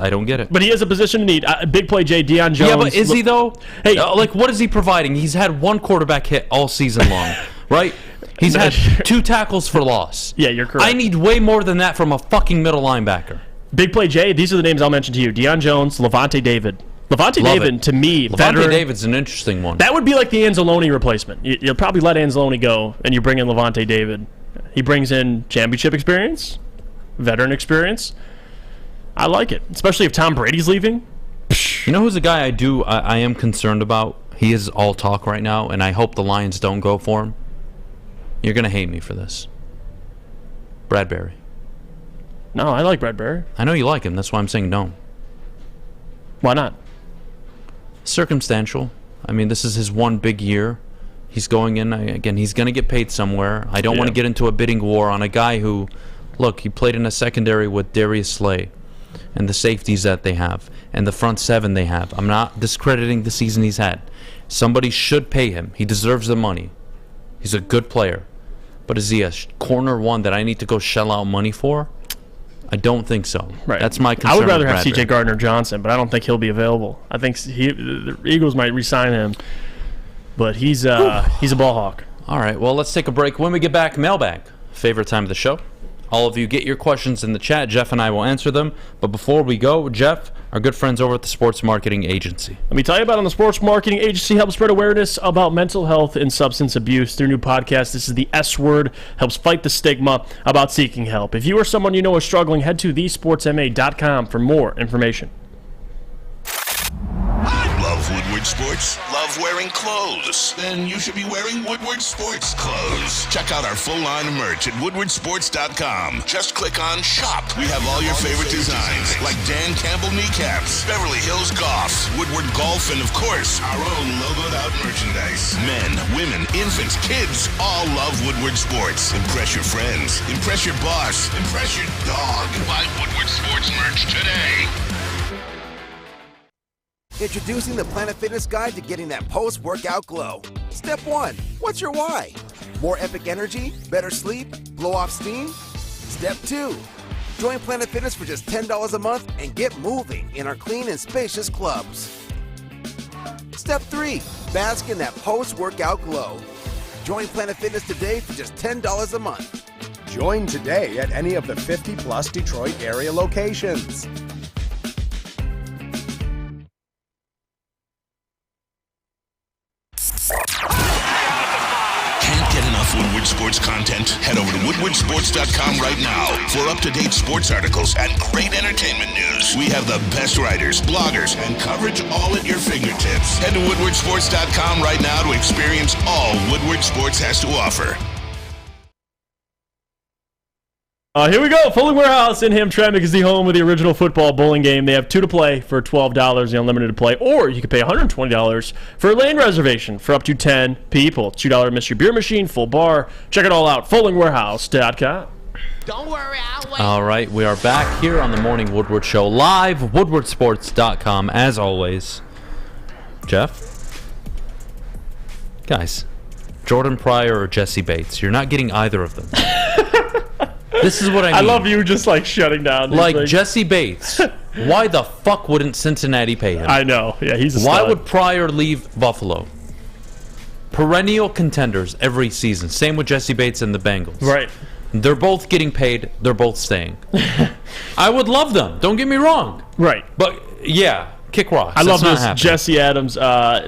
don't get it. But he has a position to need. Big play J, Deion Jones. Yeah, but is he though? Hey, what is he providing? He's had 1 quarterback hit all season long, right? He's had 2 tackles for loss. Yeah, you're correct. I need way more than that from a fucking middle linebacker. Big play J, these are the names I'll mention to you. Deion Jones, Levante David. Levante David, to me, Levante David's an interesting one. That would be like the Anzalone replacement. You'll probably let Anzalone go, and you bring in Levante David. He brings in championship experience, veteran experience. I like it, especially if Tom Brady's leaving. You know who's a guy I am concerned about? He is all talk right now, and I hope the Lions don't go for him. You're going to hate me for this. Bradbury. No, I like Bradbury. I know you like him. That's why I'm saying no. Why not? Circumstantial. I mean, this is his one big year. He's going in, again, he's going to get paid somewhere. I don't want to get into a bidding war on a guy who, look, he played in a secondary with Darius Slay and the safeties that they have and the front 7 they have. I'm not discrediting the season he's had. Somebody should pay him. He deserves the money. He's a good player. But is he a corner 1 that I need to go shell out money for? I don't think so. Right. That's my concern. I would rather with have Bradbury. C.J. Gardner-Johnson, but I don't think he'll be available. I think the Eagles might re-sign him, but he's a ball hawk. All right, well, let's take a break. When we get back, mailbag. Favorite time of the show. All of you get your questions in the chat. Jeff and I will answer them. But before we go, Jeff, our good friends over at the Sports Marketing Agency. Let me tell you about it. The Sports Marketing Agency helps spread awareness about mental health and substance abuse through new podcast. This is the S Word, helps fight the stigma about seeking help. If you or someone you know is struggling, head to thesportsma.com for more information. Love Woodward Sports? Love wearing clothes? Then you should be wearing Woodward Sports clothes. Check out our full line of merch at woodwardsports.com. Just click on Shop. We have all your favorite designs, like Dan Campbell kneecaps, Beverly Hills Goff, Woodward Golf, and of course, our own logoed out merchandise. Men, women, infants, kids all love Woodward Sports. Impress your friends. Impress your boss. Impress your dog. Buy Woodward Sports merch today. Introducing the Planet Fitness Guide to getting that post-workout glow. Step 1. What's your why? More epic energy? Better sleep? Blow off steam? Step 2. Join Planet Fitness for just $10 a month and get moving in our clean and spacious clubs. Step 3. Bask in that post-workout glow. Join Planet Fitness today for just $10 a month. Join today at any of the 50-plus Detroit area locations. Can't get enough Woodward Sports content? Head over to woodwardsports.com right now for up-to-date sports articles and great entertainment news. We have the best writers, bloggers, and coverage all at your fingertips. Head to woodwardsports.com right now to experience all Woodward Sports has to offer. Here we go. Fulling Warehouse in Hamtramck is the home of the original football bowling game. They have 2 to play for $12, the unlimited to play, or you can pay $120 for a lane reservation for up to 10 people. $2 Mystery Beer Machine, full bar. Check it all out. FullingWarehouse.com. Don't worry, I'll wait. All right, we are back here on the Morning Woodward Show, live, woodwardsports.com, as always. Jeff? Guys, Jordan Pryor or Jesse Bates, you're not getting either of them. This is what I mean. I love you just like shutting down. Like Jesse Bates, why the fuck wouldn't Cincinnati pay him? I know. Yeah, he's a Why stud. would Pryor leave Buffalo? Perennial contenders every season. Same with Jesse Bates and the Bengals. Right. They're both getting paid. They're both staying. I would love them. Don't get me wrong. Right. But, yeah, kick rocks. I love That's not this. happening. Jesse Adams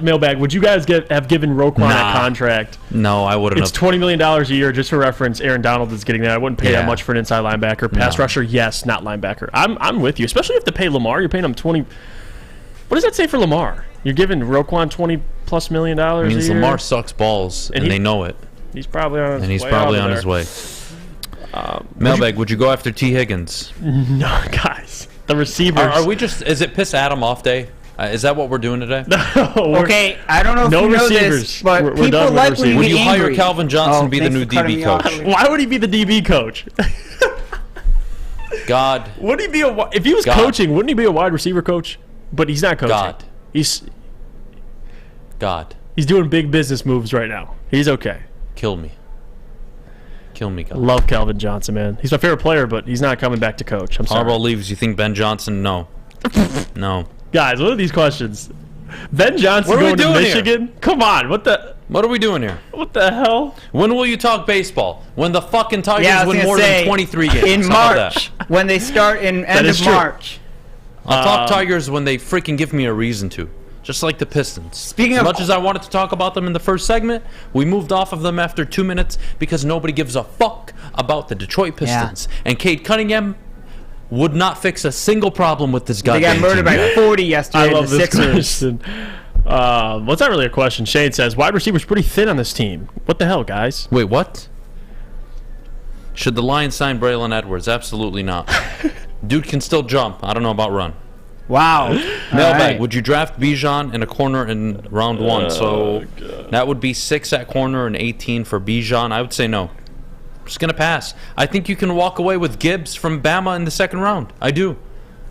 mailbag. Would you guys have given Roquan a contract? No, I wouldn't It's have. $20 million a year, just for reference. Aaron Donald is getting that. I wouldn't pay Yeah. that much for an inside linebacker. Pass rusher, yes, not linebacker. I'm with you, especially if you have to pay Lamar. You're paying him 20. What does that say for Lamar? You're giving Roquan $20+ million a It means year. Lamar sucks balls, and they know it. He's probably on his way. And he's probably out of on his there. way. Mailbag, would you go after T. Higgins? No, guys. The receivers. Are we just? Is it piss Adham off day? Is that what we're doing today? Okay, I don't know if you know this, but We're people done with like when you Would get you hire angry. Calvin Johnson to be the thanks new for cutting DB me off. coach? Why would he be the DB coach? God. Would he be if he was God. coaching? Wouldn't he be a wide receiver coach? But he's not coaching. God. He's God. doing big business moves right now. He's okay. Kill me. Kill me, God. Love Calvin Johnson, man. He's my favorite player, but he's not coming back to coach. I'm sorry. Harbaugh leaves. You think Ben Johnson? No. No. Guys, what are these questions? Ben Johnson What are we going to doing here? Michigan? Come on, what the are we doing here? What the hell? When will you talk baseball? When the fucking Tigers Yeah, I was win gonna more say, than 23 games. in How about March, that? when they start in end is of true. March. I'll talk Tigers when they freaking give me a reason to. Just like the Pistons. Speaking as of- much as I wanted to talk about them in the first segment, we moved off of them after 2 minutes because nobody gives a fuck about the Detroit Pistons. And Cade Cunningham would not fix a single problem with this They goddamn got murdered team. by 40 yesterday. I love the this Sixers. question. Well, it's not really a question. Shane says, wide receiver's pretty thin on this team. What the hell, guys? Wait, what? Should the Lions sign Braylon Edwards? Absolutely not. Dude can still jump. I don't know about run. Wow. Mailbag, right. would you draft Bijan in a corner in round one? So that would be 6 at corner and 18 for Bijan. I would say no. I'm just going to pass. I think you can walk away with Gibbs from Bama in the second round. I do.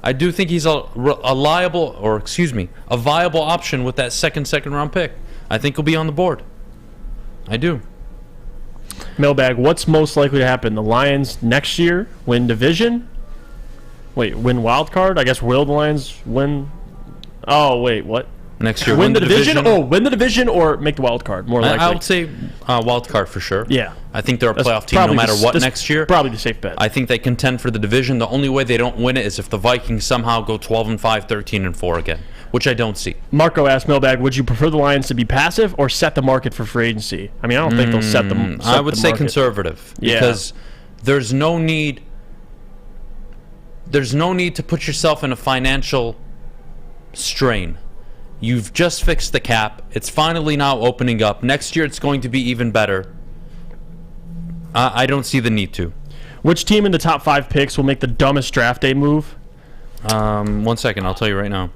I do think he's a viable option with that second round pick. I think he'll be on the board. I do. Mailbag, what's most likely to happen? The Lions next year win division, Wait, win wild card? I guess will the Lions win? Oh, wait, what? Next year, win the division? Oh, win the division or make the wild card, more likely. I would say wild card for sure. Yeah. I think they're a That's playoff team no matter what next year. Probably the safe bet. I think they contend for the division. The only way they don't win it is if the Vikings somehow go 12-5, 13-4 again, which I don't see. Marco asked Mailbag, would you prefer the Lions to be passive or set the market for free agency? I mean, I don't think they'll set them. I would say conservative because there's no need. There's no need to put yourself in a financial strain. You've just fixed the cap. It's finally now opening up. Next year, it's going to be even better. I don't see the need to. Which team in the top 5 picks will make the dumbest draft day move? 1 second. I'll tell you right now.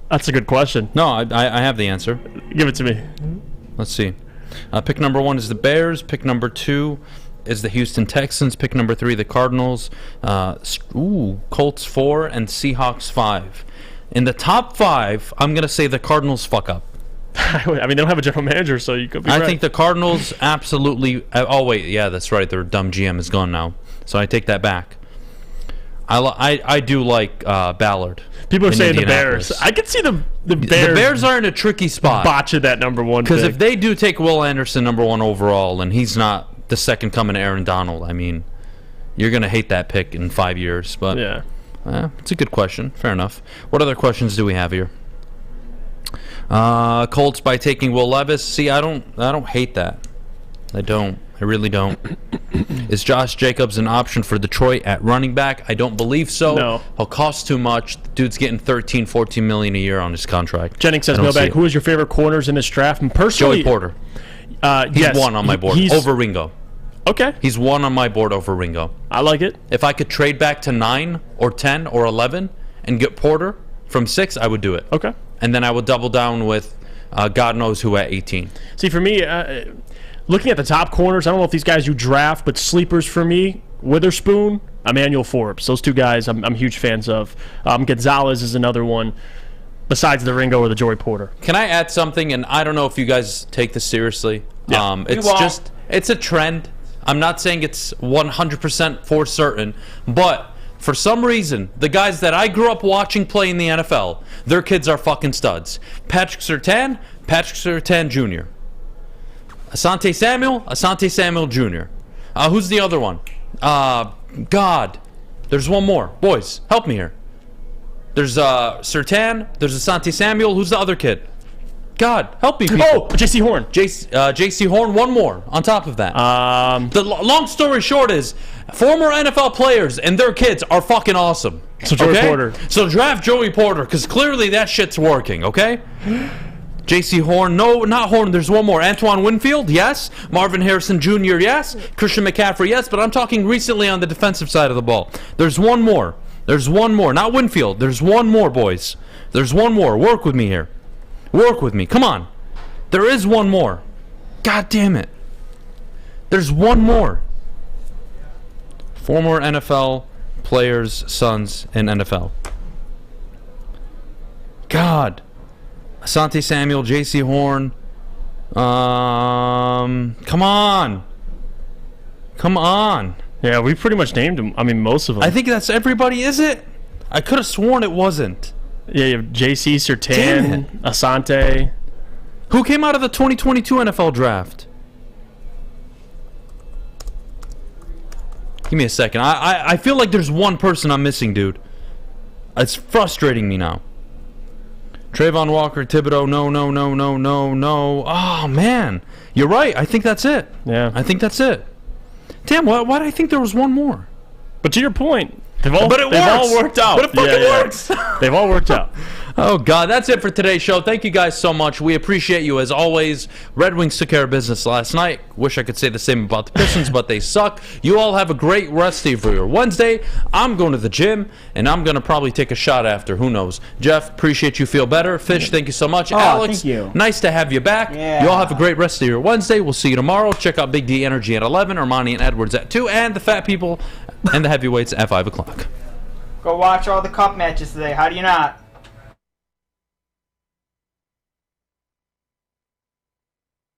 That's a good question. No, I have the answer. Give it to me. Let's see. Pick number 1 is the Bears. Pick number 2 is the Houston Texans. Pick number 3, the Cardinals. Colts 4 and Seahawks 5. In the top 5, I'm going to say the Cardinals fuck up. I mean, they don't have a general manager, so you could be right. I think the Cardinals absolutely... Oh, wait. Yeah, that's right. Their dumb GM is gone now. So I take that back. I do like Ballard. People are saying the Bears. I could see the Bears. The Bears are in a tricky spot. Botching that number 1 because if they do take Will Anderson number 1 overall, and he's not the second coming to Aaron Donald, I mean, you're going to hate that pick in 5 years. But yeah. It's a good question. Fair enough. What other questions do we have here? Colts by taking Will Levis. See, I don't hate that. I don't. I really don't. Is Josh Jacobs an option for Detroit at running back? I don't believe so. No. He'll cost too much. The dude's getting $13-14 million a year on his contract. Jennings says, Mailbag, who is your favorite corners in this draft? And personally, Joey Porter. He's 1 on my board over Ringo. Okay. He's 1 on my board over Ringo. I like it. If I could trade back to 9 or 10 or 11 and get Porter from 6, I would do it. Okay. And then I would double down with God knows who at 18. See, for me, looking at the top corners, I don't know if these guys you draft, but sleepers for me, Witherspoon, Emmanuel Forbes. Those 2 guys I'm huge fans of. Gonzalez is another one besides the Ringo or the Joey Porter. Can I add something? And I don't know if you guys take this seriously. Yeah. It's a trend. I'm not saying it's 100% for certain, but for some reason, the guys that I grew up watching play in the NFL, their kids are fucking studs. Patrick Surtain Jr. Asante Samuel Jr. Who's the other one? God. There's one more. Boys, help me here. There's Surtain, there's Asante Samuel. Who's the other kid? God, help me, people. Oh, J.C. Horn. J.C. Horn, one more on top of that. The long story short is, former NFL players and their kids are fucking awesome. So Joey Porter. So draft Joey Porter, because clearly that shit's working, okay? J.C. Horn, no, not Horn, there's one more. Antoine Winfield, yes. Marvin Harrison Jr., yes. Christian McCaffrey, yes. But I'm talking recently on the defensive side of the ball. There's one more. Not Winfield. There's one more, boys. There's one more. Work with me here. Work with me. Come on. There is one more. God damn it. There's one more. Former NFL players' sons in NFL. God. Asante Samuel, J.C. Horn. Come on. Yeah, we pretty much named them. I mean, most of them. I think that's everybody, is it? I could have sworn it wasn't. Yeah, you have J.C. Surtain, Asante. Who came out of the 2022 NFL draft? Give me a second. I feel like there's one person I'm missing, dude. It's frustrating me now. Trayvon Walker, Thibodeau, no. Oh, man. You're right. I think that's it. Yeah. I think that's it. Damn, why did I think there was one more? But to your point, they've all worked out. But it fucking works. They've all worked out. Oh, God. That's it for today's show. Thank you guys so much. We appreciate you as always. Red Wings took care of business last night. Wish I could say the same about the Pistons, but they suck. You all have a great rest of your Wednesday. I'm going to the gym, and I'm going to probably take a shot after. Who knows? Jeff, appreciate you. Feel better. Fish, thank you so much. Alex, thank you. Nice to have you back. Yeah. You all have a great rest of your Wednesday. We'll see you tomorrow. Check out Big D Energy at 11, Armani and Edwards at 2, and the Fat People and the Heavyweights at 5 o'clock. Go watch all the cup matches today. How do you not?